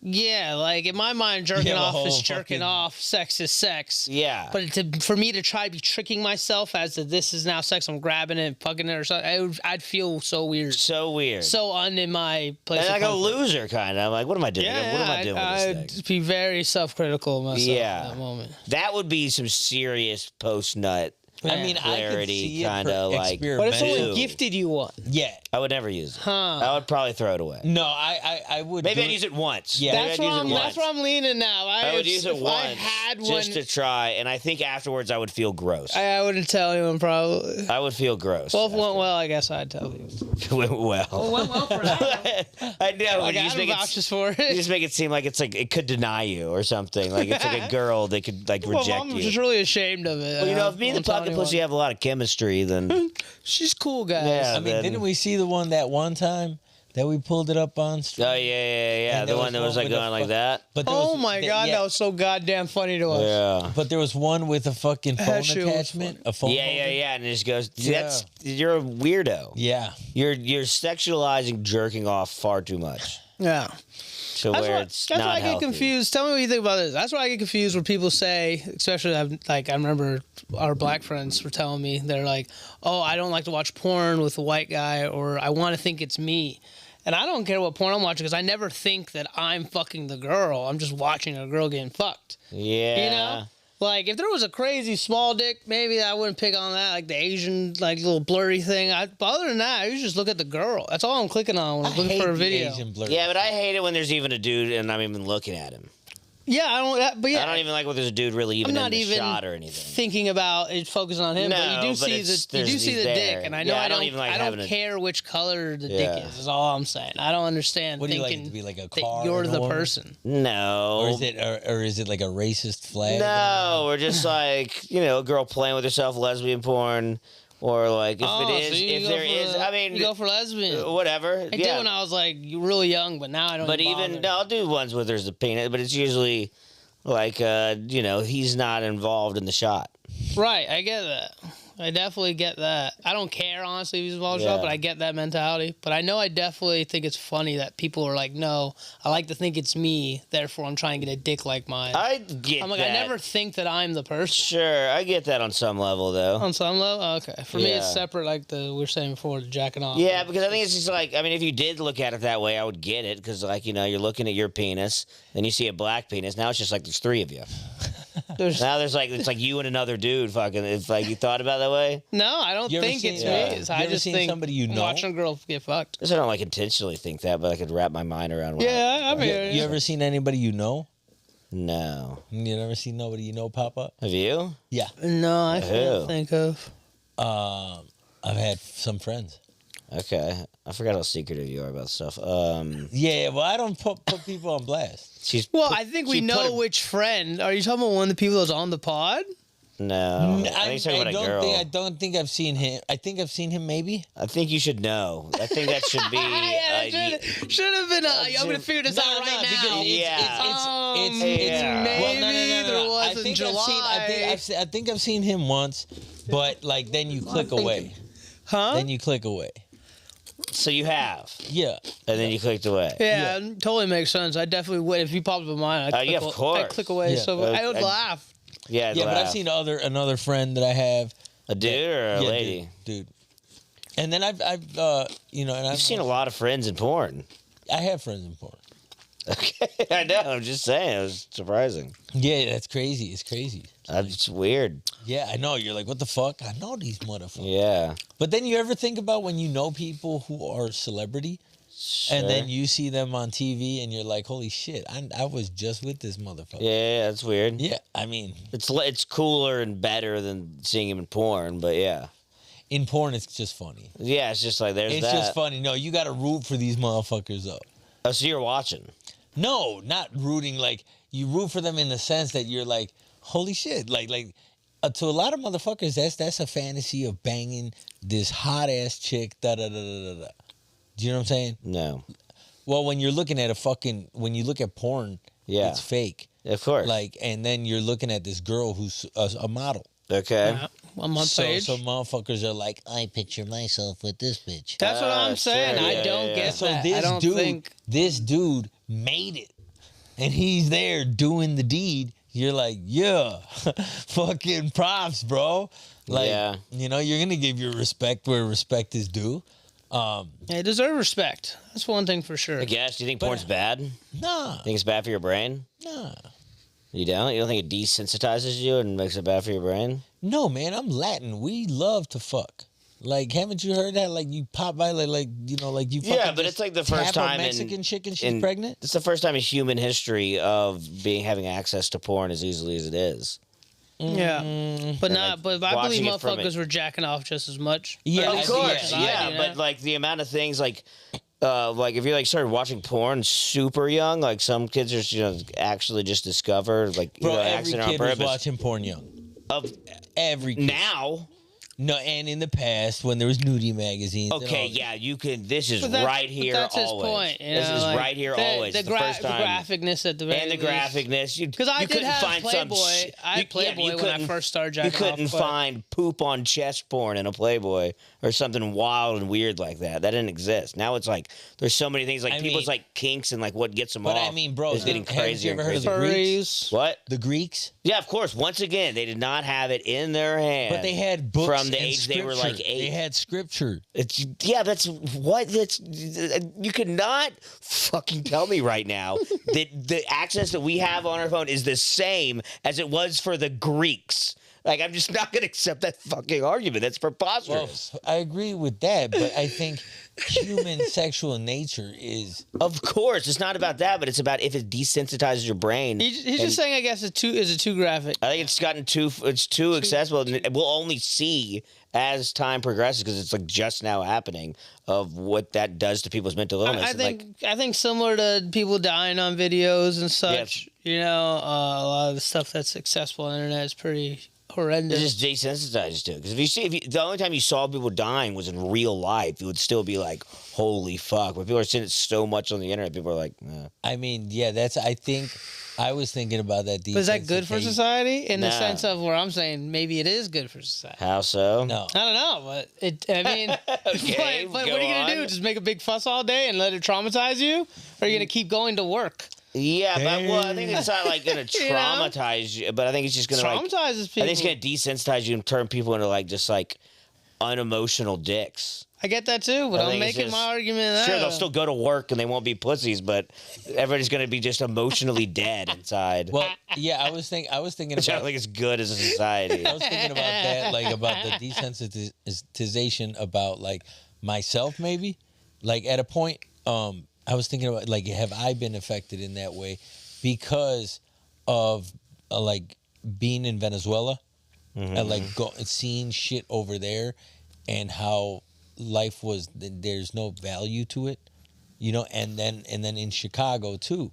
Yeah, like in my mind, jerking Yeah, the off is whole jerking fucking- off. Sex is sex. Yeah. But for me to try to be tricking myself as to this is now sex, I'm grabbing it, fucking it, or something, I'd feel so weird, So weird. so in my place. and of I go comfort. loser kind of. I'm like, what am I doing? Yeah, what am I doing with this I'd thing? be very self-critical of myself Yeah. at that moment. That would be some serious post nut. I mean, I could Clarity, see it kinda for like- What if someone Ew. gifted you one? Yeah. I would never use it. Huh. I would probably throw it away. No, I would. Maybe do I'd use it once. Yeah. Maybe That's I'd where use I'm. it That's once. where I'm leaning now. I would use it if once I had one, just to try, and I think afterwards I would feel gross. I wouldn't tell anyone probably. I would feel gross. Well, if it went after. well, I guess I'd tell you. It went well. Well for that. I know. Like, You just Adam make vouches for you it. just make it seem like it's like it could deny you or something. Like it's like a girl they could like Well, reject I'm you. just really ashamed of it. Well, you know, if me and the Won't tell pocket pussy anyone. have a lot of chemistry, then She's cool, guys. Yeah. I mean, then- didn't we see the one that one time that we pulled it up on? Stream? oh yeah. And The there one that was like with the going like fu- that. But there Oh was- my god, yeah, that was so goddamn funny to us. Yeah. But there was one with a fucking phone That shit was attachment. A phone. Yeah, holder. and it just goes. See, Yeah. That's you're a weirdo. Yeah. You're sexualizing jerking off far too much Yeah. to That's where why, it's that's not why I get healthy. confused. Tell me what you think about this. That's why I get confused when people say, especially like I remember our black friends were telling me they're like, "Oh, I don't like to watch porn with a white guy," or "I want to think it's me." And I don't care what porn I'm watching because I never think that I'm fucking the girl. I'm just watching a girl getting fucked. Yeah. You know? Like, if there was a crazy small dick, maybe I wouldn't pick on that, like the Asian, like, little blurry thing. But other than that, I usually just look at the girl. That's all I'm clicking on when I'm looking for a video. Asian blur. Yeah, but I hate it when there's even a dude and I'm even looking at him. Yeah, I don't. But yeah, I don't even like when there's a dude really even I'm in not the even shot or anything. thinking about it, focusing on him. No, but you do but see it's- the you do there's- see he's the there. dick, and I know Yeah, I I don't don't even like I having don't a- care which color the Yeah. dick is all I'm saying. I don't understand What do you like it thinking to be like a that car? you're and a the woman? person. No. Or is it like a racist flag? No, we're just like, a girl playing with herself, lesbian porn, or like if Oh, it is, so you if go there for is, the- I mean, you go for lesbian. whatever. I did yeah. when I was like really young, but now I don't. But even, no, I'll do ones where there's a penis, but it's usually like, he's not involved in the shot. right, I get that. I definitely get that. I don't care honestly if he's involved, Yeah. but I get that mentality. But I know I definitely think it's funny that people are like, "No, I like to think it's me, therefore I'm trying to get a dick like mine." I get I'm like, that. I never think that I'm the person. Sure, I get that on some level, though. On some level, okay. For me, it's Yeah. separate, like we were saying before, the jacking off. Yeah, because I think it's just like, I mean, if you did look at it that way, I would get it. Because, like, you're looking at your penis, then you see a black penis. Now it's just like there's three of you. There's, Now there's like, it's like you and another dude fucking. It's like, you thought about it that way? no, I don't You ever think seen- it's Yeah. me. It's- You I ever just seen think somebody you know? watching a girl get fucked. I don't like intentionally think that, but I could wrap my mind around why. Yeah, I mean, You ever seen anybody you know? No. You never seen nobody you know pop up? Have you? Yeah. no, I Who? can't think of. I've had some friends. Okay. I forgot how secretive you are about stuff. Yeah, well, I don't put people on blast. She's. Well, I think we she put know a- which friend. Are you talking about one of the people that's on the pod? No. I think you're talking about a girl. I don't think I've seen him. I think I've seen him maybe. I think you should know. I think that should be. Should have been. I'm gonna figure this out right now. Yeah. Maybe there was I in think July. I think I've seen him once, but like then you click away. Huh? Then you click away. So you have, Yeah. and then you clicked away. Yeah, totally makes sense. I definitely would. If you popped up in mine, I'd Yeah, click, of course. I'd click away. Yeah. So I would I'd- laugh. Yeah. Yeah, but I've laugh. seen another friend that I have. a dude or a Yeah, lady. dude. And then I've and I've I've seen a lot of friends in porn. I have friends in porn. Okay, I know. I'm just saying, it was surprising. Yeah, that's crazy. It's crazy. It's weird. Yeah, I know. You're like, what the fuck? I know these motherfuckers. Yeah. But then you ever think about when you know people who are celebrity and then Sure. you see them on TV and you're like, holy shit, I was just with this motherfucker. Yeah, that's weird. Yeah, I mean, It's cooler and better than seeing him in porn, but yeah. in porn, it's just funny. Yeah, it's just like there's It's that. just funny. No, you got to root for these motherfuckers up. Oh, so you're watching. No, not rooting. Like, you root for them in the sense that you're like, holy shit. Like to a lot of motherfuckers, that's a fantasy of banging this hot ass chick, da da da da da. Do you know what I'm saying? No. Well, when you're looking at when you look at porn, Yeah. it's fake. Of course. Like, and then you're looking at this girl who's a model. Okay. Yeah, I'm on So page. motherfuckers are like, I picture myself with this bitch. That's what I'm saying. sure, I yeah, don't yeah. get So that. this I don't think. this dude made it, and he's there doing the deed. You're like, yeah, fucking props, bro. Like, Yeah. you're gonna give your respect where respect is due. Yeah, they deserve respect. That's one thing for sure. I guess. Do you think porn's bad? Nah, Think it's bad for your brain? nah. You don't? You don't think it desensitizes you and makes it bad for your brain? No, man, I'm Latin. We love to fuck. Like, haven't you heard that? Like, you pop by, like you fucking Yeah, but just it's like the first tap a time in- Mexican chick and she's pregnant. It's the first time in human history of having access to porn as easily as it is. Yeah, but And, not. like, But I believe watching it from motherfuckers were jacking off just as much. Yeah, Or at of least course, as much as I yeah, do but now. like the amount of things like like if you like started watching porn super young, like some kids are actually just discovered like Bro, every accident on kid was purpose. watching porn young. Of Every kid. now, No, and in the past when there was nudie magazines. and okay, all yeah, you can. This is But that's- right but here that's his always. point, you This know, is like, right here the, always. The, The first time. graphicness at the very And the least. graphicness, Because I you did couldn't have find Playboy. some. I had Playboy when I first started You jacking couldn't off, but- find poop on chest porn in a Playboy or something wild and weird like that. That didn't exist. Now it's like there's so many things like I people's mean- like kinks and like what gets them But off. I mean, bro, is getting haven't you crazier. ever and heard of the crazier. Greeks? Furries. What? The Greeks? Yeah, of course. Once again, they did not have it in their hand. But they had books from the and age they were like scripture. 8. They had scripture. It's that's what that's you could not fucking tell me right now that the access that we have on our phone is the same as it was for the Greeks. Like I'm just not gonna accept that fucking argument. That's Well, preposterous. I agree with that, but I think human sexual nature is Of course, it's not about that, but it's about if it desensitizes your brain. He's and- just saying, I guess, it's too graphic. I think it's gotten too accessible, and we'll only see as time progresses because it's like just now happening of what that does to people's mental illness. I And, think like, I think similar to people dying on videos and such. You know, a lot of the stuff that's accessible on the internet is pretty horrendous. It's just desensitized to it. Because if the only time you saw people dying was in real life, you would still be like, "Holy fuck!" But people are seeing it so much on the internet. People are like, I mean, yeah, I think I was thinking about that. But is that good for desensitization. society? In the No. sense of where I'm saying maybe it is good for society. "How so?" No. I don't know, but I mean, Okay, but go what are you gonna do? on. Just make a big fuss all day and let it traumatize you? Or are you gonna keep going to work? Yeah, but well, I think it's not like gonna You know? traumatize you, but I think it's just gonna like, Traumatizes people. I think it's gonna desensitize you and turn people into like just like unemotional dicks. I get that too, but I I'm think it's making just- my argument. Sure, they'll still go to work and they won't be pussies, but everybody's gonna be just emotionally dead inside. Well, yeah, I was thinking which I don't about think is good as a society. I was thinking about that, like about the desensitization about like myself, maybe. Like at a point, I was thinking about like, have I been affected in that way because of like being in Venezuela and like seeing shit over there and how life was there's no value to it, you know, and then in Chicago too.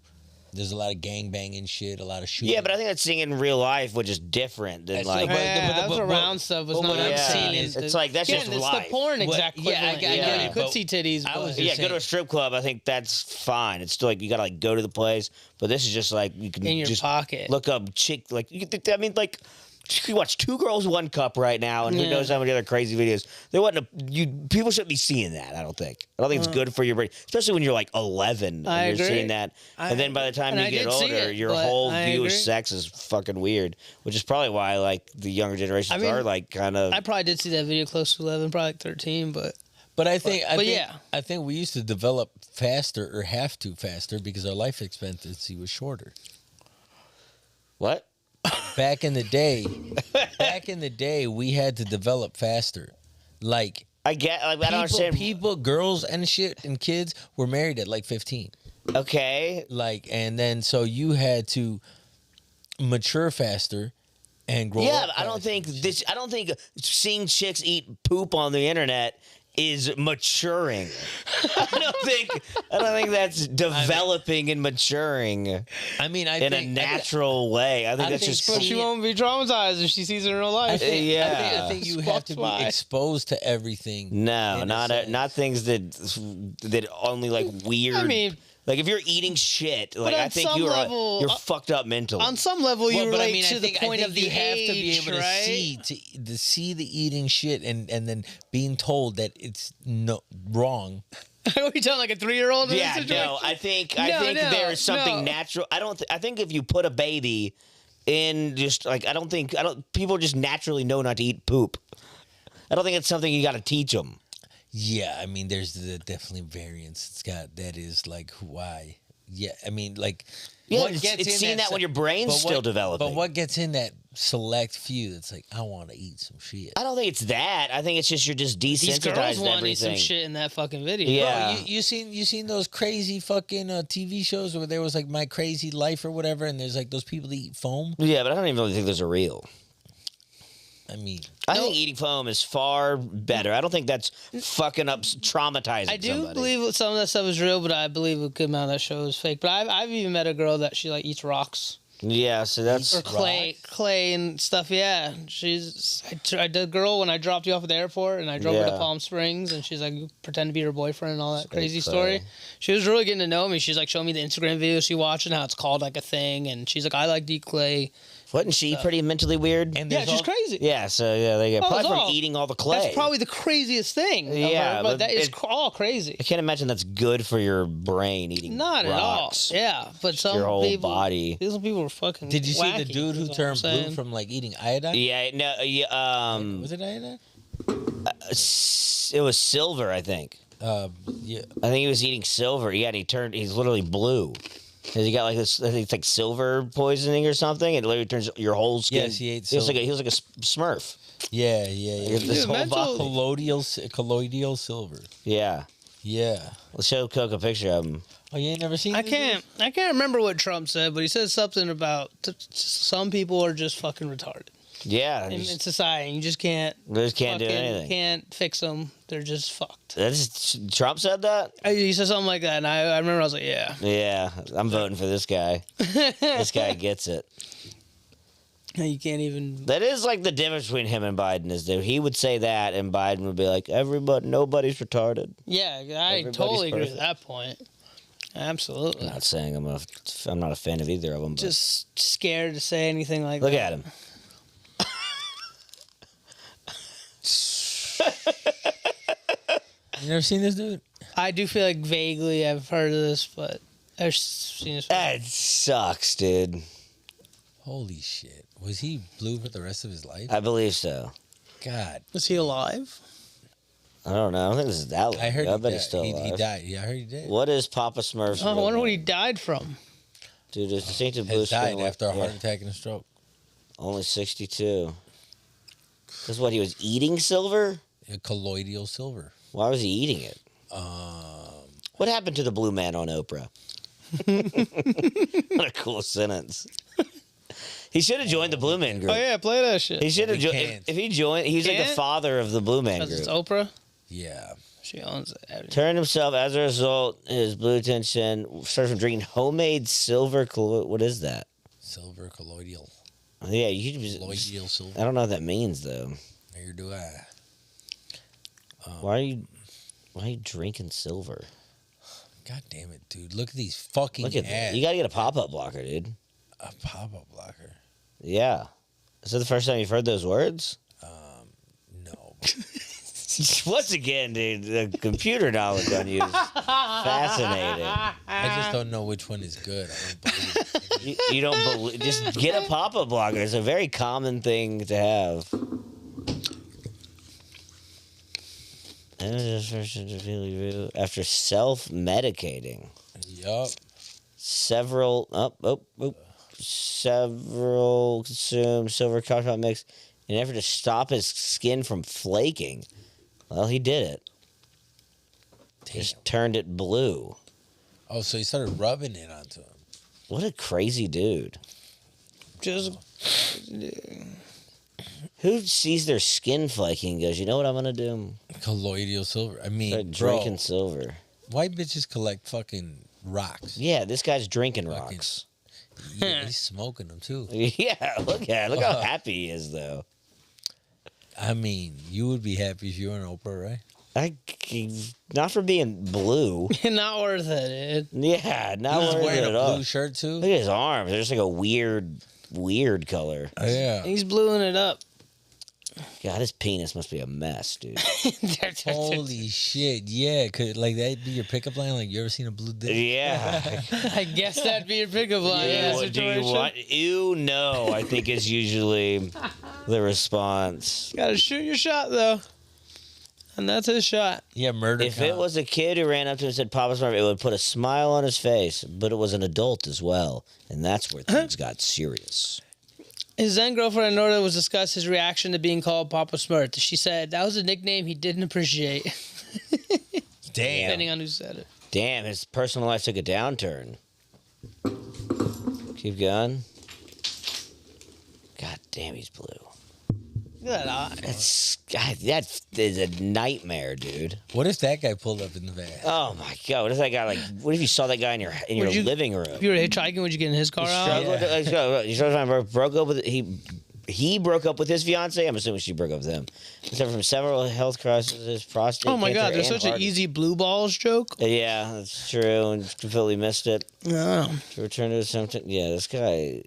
There's a lot of gang banging shit, a lot of shooting. Yeah, but I think that's seeing in real life, which is different than That's like. but- Yeah, but- I was but- around stuff. Was but not what I'm I'm saying seeing is it. it's like, that's Again, just it's life. the porn What- exact yeah, I equivalent. get Yeah, it, you could but see titties. I was but- Yeah, just go to a strip club. I think that's fine. It's still like you gotta like go to the place, but this is just like you can in your just pocket. look up chick. Like you could, I mean, like you watch Two Girls One Cup right now, and who Yeah. knows how many other crazy videos. There wasn't people shouldn't be seeing that. I don't think. I don't think it's good for your brain, especially when you're like 11 I and you're agree. seeing that. And then by the time and you I get did see older, it, your but whole I view of agree. sex is fucking weird, which is probably why like the younger generations I mean, are like kind of. I probably did see that video close to 11, probably like 13, but I think yeah. I think we used to develop faster or have to faster because our life expectancy was shorter. What? Back in the day, we had to develop faster. Like I get. Like, I don't understand. people, girls and shit and kids were married at like 15. Okay. Like, and then so you had to mature faster and grow Yeah, up. but I don't faster. think this. I don't think seeing chicks eat poop on the internet is maturing. I don't think that's developing and maturing I mean, I in a think natural way. I think I that's think just. but she Yeah. won't be traumatized if she sees it in real life. Yeah. I think you have to be Why? exposed to everything. No, in a not sense. not things that only like weird. I mean, like if you're eating shit, like on I think some you're level- you're fucked up mentally. on some level, you Well, but relate I mean, to I the think, point I of think the you have to be age, able to right? see to see the eating shit and then being told that it's no wrong. Are we telling like a 3-year-old? Yeah, no, I think there is something no. natural. I think if you put a baby in just like I don't people just naturally know not to eat poop. I don't think it's something you got to teach them. Yeah, I mean, there's definitely variance. It's got that is like why. Yeah, I mean, like Yeah, what it's gets in seeing that se- when your brain's but still what- developing. But what gets in that select few that's like, I want to eat some shit. I don't think it's that. I think it's just you're just These desensitized girls to want to eat some everything. shit in that fucking video. Yeah. Bro, you seen those crazy fucking TV shows where there was like My Crazy Life or whatever, and there's like those people that eat foam. Yeah, but I don't even really think those are real. I mean, I think eating foam is far better. I don't think that's fucking up traumatizing. I do somebody. believe some of that stuff is real, but I believe a good amount of that show is fake. But I've even met a girl that she like eats rocks Yeah, so that's or clay and stuff. Yeah, I did a girl when I dropped you off at the airport and I drove her to Yeah. Palm Springs and she's like pretend to be her boyfriend and all that crazy clay. story. She was really getting to know me. She's like showing me the Instagram videos she watched and how it's called like a thing. And she's like, I like to eat clay. wasn't she pretty mentally weird? and Yeah, there's she's all- crazy. Yeah, so yeah, they get probably it's from all- eating all the clay. That's probably the craziest thing. of Yeah, her, but but that is it- all crazy. I can't imagine that's good for your brain eating. Not rocks. at all. Yeah, but some Your whole people, body. These people are fucking. Did you see the wacky, dude who is all I'm turned blue saying. from like eating iodine? Yeah, no, yeah, Was it iodine? it was silver, I think. Yeah. I think he was eating silver. Yeah, and he's literally blue. 'Cause he got like this, I think it's like silver poisoning or something. It literally turns your whole skin. Yes, he ate He was like silver. he was like a Smurf. Yeah, yeah, yeah. Like, this Dude, whole mental- body. Colloidal silver. Yeah. Yeah. Let's show Coke a picture of him. Oh, you ain't never seen I this can't remember what Trump said, but he said something about some people are just fucking retarded Yeah, in just, society. You just can't. they just can't do fucking anything. Can't fix them. They're just fucked. Trump said that. He said something like that, and I remember I was like, yeah. Yeah, I'm voting for this guy. This guy gets it. You can't even. That is like the difference between him and Biden is that he would say that, and Biden would be like, nobody's retarded. Yeah, I Everybody's totally agree with perfect. that point. Absolutely. I'm not saying I'm not a fan of either of them. But Just scared to say anything like look that. at him. You never seen this dude? I do feel like vaguely I've heard of this, but I've seen this. That sucks, dude. Holy shit. Was he blue for the rest of his life? I believe so. God. Was he alive? I don't know. I don't think this is that long. I heard I he bet died. he's still He alive. died. Yeah, I heard he did. What is Papa Smurf's? Oh, I real wonder what name? he died from. Dude, his distinctive blue Has died skin. after a heart yeah, attack and a stroke. only 62. Because what, he was eating silver? A colloidal silver. Why was he eating it? What happened to the blue man on Oprah? What a cool sentence. He should have joined the Blue Man Group. Oh yeah, play that shit. He should have We joined. can't. If he joined, he's like the Can't? father of the Blue Man Because Group. it's Oprah. Yeah. She owns it. Turned himself as a result. His blue attention started from drinking homemade silver. What is that? Silver colloidal. Yeah, you could just, Colloidal silver. I don't know what that means though. Neither do I. Why are you drinking silver? God damn it, dude. Look at these fucking Look at that. ads. You got to get a pop-up blocker, dude. A pop-up blocker. Yeah. Is that the first time you've heard those words? No. Once again, dude, the computer knowledge on you is fascinating. I just don't know which one is good. I don't believe it. You don't believe. Just get a pop-up blocker. It's a very common thing to have. After self-medicating, Yup. several consumed silver chocolate mix in an effort to stop his skin from flaking. Well, he did it. Damn. Just turned it blue. Oh, so he started rubbing it onto him. What a crazy dude. Just Who sees their skin flaking and goes, you know what I'm going to do? Colloidal silver. I mean, Start bro, drinking silver. white bitches collect fucking rocks. Yeah, this guy's drinking Fucking- rocks. Yeah, he's smoking them too. Yeah, look at it. Look how happy he is, though. I mean, you would be happy if you were an Oprah, right? Not for being blue. not worth it, dude. Yeah, not He's worth wearing it a at all. blue shirt too. Look at his arms. They're just like a weird color. Oh, yeah. He's bluing it up. God, his penis must be a mess, dude. Holy shit! Yeah, could like that be your pickup line? Like, you ever seen a blue dick? Yeah. I guess that'd be your pickup line. Yeah, Do you situation. want? Ew, no. I think is usually the response. Gotta shoot your shot though, and that's his shot. Yeah, murder. If it cop. was a kid who ran up to him and said Papa Smurf, it would put a smile on his face, but it was an adult as well. And that's where things got serious. His then girlfriend Nora was discussed his reaction to being called Papa Smurf. She said that was a nickname he didn't appreciate, damn. depending on who said it. Damn, his personal life took a downturn. Keep going. God damn, he's blue. Look at that eye. God, that is a nightmare, dude. What if that guy pulled up in the van? Oh my god, what if that guy like? What if you saw that guy in your Would you- living room? If you were hitchhiking, would you get in his car out? Struggled. You broke up with he broke up with his fiance. I'm assuming she broke up with him. He suffered from several health crises, prostate. Oh my god, cancer, there's and such an heart- easy blue balls joke. Yeah, that's true, and completely missed it. No. To return to something. Yeah, this guy.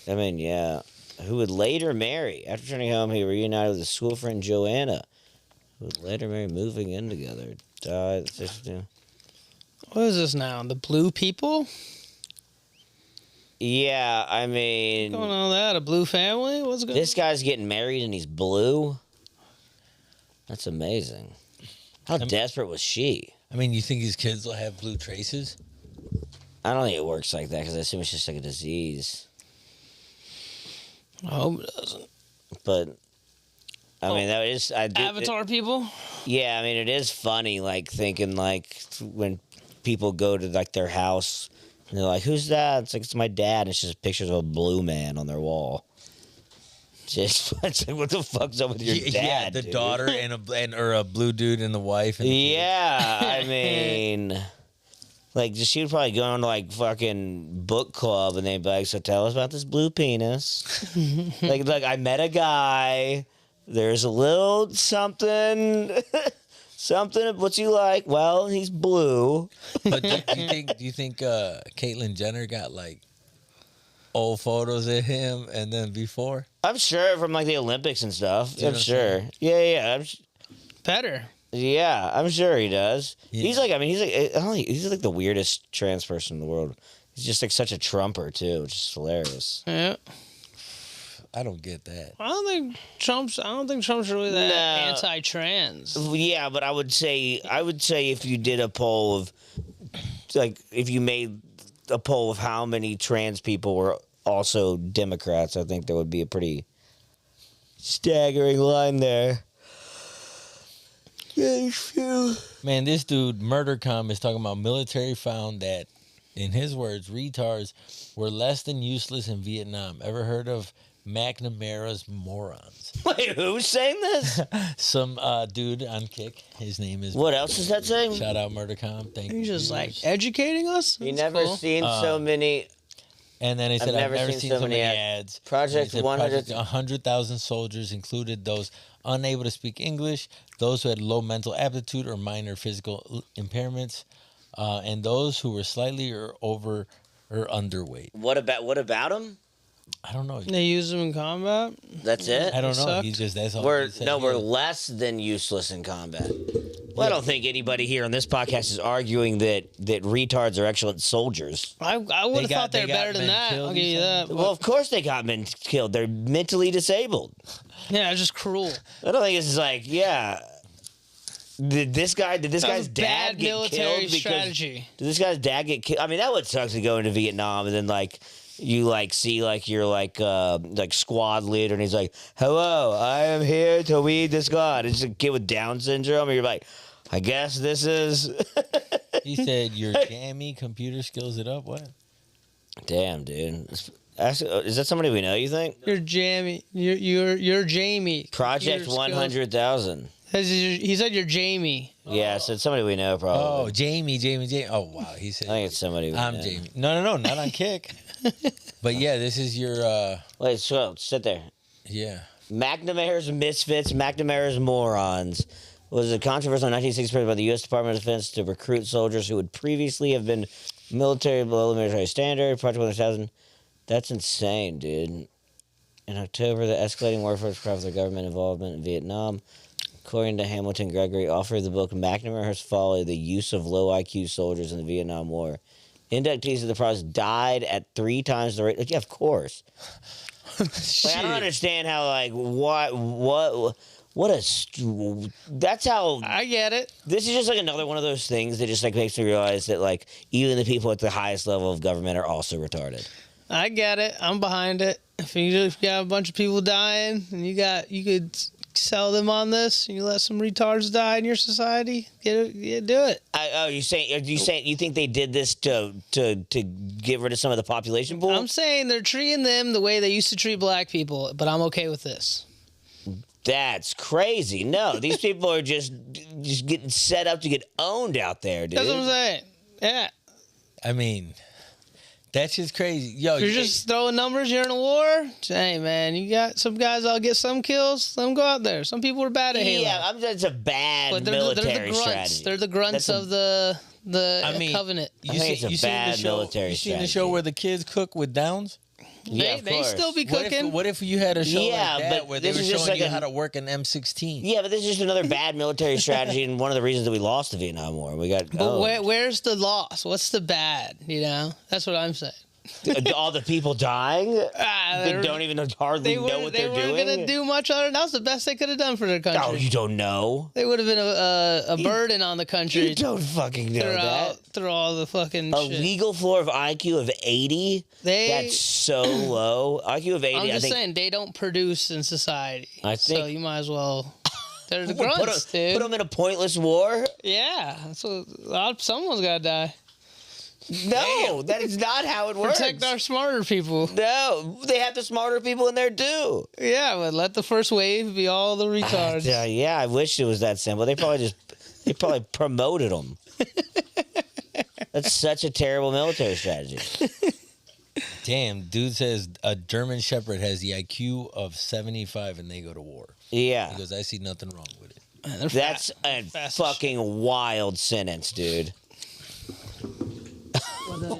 I mean, yeah. Who would later marry after returning home? He reunited with his school friend Joanna, who would later marry, moving in together. Died. What is this now? The blue people? Yeah, I mean, What's going on with that? A blue family? What's going this guy's getting married and he's blue. That's amazing. How desperate was she? I mean, you think his kids will have blue traces? I don't think it works like that because I assume it's just like a disease. I hope it doesn't. But I mean, that is I do, Avatar people? yeah, I mean, it is funny, like thinking like when people go to like their house and they're like, "Who's that?" It's like it's my dad. And it's just pictures of a blue man on their wall. Just it's like, what the fuck's up with your dad? Yeah, the dude? daughter and or a blue dude and the wife. And the kid. Yeah, I mean, like she would probably go on to like fucking book club and they'd be like, "So tell us about this blue penis." like I met a guy. There's a little something, something. What's he like? Well, he's blue. But do you think Caitlyn Jenner got like old photos of him and then before? I'm sure from like the Olympics and stuff. You know I'm what I'm sure. Yeah. Better. Yeah, I'm sure he does. Yeah. He's like, I mean, he's like the weirdest trans person in the world. He's just like such a trumper too, which is hilarious. Yeah. I don't get that. I don't think Trump's really that No. anti-trans. Yeah, but I would say if you did a poll of like if you made a poll of how many trans people were also Democrats, I think there would be a pretty staggering line there. Man, this dude, Murdercom, is talking about military found that, in his words, retards were less than useless in Vietnam. Ever heard of McNamara's morons? Wait, who's saying this? Some dude on Kick. His name is. What else is that saying? Shout out Murdercom. Thank you. He's just dude. like educating us. You That's never cool. seen so many. And then he said, I've never seen so many ads. Project And he said 100 Project 100,000 soldiers included those unable to speak English, those who had low mental aptitude or minor physical impairments, and those who were slightly or over or underweight. What about him? I don't know. They use them in combat. That's it. I don't know. Sucked. He's just that's all. We're he said. we're Yeah. less than useless in combat. Well, I don't think anybody here on this podcast is arguing that retards are excellent soldiers. I would have thought they they're got better than men that. killed, I'll give you you said? that. Well, of course they got men killed. They're mentally disabled. Yeah, it's just cruel. I don't think it's like, yeah. Did this guy's That was dad bad get military killed because strategy. did this guy's dad get killed? I mean, that would suck to go into Vietnam and then like you like see like you're like squad leader and he's like, "Hello, I am here to lead the squad." It's a kid with Down syndrome and you're like, "I guess this is." He said your jammy computer skills it up. What? Damn, dude. Is that somebody we know? You think? You're Jamie. You're Jamie. Project Computer skills. 100,000. He said you're Jamie. Yeah, so it's somebody we know Oh, probably. Jamie. Oh, wow. He said. I think it's somebody we I'm know. Jamie. No, not on Kick. But yeah, this is your. Wait, so sit there. Yeah. McNamara's Misfits, McNamara's Morons was a controversial 1960s project by the U.S. Department of Defense to recruit soldiers who would previously have been military below the military standard. Project 100,000. That's insane, dude. In October, the escalating warfare caused their government involvement in Vietnam. According to Hamilton Gregory, author of the book McNamara's Folly, The Use of Low IQ Soldiers in the Vietnam War. Inductees of the project died at 3 times the rate. Yeah, of course. Like, I don't understand how, like, that's how, I get it. this is just like another one of those things that just like makes me realize that like even the people at the highest level of government are also retarded. I get it. I'm behind it. If you got a bunch of people dying and you could sell them on this, and you let some retards die in your society, do it. You think they did this to get rid of some of the population pool? I'm saying they're treating them the way they used to treat black people, but I'm okay with this. That's crazy. No, these people are just getting set up to get owned out there, dude. That's what I'm saying. Yeah. I mean, that's just crazy. Yo, You're just throwing numbers. You're in a war. Hey, man, you got some guys that'll get some kills. Let them go out there. Some people are bad at Halo. Yeah, that's a bad But military they're the grunts. strategy. They're the grunts That's a- of the Covenant. I think it's a bad military You seen the show strategy. where the kids cook with Downs? Yeah, of They course. still be cooking. What if you had a show Yeah, like that but where they this were is just showing like you a- how to work an M16? Yeah, but this is just another bad military strategy, and one of the reasons that we lost the Vietnam War. We got But owned. where's the loss? What's the bad? You know, that's what I'm saying. all the people dying. They don't even hardly know what they they're weren't doing. gonna do much other. That was the best they could have done for their country. Oh, you don't know. They would have been a burden on the You country don't fucking know that. through all the fucking A shit. legal floor of IQ of 80? That's so low. IQ of 80, I'm I just think. saying they don't produce in society. I so think- you might as well. They're the Put grunts, dude. them in a pointless war? Yeah, that's what, someone's got to die. No, that is not how it works. Protect our smarter people. No, they have the smarter people in there too. Yeah, but let the first wave be all the retards. Yeah, I wish it was that simple. They probably promoted them. That's such a terrible military strategy. Damn, dude says a German Shepherd has the IQ of 75 and they go to war. Yeah, He goes, I see nothing wrong with it. Man, they're that's a fast as fucking wild sentence, dude.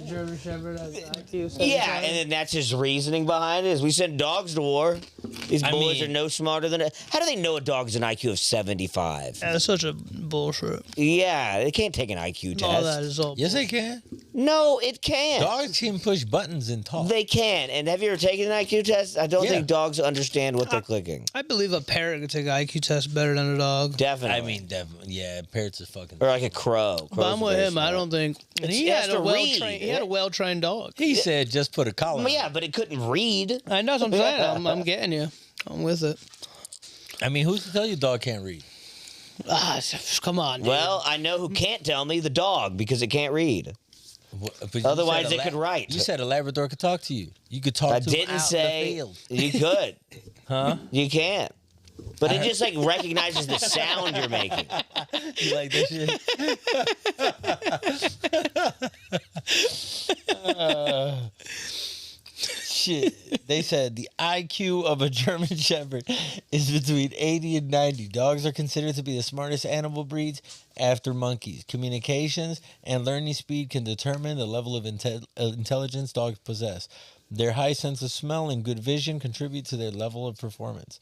German Shepherd has IQ. Yeah, and then that's his reasoning behind it is we send dogs to war. These I boys mean- are no smarter than it. How do they know a dog's an IQ of 75? That's such a bullshit. Yeah, they can't take an IQ test. All that is all. Yes, they can. No, it can't. Dogs can push buttons and talk. They can. And have you ever taken an IQ test? I don't Yeah. think dogs understand what they're clicking. I believe a parrot could take an IQ test better than a dog. Definitely. I mean, definitely. Yeah, parrots are fucking. or like a crow. But Crows I'm are with very him. I smart. don't think. And he He has had a to well-trained. read. He had a well-trained dog. He said, just put a collar. Well, yeah, but it couldn't read. I know what I'm saying. I'm getting you. I'm with it. I mean, who's to tell you dog can't read? Come on. Dude. Well, I know who can't tell me, the dog, because it can't read. But you Otherwise, said it could write. You said a Labrador could talk to you. You could talk I to him didn't out say the field. you could. Huh? You can't. But it just like recognizes the sound you're making. You like that shit? Shit. They said the IQ of a German Shepherd is between 80 and 90. Dogs are considered to be the smartest animal breeds after monkeys. Communications and learning speed can determine the level of intelligence dogs possess. Their high sense of smell and good vision contribute to their level of performance.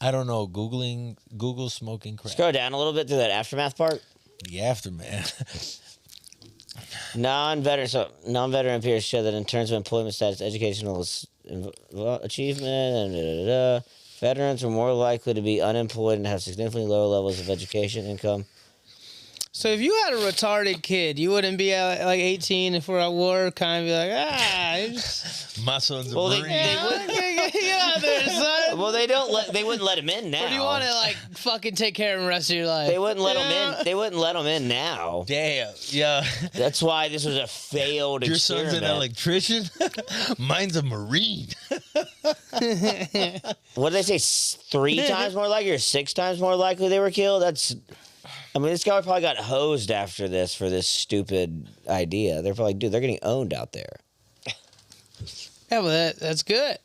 I don't know. Google smoking crack. Scroll down a little bit to that aftermath part. The aftermath. Non-veteran peers show that in terms of employment status, educational achievement, and veterans are more likely to be unemployed and have significantly lower levels of education income. So if you had a retarded kid, you wouldn't be at like 18 if we're at war, kind of be like, you just, My son's a Well, they- Marine. get out there, son. Well, they wouldn't let him in now. Or do you want to like fucking take care of him the rest of your life? They wouldn't let him Yeah. in. They wouldn't let him in now. Damn. Yeah. That's why this was a failed Your son's an experiment. electrician? Mine's a Marine. What did they say? 3 times more likely or 6 times more likely they were killed? I mean, this guy probably got hosed after this for this stupid idea. They're probably, dude, they're getting owned out there. Yeah, but that's good.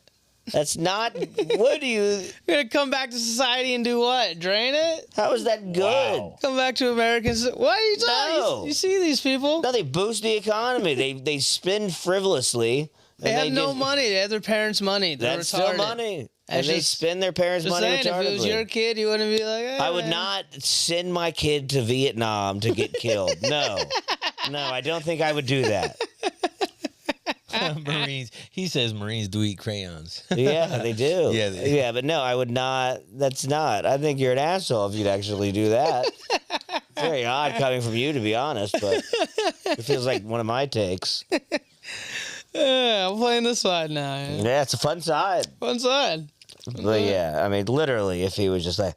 That's not. What do you? You're gonna come back to society and do what? Drain it? How is that good? Wow. Come back to Americans? What are you talking? No. You see these people? No, they boost the economy. They spend frivolously. They and have no just- money. They have their parents' money. They're That's retarded. still money, and That's they just- spend their parents' Just money saying, if it was retardedly. your kid, you wouldn't be like, I would not send my kid to Vietnam to get killed. No, I don't think I would do that. Marines. He says Marines do eat crayons. Yeah, they do. Yeah, they do. Yeah, but no, I would not. That's not. I think you're an asshole if you'd actually do that. It's very odd coming from you, to be honest, but it feels like one of my takes. Yeah, I'm playing this side now. Yeah. Yeah, it's a fun side. Fun side. But yeah, I mean, literally, if he was just like,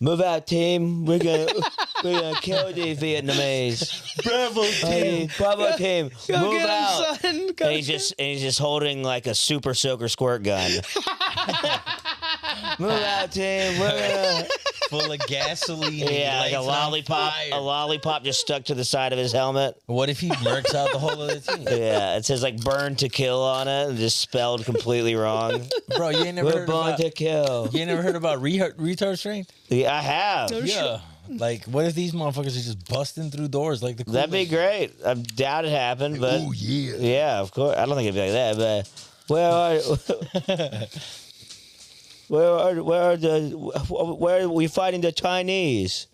"Move out, team. We're gonna kill these Vietnamese. Bravo, Hey, Bravo team, Go move get out." him, son. Go And he's just holding like a super soaker squirt gun. Move out, Tim. Move out. full of gasoline. Yeah, like lights a on lollipop. fire. A lollipop just stuck to the side of his helmet. What if he murks out the whole of the team? Yeah, it says like "burn to kill" on it, and just spelled completely wrong. Bro, you ain't never We're heard born about to kill. you ain't never heard about retard strength? Yeah, I have. Yeah. Like, what if these motherfuckers are just busting through doors like the That'd be great. I doubt it happened, but Oh yeah. yeah, of course. I don't think it'd be like that, but where are we fighting the Chinese?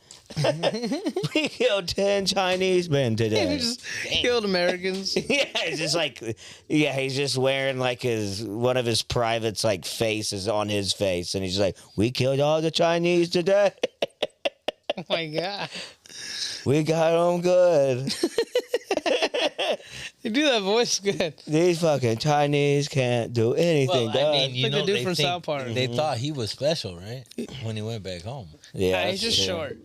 We killed 10 Chinese men He today. just killed Americans. Yeah, it's just like, yeah, he's just wearing like one of his privates like faces on his face, and he's just like, we killed all the Chinese today. Oh my god. We got them good. You do that voice good. These fucking Chinese can't do anything. Well, I mean, dog. you Like the know, dude they from think- South Park. They thought he was special, right? When he went back home. yeah, He's just short.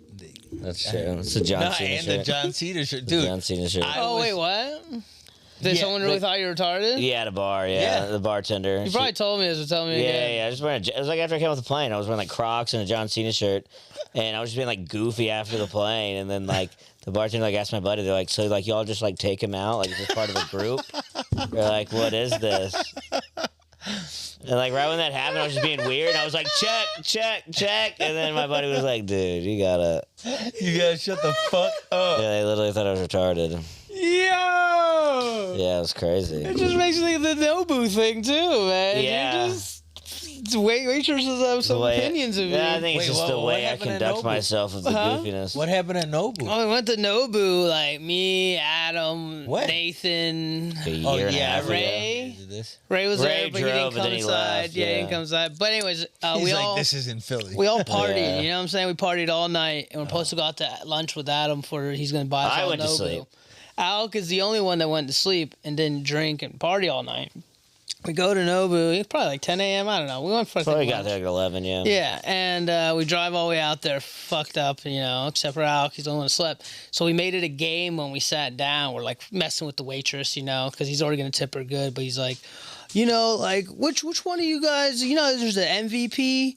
That's true. It's a John Nah, Cena and shirt. the John Cena shirt, The dude. John Cena shirt. Oh, was- wait, what? Did Yeah, someone really but- thought you were retarded? Yeah, at a bar. Yeah, Yeah. the bartender. You probably told me this, so tell me Yeah, again. yeah. I was wearing. It was like after I came off the plane, I was wearing like Crocs and a John Cena shirt, and I was just being like goofy after the plane, and then like the bartender like asked my buddy, they're like, so like y'all just like take him out, like is this part of a group? They're like, what is this? And like right when that happened, I was just being weird. I was like, check, and then my buddy was like, dude, you gotta. You gotta shut the fuck up. Yeah, they literally thought I was retarded. Yo! Yeah, it was crazy. It just makes you think of the Nobu thing, too, man. Yeah. You just... Waitresses have some opinions of you. Yeah, I think it's Wait, just what- the what way I happened at conduct Nobu? myself with the Huh? goofiness. What happened at Nobu? Oh, we went to Nobu, like me, Adam, What? Nathan, A year Oh and a yeah, half ago. Ray. Did this? Ray was Ray there, but he drove, didn't but come then he inside. left, Yeah, he yeah. didn't come inside. But anyways, He's we like, all this is in Philly. we all partied. Yeah. You know what I'm saying? We partied all night, and we're supposed to go out to lunch with Adam for he's gonna buy us I all went to Nobu. sleep. Alec is the only one that went to sleep and didn't drink and party all night. We go to Nobu. It's probably like 10 a.m. I don't know. We went for I think, Probably got lunch. there like 11, yeah. Yeah, and we drive all the way out there, fucked up, you know, except for Alec. He's the only one that slept. So we made it a game when we sat down. We're like messing with the waitress, you know, because he's already going to tip her good. But he's like, you know, like, which one of you guys, you know, there's the MVP.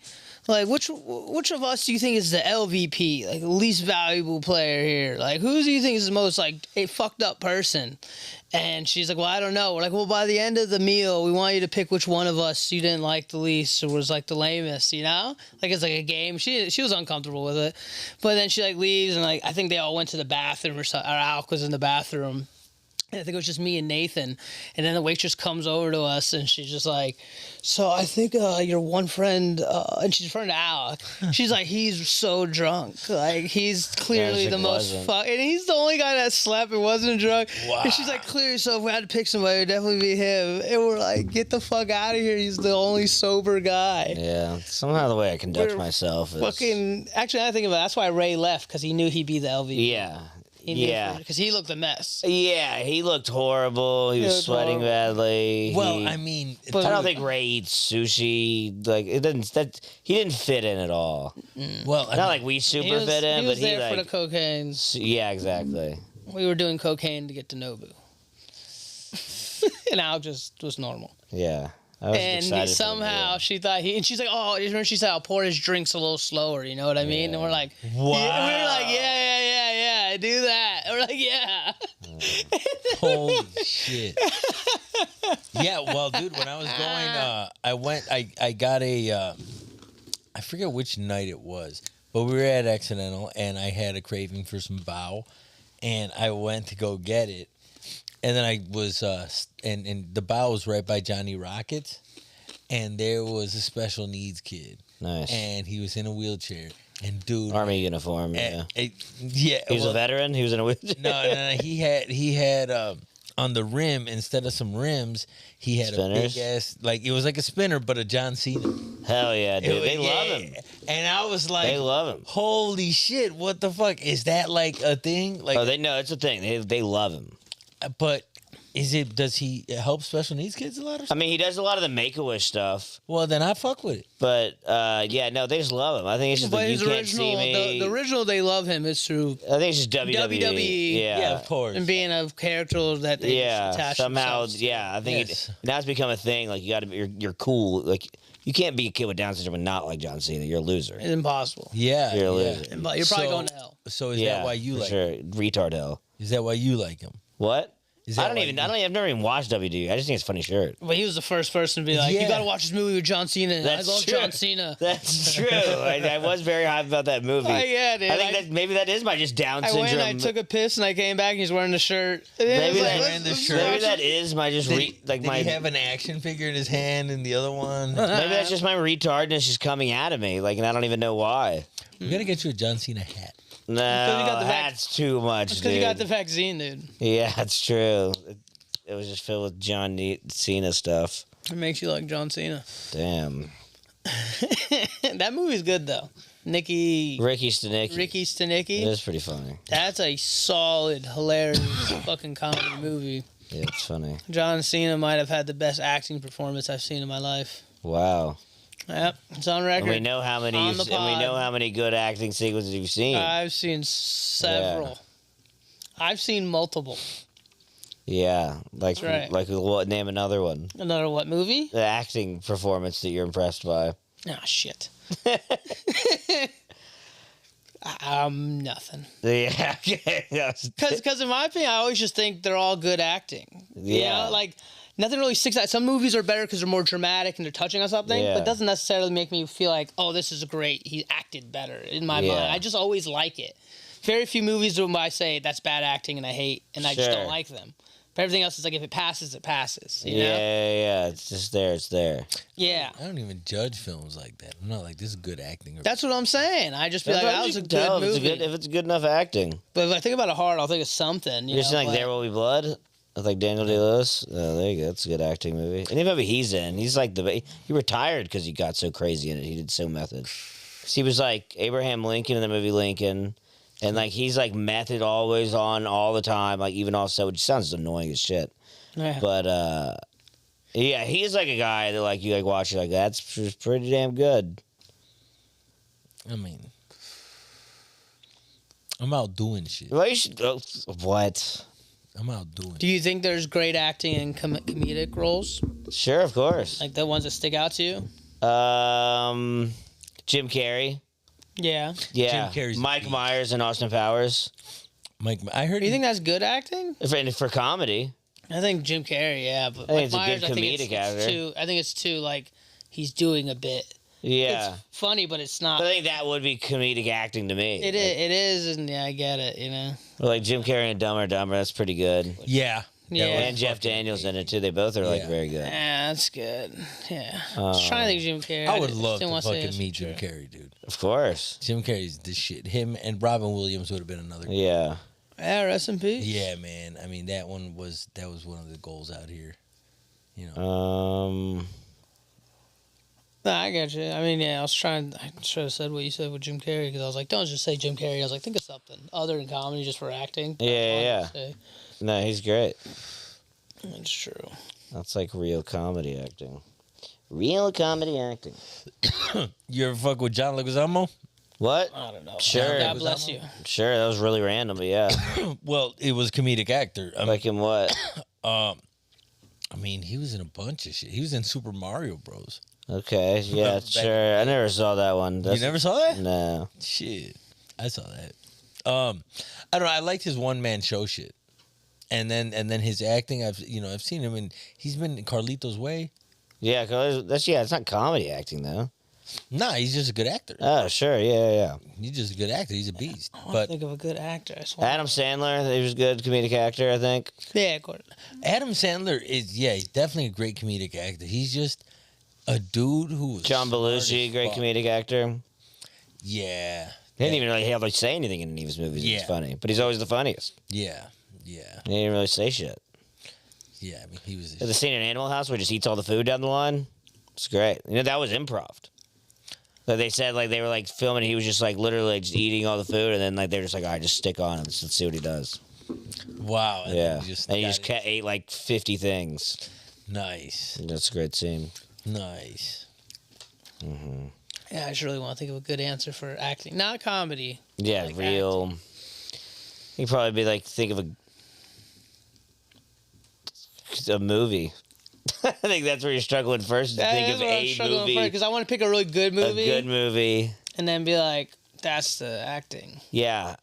Like, which of us do you think is the LVP, like the least valuable player here? Like, who do you think is the most, like, a fucked up person? And she's like, well, I don't know. We're like, well, by the end of the meal, we want you to pick which one of us you didn't like the least or was, like, the lamest, you know? Like, it's like a game. She was uncomfortable with it. But then she, like, leaves, and, like, I think they all went to the bathroom or something. Or Alec was in the bathroom. And I think it was just me and Nathan. And then the waitress comes over to us, and she's just like, so I think your one friend, and she's referring to Alec. She's like, he's so drunk. Like, he's clearly Yeah, the she most wasn't. and he's the only guy that slept and wasn't drunk. Wow. And she's like, clearly, so if we had to pick somebody, it would definitely be him. And we're like, get the fuck out of here. He's the only sober guy. Yeah, somehow the way I conduct We're myself is... Fucking, actually, I think about it, that's why Ray left, because he knew he'd be the LVP. Yeah. Because he looked a mess. Yeah, he looked horrible. He He was looked sweating horrible. badly. Well, He- I mean, But- I don't think Ray eats sushi. Like it didn't. That he didn't fit in at all. well, I Not mean, like we He super was, fit in, he but was he there for like. the cocaine. Yeah, exactly. We were doing cocaine to get to Nobu. And Al just was normal. Yeah, I was And excited for somehow him. she thought and she's like, oh, remember she said, I'll pour his drinks a little slower, you know what I mean? Yeah. And we're like, Wow. yeah, we were like, yeah, do that. And we're like, yeah. holy shit. Yeah, well, dude, when I was going, I got a, I forget which night it was, but we were at Accidental, and I had a craving for some bao, and I went to go get it, and then I was, and the bao was right by Johnny Rockets, and there was a special needs kid, Nice. and he was in a wheelchair, and dude, Army uniform. Yeah. yeah, He was well, a veteran. He was in a wheelchair. no, he had on the rim, instead of some rims, he had Spinners? a big ass, like it was like a spinner, but a John Cena. Hell yeah, dude. They love Yeah. him. And I was like, They love him. holy shit, what the fuck is that, like a thing? Like, Oh, they know it's a thing. They love him. but Is it? Does he help special needs kids a lot? Or I something? mean, he does a lot of the Make-A-Wish stuff, Well, then I fuck with it. but yeah, no, they just love him. I think it's just But like his you can't see original, me. the original, they love him is through I think it's just WWE. WWE, Yeah, of course. and being a character that they just attach somehow, themselves to. yeah. I think Yes. now it's become a thing. Like you got to, you're cool. Like you can't be a kid with Down syndrome and not like John Cena. You're a loser. It's impossible. Yeah, You're a yeah. loser. But you're probably So- going to hell. So is yeah, that why you for like? sure. Retard hell. Is that why you like him? What? Is I that don't why even. you- I've never even watched WWE. I just think it's a funny shirt. But he was the first person to be like, Yeah. you got to watch this movie with John Cena. And I That's love true. John Cena. That's true. I was very hyped about that movie. Oh, yeah, dude. I think that maybe that is my just Down I syndrome. went, I took a piss, and I came back, and he's wearing the shirt. And Maybe it was that- like, wearing the let's shirt. Maybe watch that it. is my just Did my. he have an action figure in his hand and the other one? Maybe that's just my retardness just coming out of me. Like, and I don't even know why. We gotta get you a John Cena hat. No, you got the that's too much, It's dude. because you got the vaccine, dude. Yeah, that's true. It was just filled with John Cena stuff. It makes you like John Cena. Damn. That movie's good, though. Ricky Stenicki. It is pretty funny. That's a solid, hilarious fucking comedy movie. Yeah, it's funny. John Cena might have had the best acting performance I've seen in my life. Wow. Yep, it's on record. And we know how many. On the And we know pod. how many good acting sequences you've seen. I've seen several. I've seen multiple. Yeah, like That's right. like what? Name another one. Another what movie? The acting performance that you're impressed by. Ah, shit. Nothing. Yeah. Okay. Because in my opinion, I always just think they're all good acting. You Yeah. know, like nothing really sticks out. Some movies are better because they're more dramatic and they're touching on something, Yeah. but it doesn't necessarily make me feel like, oh, this is great. He acted better in my Yeah. mind. I just always like it. Very few movies do I say that's bad acting and I hate, and I just Sure. don't like them. But everything else is like if it passes, it passes. You Yeah, know? yeah. It's just there. It's there. Yeah. I don't even judge films like that. I'm not like this is good acting. Or That's what I'm saying. I just feel like Sometimes that you was a can tell good if movie. if it's good enough acting. But if I think about it hard, I'll think of something. You You just know, like but- There Will Be Blood with like Daniel Day Lewis. Oh, there you go. That's a good acting movie. Any movie he's in, he's like he retired because he got so crazy in it. He did so method. 'Cause he was like Abraham Lincoln in the movie Lincoln, and like he's like method always on all the time. Like even also, which sounds annoying as shit. Yeah. But yeah, he's like a guy that like you like watch. You're like that's pretty damn good. I mean, I'm out doing shit. Well, you should. What? I'm out doing. Do you think there's great acting in comedic roles? Sure, of course. Like the ones that stick out to you? Jim Carrey. Yeah. Yeah. Jim Carrey's Mike the beast. Myers and Austin Powers. Mike, I heard. Do you think that's good acting? For comedy. I think Jim Carrey, yeah, but I think Mike it's a Myers, good I think comedic it's actor. too. I think it's too like he's doing a bit. Yeah. It's funny, but it's not. I think that would be comedic acting to me. It is. It is, and yeah, I get it. You know. Like Jim Carrey and Dumb and Dumber, that's pretty good. Yeah. Yeah. And Jeff Daniels in it too. They both are like Yeah. very good. Yeah, that's good. Yeah. I was trying to think of Jim Carrey. I would just love didn't to wanna say fucking his meet Jim picture. Carrey, dude. Of course. Jim Carrey's the shit. Him and Robin Williams would have been another. Yeah. Yeah, rest in peace. Yeah, man. I mean, that was one of the goals out here. You know. Nah, I get you. I mean, yeah, I should have said what you said with Jim Carrey because I was like, don't just say Jim Carrey. I was like, think of something other than comedy just for acting. Yeah. No, he's great. That's true. That's like real comedy acting. Real comedy acting. You ever fuck with John Leguizamo? What? I don't know. Sure. God bless you. Sure, that was really random, but yeah. Well, it was comedic actor. Like in what? I mean, he was in a bunch of shit. He was in Super Mario Bros. Okay, yeah, Back- sure. I never saw that one. You never saw that? No. Shit, I saw that. I don't know. I liked his one man show shit, and then his acting. I've seen him in. He's been in Carlito's Way. Yeah, 'cause it's not comedy acting though. Nah, he's just a good actor. Oh, sure, yeah. He's just a good actor. He's a beast. I want to But think of a good actor. I swear. Adam Sandler, he was a good comedic actor, I think. Yeah, of course. Adam Sandler is he's definitely a great comedic actor. He's just a dude who was John smart Belushi, as great fuck. comedic actor. Yeah. He didn't even really have like say anything in any of his movies. It's Yeah. funny, but he's always the funniest. Yeah. He didn't really say shit. Yeah. I mean, he was. The scene in Animal House where he just eats all the food down the line. It's great. You know, that was improv. Like they said, like they were like filming. He was just like literally just eating all the food, and then like they're just like, all right, just stick on him. Let's see what he does. Wow. And Yeah, then and he got just it. ate like 50 things. Nice. That's a great scene. Nice. Yeah, I just really want to think of a good answer for acting, not comedy. Yeah, Like real. You'd probably be like, think of a movie. I think that's where you're struggling first. To think of a movie, because I want to pick a really good a movie, good movie. and then be like, that's the acting. Yeah,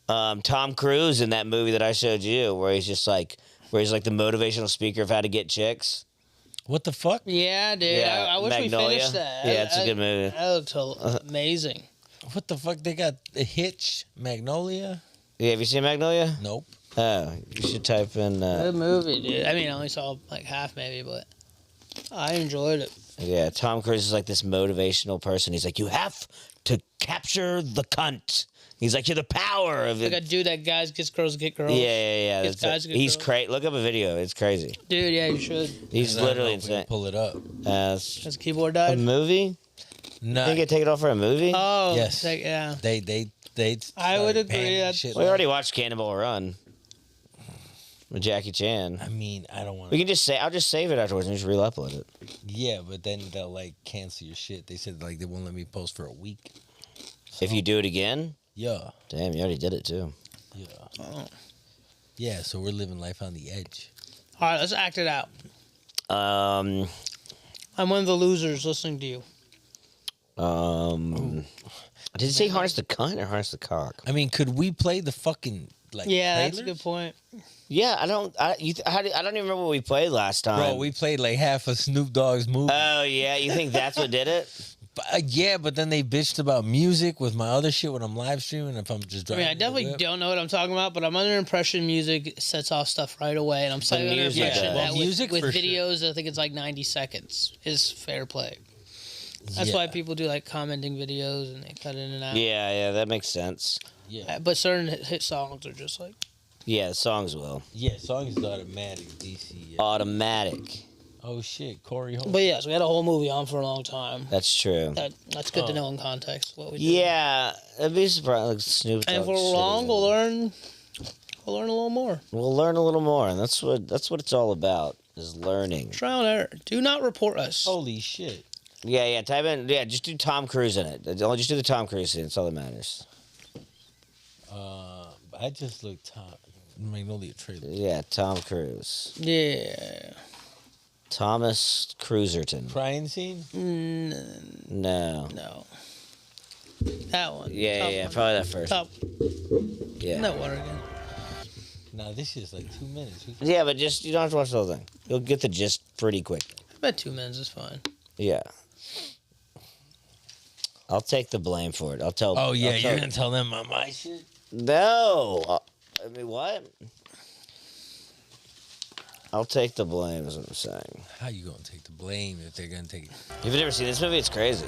Tom Cruise in that movie that I showed you, where he's like the motivational speaker of how to get chicks. What the fuck? Yeah, dude. Yeah, I wish Magnolia. we finished that. Yeah, it's a good movie. That looked amazing. What the fuck? They got a Hitch, Magnolia? Yeah, have you seen Magnolia? Nope. Oh, you should type in. Good movie, dude. I mean, I only saw like half maybe, but I enjoyed it. Yeah, Tom Cruise is like this motivational person. He's like, you have to capture the cunt. He's like, you're the power of Like a it. dude that guys gets girls get girls. Yeah. Gets guys That's get he's girls. crazy. Look up a video. It's crazy. Dude, yeah, you should. He's I don't literally know if we can insane. Pull it up. It's His keyboard a died. movie? No. Think it take it off for a movie? Oh, Yes. yeah. They. I would started agree, banning that's- shit We like- already watched Cannonball Run with Jackie Chan. I mean, I don't want We to. can just say I'll just save it afterwards and just re-upload it. Yeah, but then they'll like cancel your shit. They said like they won't let me post for a week. If you do it again, Yeah. damn, you already did it too. Yeah. Oh. Yeah. So we're living life on the edge. All right, let's act it out. Um, I'm one of the losers listening to you. did it say harness the cunt or harness the cock? I mean, could we play the fucking like? Yeah, that's a trailers? good point. Yeah, I don't even remember what we played last time. Bro, we played like half of Snoop Dogg's movie. Oh yeah, you think that's what did it? Yeah, but then they bitched about music with my other shit when I'm live streaming. If I'm just I driving, mean, I definitely don't know what I'm talking about, but I'm under impression music sets off stuff right away, and I'm slightly under music impression does. that Well, music with for sure. videos, I think it's like 90 seconds is fair play. That's why people do like commenting videos and they cut in and out. Yeah, that makes sense. Yeah, But certain hit songs are just like, Yeah, songs will yeah. Songs is automatic. DC. Yeah. automatic. Oh shit, Corey. Holmes. but yeah, so we had a whole movie on for a long time. That's true. That's good to know in context what we do. Yeah, it'd be surprised. Like Snoop Dogg. And if we're shit wrong, is we'll in it. learn. We'll learn a little more. We'll learn a little more, and that's what it's all about is learning. Trial and error. Do not report us. Holy shit. Yeah. Type in. Yeah, just do Tom Cruise in it. Just do the Tom Cruise scene. That's all that matters. I just looked Magnolia trailer. Yeah, Tom Cruise. Yeah. Thomas Cruiserton. Crying scene. No. No. That one. Yeah, Top yeah, one. probably that first. Top. Yeah. No water again. Nah, this is like 2 minutes. Yeah, but just you don't have to watch the whole thing. You'll get the gist pretty quick. I bet 2 minutes is fine. Yeah. I'll take the blame for it. I'll tell. Oh yeah, I'll tell- you're gonna tell them on my shit. No. I mean, what? I'll take the blame, is what I'm saying. How you gonna take the blame if they're gonna take it? If you've never seen this movie, it's crazy.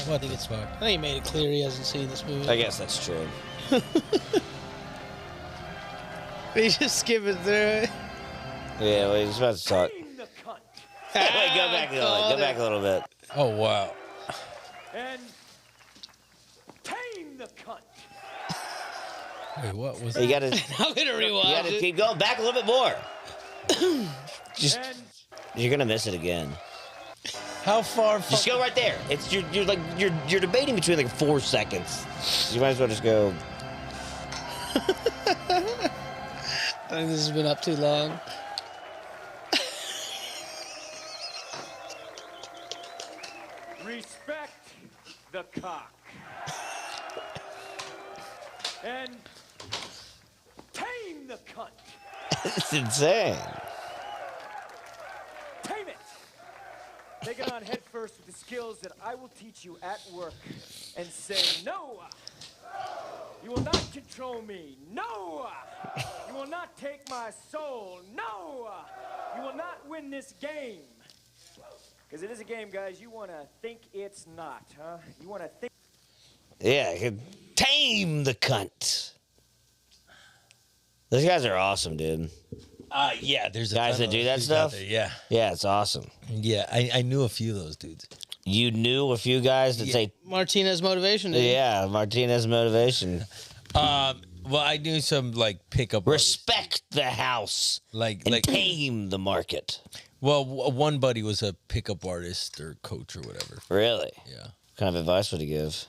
What the fuck? I think he made it clear he hasn't seen this movie. I guess that's true. He's just skipping through it. Yeah, well, he's about to talk. Wait, go back a little. Go back a little bit. Oh wow. And tame the cunt. Wait, what was You that? gotta, I'm gonna rewatch you gotta it. keep going back a little bit more. Just, And you're gonna miss it again. How far? Just go right there. It's you're debating between like 4 seconds. You might as well just go. I think this has been up too long. respect the cock. And tame the cunt. It's insane. Tame it. Take it on head first with the skills that I will teach you at work and say no. You will not control me. No. You will not take my soul. No. You will not win this game. Because it is a game, guys. You want to think it's not, huh? You want to think. Yeah, tame the cunt. Those guys are awesome, dude. Yeah, there's a Guys ton that of do those that dudes out stuff? there, Yeah, Yeah, it's awesome. yeah. I knew a few of those dudes. You knew a few guys that say, Martinez motivation. Dude. yeah, Martinez motivation. Well, I knew some like pickup artists. Respect the house like and tame the market. Well, one buddy was a pickup artist or coach or whatever. Really? Yeah. What kind of advice would he give?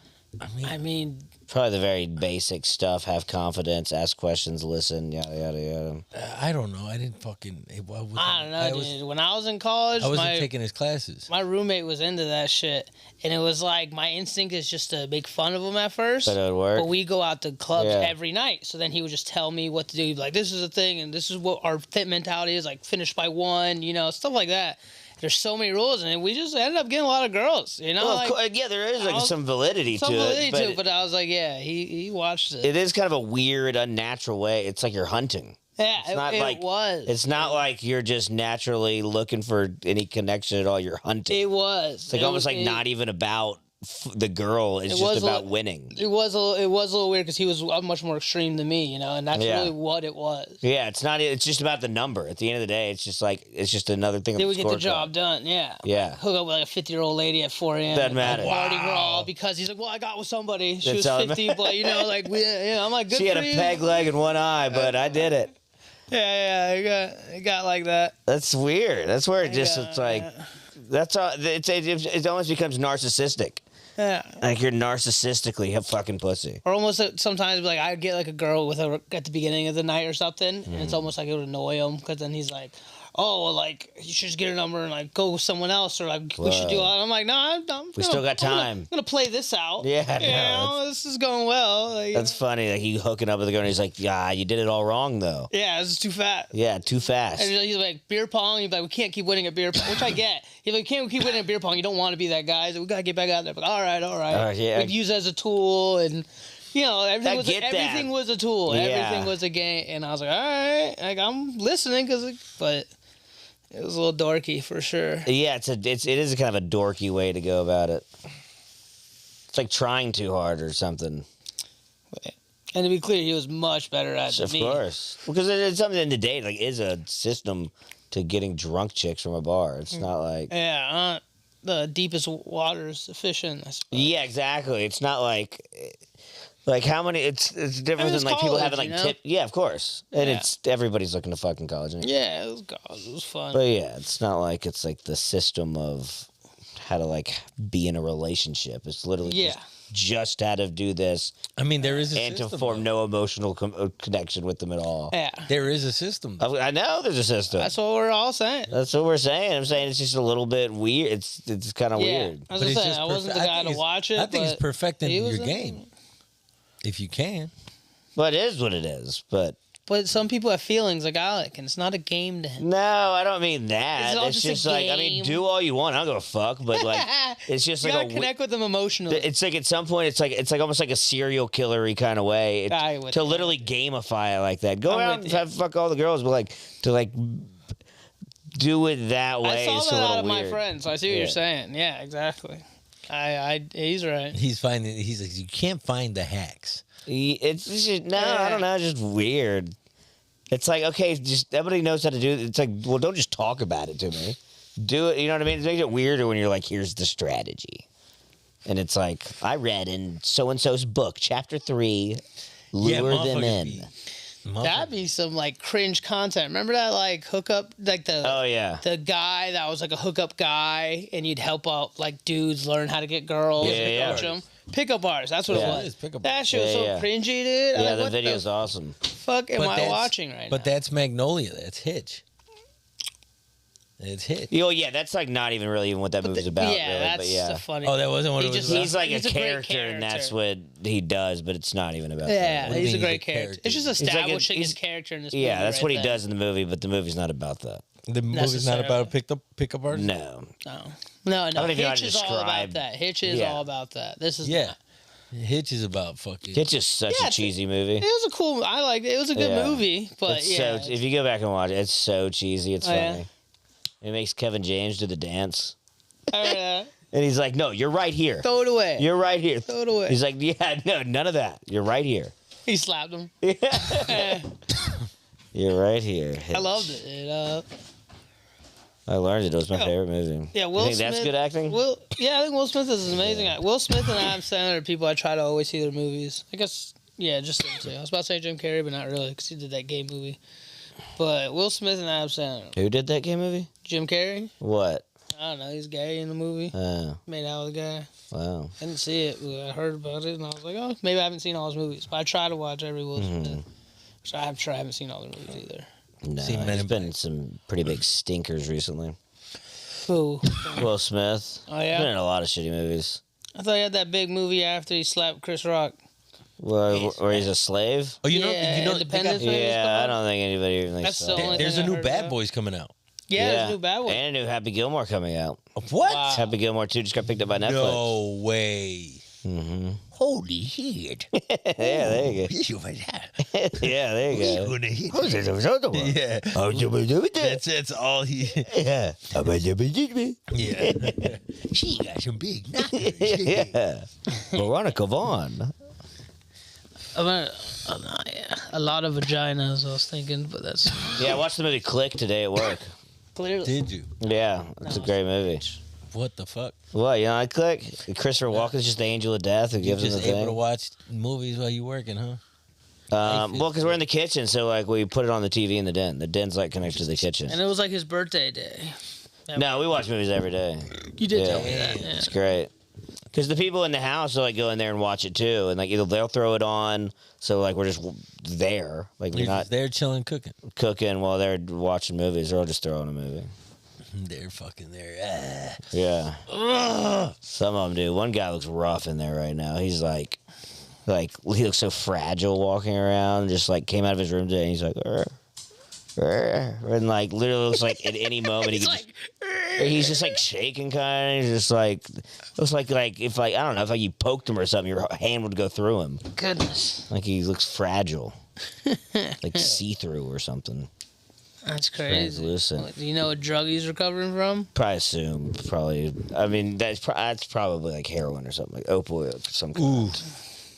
I mean, Probably the very basic stuff. Have confidence, ask questions, listen, yada, yada, yada. I don't know. I didn't fucking. I don't know, dude. When I was in college, I wasn't taking his classes. my roommate was into that shit, and it was like my instinct is just to make fun of him at first. But it would work? But we go out to clubs Yeah. every night, so then he would just tell me what to do. He'd be like, "This is a thing, and this is what our mentality is. Like, finish by 1, stuff like that." There's so many rules, and we just ended up getting a lot of girls. Well, of like, course, yeah, there is I was- some validity some to validity it. to it, but I was like, yeah, he watched it. It is kind of a weird, unnatural way. It's like you're hunting. Yeah, It's not like it was. It's not like you're just naturally looking for any connection at all. You're hunting. It was. It's like almost like not even about the girl. It's It just was about a- winning. It was a little weird because he was much more extreme than me, and that's Yeah. really what it was. Yeah, it's not. It's just about the number. At the end of the day, it's just another thing. They on would get the scorecard. job done, yeah. Yeah. Hook up with like a 50-year-old lady at 4 a.m. Doesn't matter. Mardi Gras because he's like, well, I got with somebody. She That's was all that 50, but like, I'm like, good She for had a you. peg leg and one eye, but I did it. Yeah, it got like that. That's weird. That's where it just. Yeah, It's like. That's all. It almost becomes narcissistic. Yeah. Like you're narcissistically a fucking pussy. Or almost sometimes like I'd get like a girl with her at the beginning of the night or something, and it's almost like it would annoy him because then he's like, "Oh, well, like you should just get a number and like go with someone else, or like we should do." Whoa. I'm like, "No, We still got time. I'm gonna play this out. Yeah, I know, this is going well. Like, That's funny. Like he hooking up with a girl and he's like, yeah, you did it all wrong though. yeah, this is too fast." Yeah, too fast. And he's like, beer pong. He's like, we can't keep winning at beer pong, which I get. He's like, we can't keep winning at beer pong. You don't want to be that guy. So we got to get back out there. But all right. Yeah. We'd use it as a tool. And, everything, I was, get that. everything was a tool. Yeah. Everything was a game. And I was like, all right. Like, I'm listening. But it was a little dorky for sure. Yeah, it is a kind of a dorky way to go about it. It's like trying too hard or something. And to be clear, he was much better at it than Of me. course. Because it's something in the day, like, is a system to getting drunk chicks from a bar. It's not like. Yeah. The deepest water is efficient, I suppose. Yeah, exactly. It's not like how many. It's different I mean, than it's like people college, having like you know? tip. Yeah, of course. And Yeah. it's everybody's looking to fucking college. Ain't it? Yeah, it was fun. But yeah, it's not like it's like the system of how to like be in a relationship. It's literally just how to do this I mean, there is a and system. to form no emotional connection with them at all. yeah. There is a system. I know there's a system. That's what we're all saying. That's what we're saying. I'm saying it's just a little bit weird. It's kind of Yeah. weird. I was gonna say, I wasn't the I guy think to it's- watch it. I think it's but perfecting he your was in game. If you can. But it is what it is. But But some people have feelings like Alec, and it's not a game to him. no, I don't mean that. It's all It's just a just like I mean, game. do all you want. I don't give a fuck. But like, it's just You like gotta connect with them emotionally. It's like at some point, it's like almost like a serial killery kind of way I would- to literally gamify it like that. Go I'm out with and you. have, fuck all the girls, but like to like do it that way. I saw is that a little out of my weird. friends. I see what Yeah. you're saying. Yeah, exactly. He's right. He's like, you can't find the hacks. It's just, no, I don't know. It's just weird. It's like okay, just everybody knows how to do it. It's like well, don't just talk about it to me. Do it. You know what I mean? It makes it weirder when you're like, here's the strategy, and it's like I read in so and so's book, chapter 3, lure them motherfuckers in. be- That'd be some like cringe content. Remember that like hookup, like Oh yeah. the guy that was like a hookup guy, and you'd help out like dudes learn how to get girls, Yeah, and yeah. coach them. Pickup artists. That's what Yeah. it It is was. pickup That shit was Yeah, so yeah. cringy, dude. I'm Yeah, like, the what video's the awesome. fuck am I watching right now? But that's Magnolia. That's Hitch. It's Hitch. Oh yeah, that's like not even really even what that movie's about. yeah, really, that's but yeah. the funny. Oh, that wasn't what He it was just- about? He's like He's a a great character, and that's character. what he does, but it's not even about Yeah, What do you he's a mean he's great a character. character? It's just He's like a- establishing his he's- character in this that. movie. Yeah, that's right what he there. does in the movie, but the movie's not about that. The movie's not about a pickup artist? No. No. don't even know how Hitch to is all about describe- that. Hitch is Yeah. all about that. This is Yeah. not. Hitch is about fucking. It's just such Yeah, a cheesy movie. It was a cool. I liked it. It was a good Yeah. movie, but It's yeah. so if you go back and watch it, it's so cheesy. It's Oh, yeah? funny. It makes Kevin James do the dance, And and he's like, "No, you're right here. throw it away. You're right here." Throw it away. He's like, "Yeah, no, none of that. You're right here. He slapped him. You're right here." I loved it. I learned it. It was my favorite movie. Yeah, Will You think Smith. that's good acting? I think Will Smith is amazing. Will Smith and Adam Sandler are people I try to always see their movies. I guess, yeah, just them two. I was about to say Jim Carrey, but not really, because he did that gay movie. But Will Smith and Adam Sandler. Who did that gay movie? Jim Carrey? What? I don't know. He's gay in the movie. Oh, Made out with a guy. wow. I didn't see it, but I heard about it, and I was like, oh, maybe I haven't seen all his movies. But I try to watch every Will Smith. So I'm sure I haven't seen all the movies either. No, Seen Men there's in been some pretty big stinkers recently. Who? Will Smith. Oh, He's yeah? been in a lot of shitty movies. I thought he had that big movie after he slapped Chris Rock. Where he's a slave? Oh, you know, Independence they got- Day? Yeah, I don't think anybody even thinks That's so. the only there's thing a I new heard Bad about. Boys coming out. Yeah, there's a new bad one. And a new Happy Gilmore coming out. What? Wow. Happy Gilmore 2 just got picked up by Netflix. No way. Mm-hmm. Holy shit. Yeah, there you go. Yeah, there you go. Yeah. That's all he. Yeah. Yeah. She got some big knockers. Yeah. Veronica Vaughn. A lot of vaginas, I was thinking, but that's Yeah, I watched the movie Click today at work. clearly. Did you? Yeah, it's a great movie. What the fuck? What, you know, I Click? Christopher Walken's just the angel of death who You gives him the just able to thing. watch movies while you working, huh? Well, because we're in the kitchen, so like we put it on the TV in the den. The den's like connected to the kitchen. And it was like his birthday day. No, we watch movies every day. You did Yeah. tell me that. Yeah. It's great. Because the people in the house will like go in there and watch it too, and like either they'll throw it on, so like we're just there, like we're You're not just there chilling, cooking. cooking while they're watching movies, or I'll just throw on a movie. They're fucking there. Yeah, some of them do. One guy looks rough in there right now. He's like he looks so fragile walking around. Just like came out of his room today, and he's like, and like literally looks like at any moment he could just. He's just like shaking, kind of. He's just like looks like if like I don't know if like you poked him or something, your hand would go through him. Goodness. Like he looks fragile, like see through or something. That's crazy. Translucent. Do you know what drug he's recovering from? Probably assume. Probably. I mean, that's probably like heroin or something, like opioid of some kind.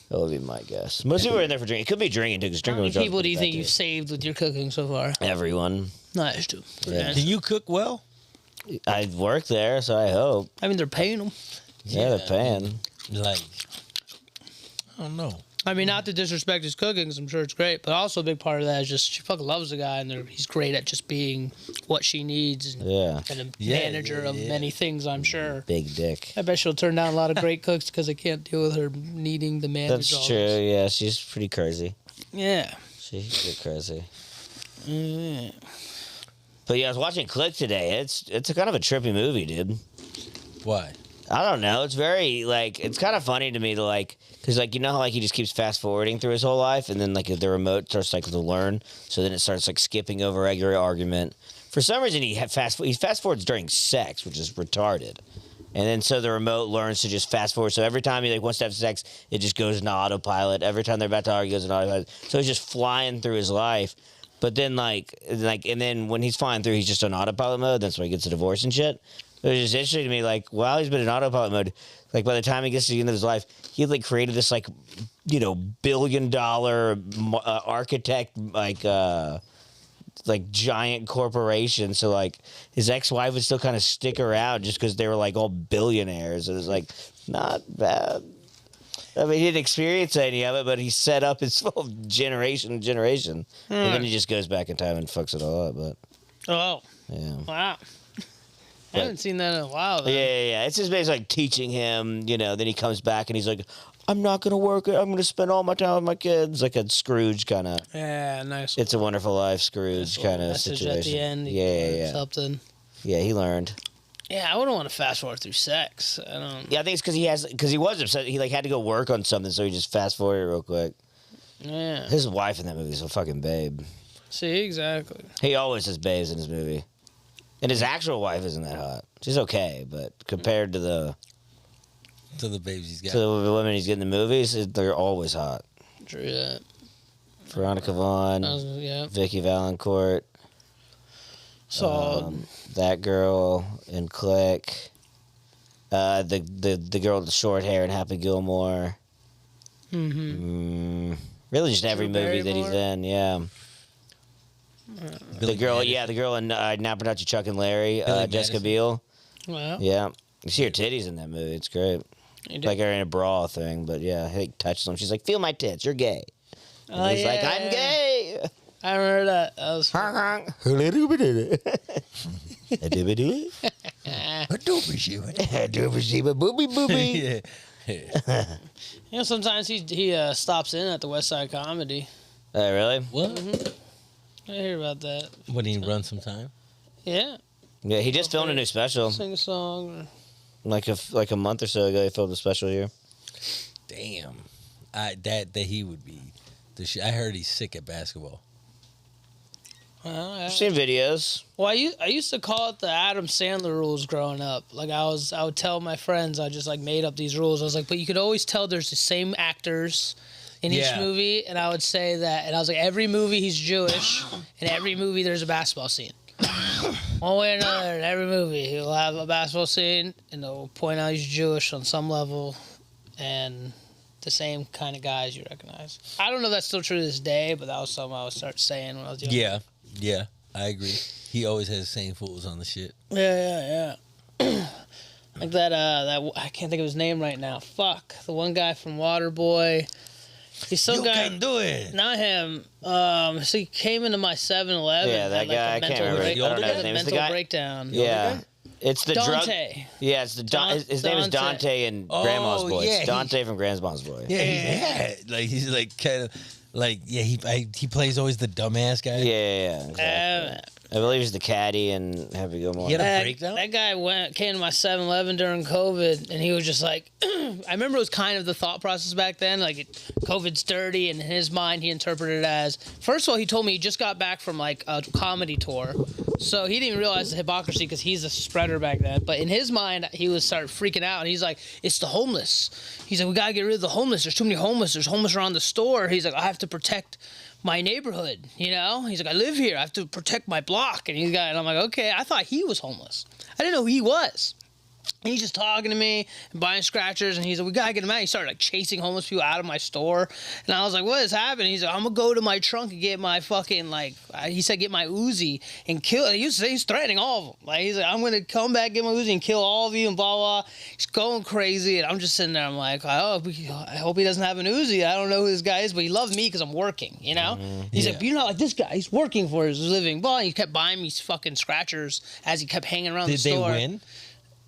That would be my guess. Most people are in there for drinking. It could be drinking too, because How drinking many with drugs people would do be you bad, think too. you've saved with your cooking so far? Everyone. Nice, too. Yeah. Can you cook well? I work there, so I hope. I mean, they're paying them. Yeah, they're paying. Like, I don't know. I mean, not to disrespect his cooking, because I'm sure it's great, but also a big part of that is just she fucking loves the guy, and he's great at just being what she needs and, Yeah. and a Yeah, manager of yeah. many things, I'm sure. Big dick. I bet she'll turn down a lot of great cooks because they can't deal with her needing the manager. That's all true. this. Yeah, she's pretty crazy. Yeah. She's a bit crazy. Mm. But yeah, I was watching Click today. It's a kind of a trippy movie, dude. Why? I don't know. It's very like it's kind of funny to me to like because like you know how like he just keeps fast forwarding through his whole life and then like the remote starts like to learn, so then it starts like skipping over every argument. For some reason he fast forwards during sex, which is retarded. And then so the remote learns to just fast forward. So every time he like wants to have sex, it just goes into autopilot. Every time they're about to argue, it goes into autopilot. So he's just flying through his life. But then and then when he's flying through, he's just on autopilot mode. That's when he gets a divorce and shit. It was just interesting to me, like, while he's been in autopilot mode, like, by the time he gets to the end of his life, he, like, created this, like, you know, billion-dollar architect, like, giant corporation. So, like, his ex-wife would still kind of stick around just because they were, like, all billionaires. It was, like, not bad. I mean, he didn't experience any of it, but he set up his whole generation. And then he just goes back in time and fucks it all up, but, Oh, yeah. wow. I haven't seen that in a while, though. Yeah. It's just basically like teaching him, you know, then he comes back and he's like, I'm not going to work. I'm going to spend all my time with my kids. Like a Scrooge kind of. Yeah, nice. It's a Wonderful Life Scrooge kind of message situation. at the end. Yeah. Something. Yeah, he learned. Yeah, I wouldn't want to fast forward through sex. I don't. Yeah, I think it's because he was upset. He like had to go work on something, so he just fast forwarded real quick. Yeah. His wife in that movie is a fucking babe. See, exactly. He always has babes in his movie. And his actual wife isn't that hot. She's okay, but compared to the babes he's got. to the women he's getting in the movies, they're always hot. True that. Veronica Vaughn, Yeah. Vicky Valancourt, that girl in Click, the girl with the short hair in Happy Gilmore. Mm-hmm. Really, just every Drew movie that he's Barrymore? in. Yeah. The girl, yeah, the girl in Now Production Chuck and Larry, Billy Jessica Madison. Biel. Well, Yeah, you see her titties in that movie. It's great. you did. Like her in a bra thing, but yeah, he touches them. She's like, "Feel my tits. You're gay." And Oh, he's like, yeah, "I'm yeah. gay." I remember that. That was Booby booby. Yeah. You know, sometimes he stops in at the West Side Comedy. Oh, really? What? I hear about that. When he runs some time? Yeah, Yeah, he just filmed a new special. sing a song. Like a month or so ago, he filmed a special here. Damn. That he would be the shit. I heard he's sick at basketball. I've seen videos. Well, I used to call it the Adam Sandler rules growing up. Like I would tell my friends, I just like made up these rules. I was like, but you could always tell there's the same actors in each Yeah. movie, and I would say that, and I was like, every movie he's Jewish, and every movie there's a basketball scene. One way or another, in every movie he'll have a basketball scene, and they'll point out he's Jewish on some level, and the same kind of guys you recognize. I don't know if that's still true to this day, but that was something I would start saying when I was young. Yeah, I agree. He always has the same fools on the shit. Yeah. Like that I can't think of his name right now. Fuck. The one guy from Waterboy. He's some guy. do it. Not him. So he came into my 7-Eleven. Yeah, that had, like, guy, a I can't mental remember. break- I don't know his had a name. It's the mental guy- breakdown. Yeah, it's the drug. Dante. Yeah, it's the his name is Dante. Dante and Oh, Grandma's Boy. yeah, It's Dante from Grandma's Boy. Yeah, he's like kind of like he plays always the dumbass guy. Yeah, exactly. I believe he's the caddy and Happy Gilmore. He had a That, breakdown? that guy came to my 7-Eleven during COVID, and he was just like, I remember it was kind of the thought process back then, like COVID's dirty, and in his mind he interpreted it as, first of all, he told me he just got back from like a comedy tour, so he didn't realize the hypocrisy because he's a spreader back then, but in his mind he was started freaking out, and he's like, it's the homeless. He's like, we gotta get rid of the homeless. There's too many homeless. There's homeless around the store. He's like, I have to protect my neighborhood, you know? He's like, I live here. I have to protect my block. And I'm like, okay. I thought he was homeless. I didn't know who he was. And he's just talking to me and buying scratchers, and he's like, we gotta get him out. He started like chasing homeless people out of my store, and I was like, what is happening? He's like, I'm gonna go to my trunk and get my fucking he said get my Uzi and kill. He's threatening all of them. Like he's like, I'm gonna come back, get my Uzi and kill all of you and blah blah. He's going crazy, and I'm just sitting there. I'm like, oh, I hope he doesn't have an Uzi. I don't know who this guy is, but he loves me because I'm working. You know? He's like, but you're not like this guy. He's working for his living. Blah. And he kept buying me fucking scratchers as he kept hanging around Did the they store. win?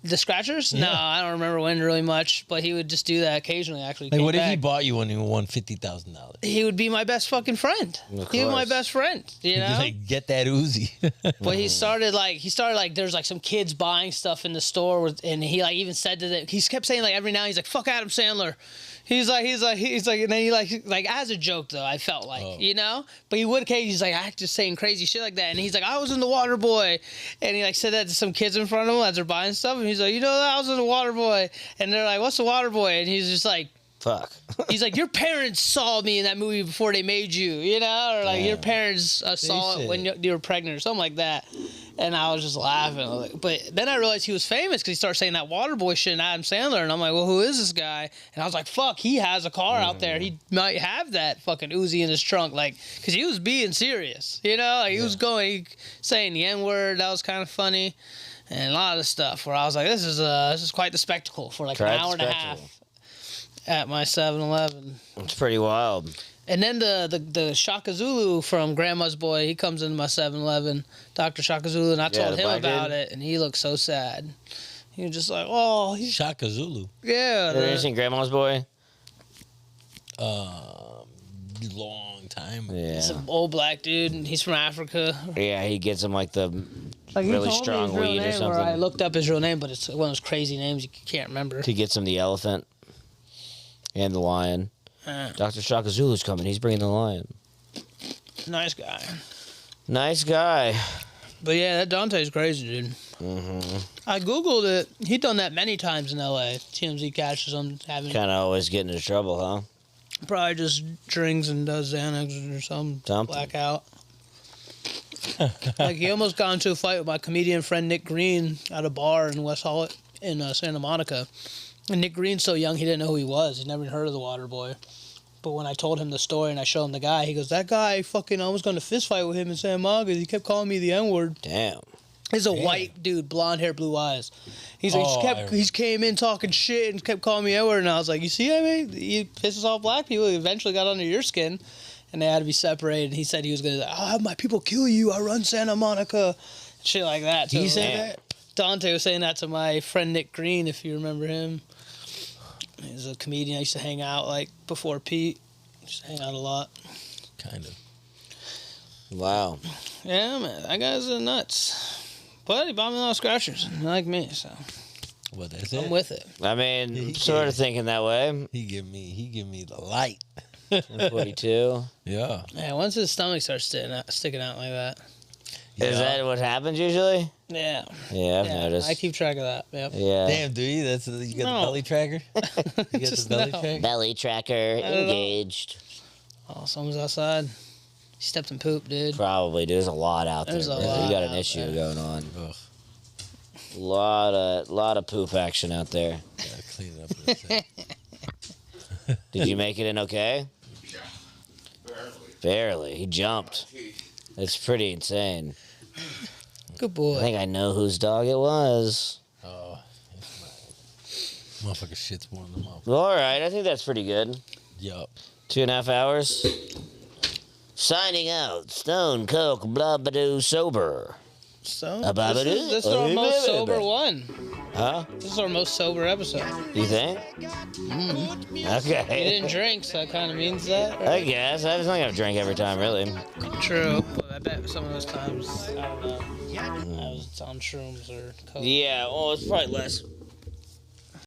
The scratchers? No, I don't remember winning really much, but he would just do that occasionally. Actually, Like, came what if he back. bought you when you won $50,000? He would be my best fucking friend. Of He was my course. best friend. You know. Like, get that Uzi. But he started like there's like some kids buying stuff in the store and he like even said to them, he kept saying like every now and he's like, fuck Adam Sandler. He's like and then he like as a joke though, I felt like, you know? But he would occasionally, he's like, I just saying crazy shit like that. And he's like, I was in the Water Boy. And he like said that to some kids in front of him as they're buying stuff. And he's like, you know, I was in the Water Boy. And they're like, what's the Water Boy? And he's just like, Fuck. he's like, your parents saw me in that movie before they made you, you know? Or like, your parents saw it when you were pregnant or something like that. And I was just laughing. But then I realized he was famous because he started saying that Waterboy shit in Adam Sandler. And I'm like, well, who is this guy? And I was like, fuck, he has a car out there. He might have that fucking Uzi in his trunk. Like, because he was being serious, you know? Like, he was saying the N-word. That was kind of funny. And a lot of stuff where I was like, this is quite the spectacle for like Quite an the hour and a spectacle. half at my 7-Eleven. It's pretty wild. And then the Shaka Zulu from Grandma's Boy, he comes into my 7-Eleven, Dr. Shaka Zulu, and I told the him black about dude? it, and he looked so sad. He was just like, oh, he's, Shaka Zulu. yeah. Have you ever seen Grandma's Boy? Long time. Yeah. He's an old black dude, and he's from Africa. Yeah, he gets him like the Like, he really told me strong his real weed or name, I something. looked up his real name, but it's one of those crazy names you can't remember. He gets him the elephant and the lion. Dr. Shaka Zulu's coming. He's bringing the lion. Nice guy. Nice guy. But yeah, that Dante's crazy, dude. I Googled it. He'd done that many times in L.A. TMZ catches him having Kind of always getting into trouble, huh? probably just drinks and does Xanax or some Something. blackout. Like he almost got into a fight with my comedian friend Nick Green at a bar in West Hollywood in Santa Monica. And Nick Green's so young he didn't know who he was. He'd never even heard of the Water Boy. But when I told him the story and I showed him the guy, he goes, "That guy fucking, I was going to fist fight with him in San Marcos. He kept calling me the N-word." Damn. He's a white dude, blonde hair, blue eyes. He's like, he came in talking shit and kept calling me N-word, and I was like, "You see, I mean, he pisses off black people. He eventually got under your skin, and they had to be separated." He said he was gonna, "I'll have my people kill you. I run Santa Monica," shit like that. Did he So, say yeah. that? Dante was saying that to my friend Nick Green, if you remember him. He's a comedian. I used to hang out like before Pete. Used to hang out a lot. Kind of. Wow. Yeah, man, that guy's nuts. But he bought me a lot of scratchers, like me, so What, that's I'm it? with it. I mean, sort of thinking that way. He give me the light. 42. Yeah. Yeah, once his stomach starts sticking out like that. Is that what happens usually? Yeah. Yeah, I've Yeah, noticed. I keep track of that. Yep. Yeah. Damn, do you? That's you got No. the belly tracker. You got Just the belly no. tracker. Belly tracker don't know. engaged. Oh, someone's outside. He stepped in poop, dude. Probably. There's a lot out there. There's a bro. lot You got an out issue there. going on. Ugh, Lot of poop action out there. gotta clean it up. In a sec. Did you make it in okay? Barely. He jumped. It's pretty insane. Good I boy. think I know whose dog it was. Oh, motherfucker shit's more than mouth. All right. I think that's pretty good. Yup. 2.5 hours. Signing out. Stone Coke Blabadoo Sober. So, About this it is, is. this is our most sober one. Huh? This is our most sober episode. You think? He Okay. didn't drink, so that kind of means that. I Right? guess. I was not going to drink every time, really. True. But I bet some of those times, I don't know, I was on shrooms or coke. Yeah, well, it's probably less.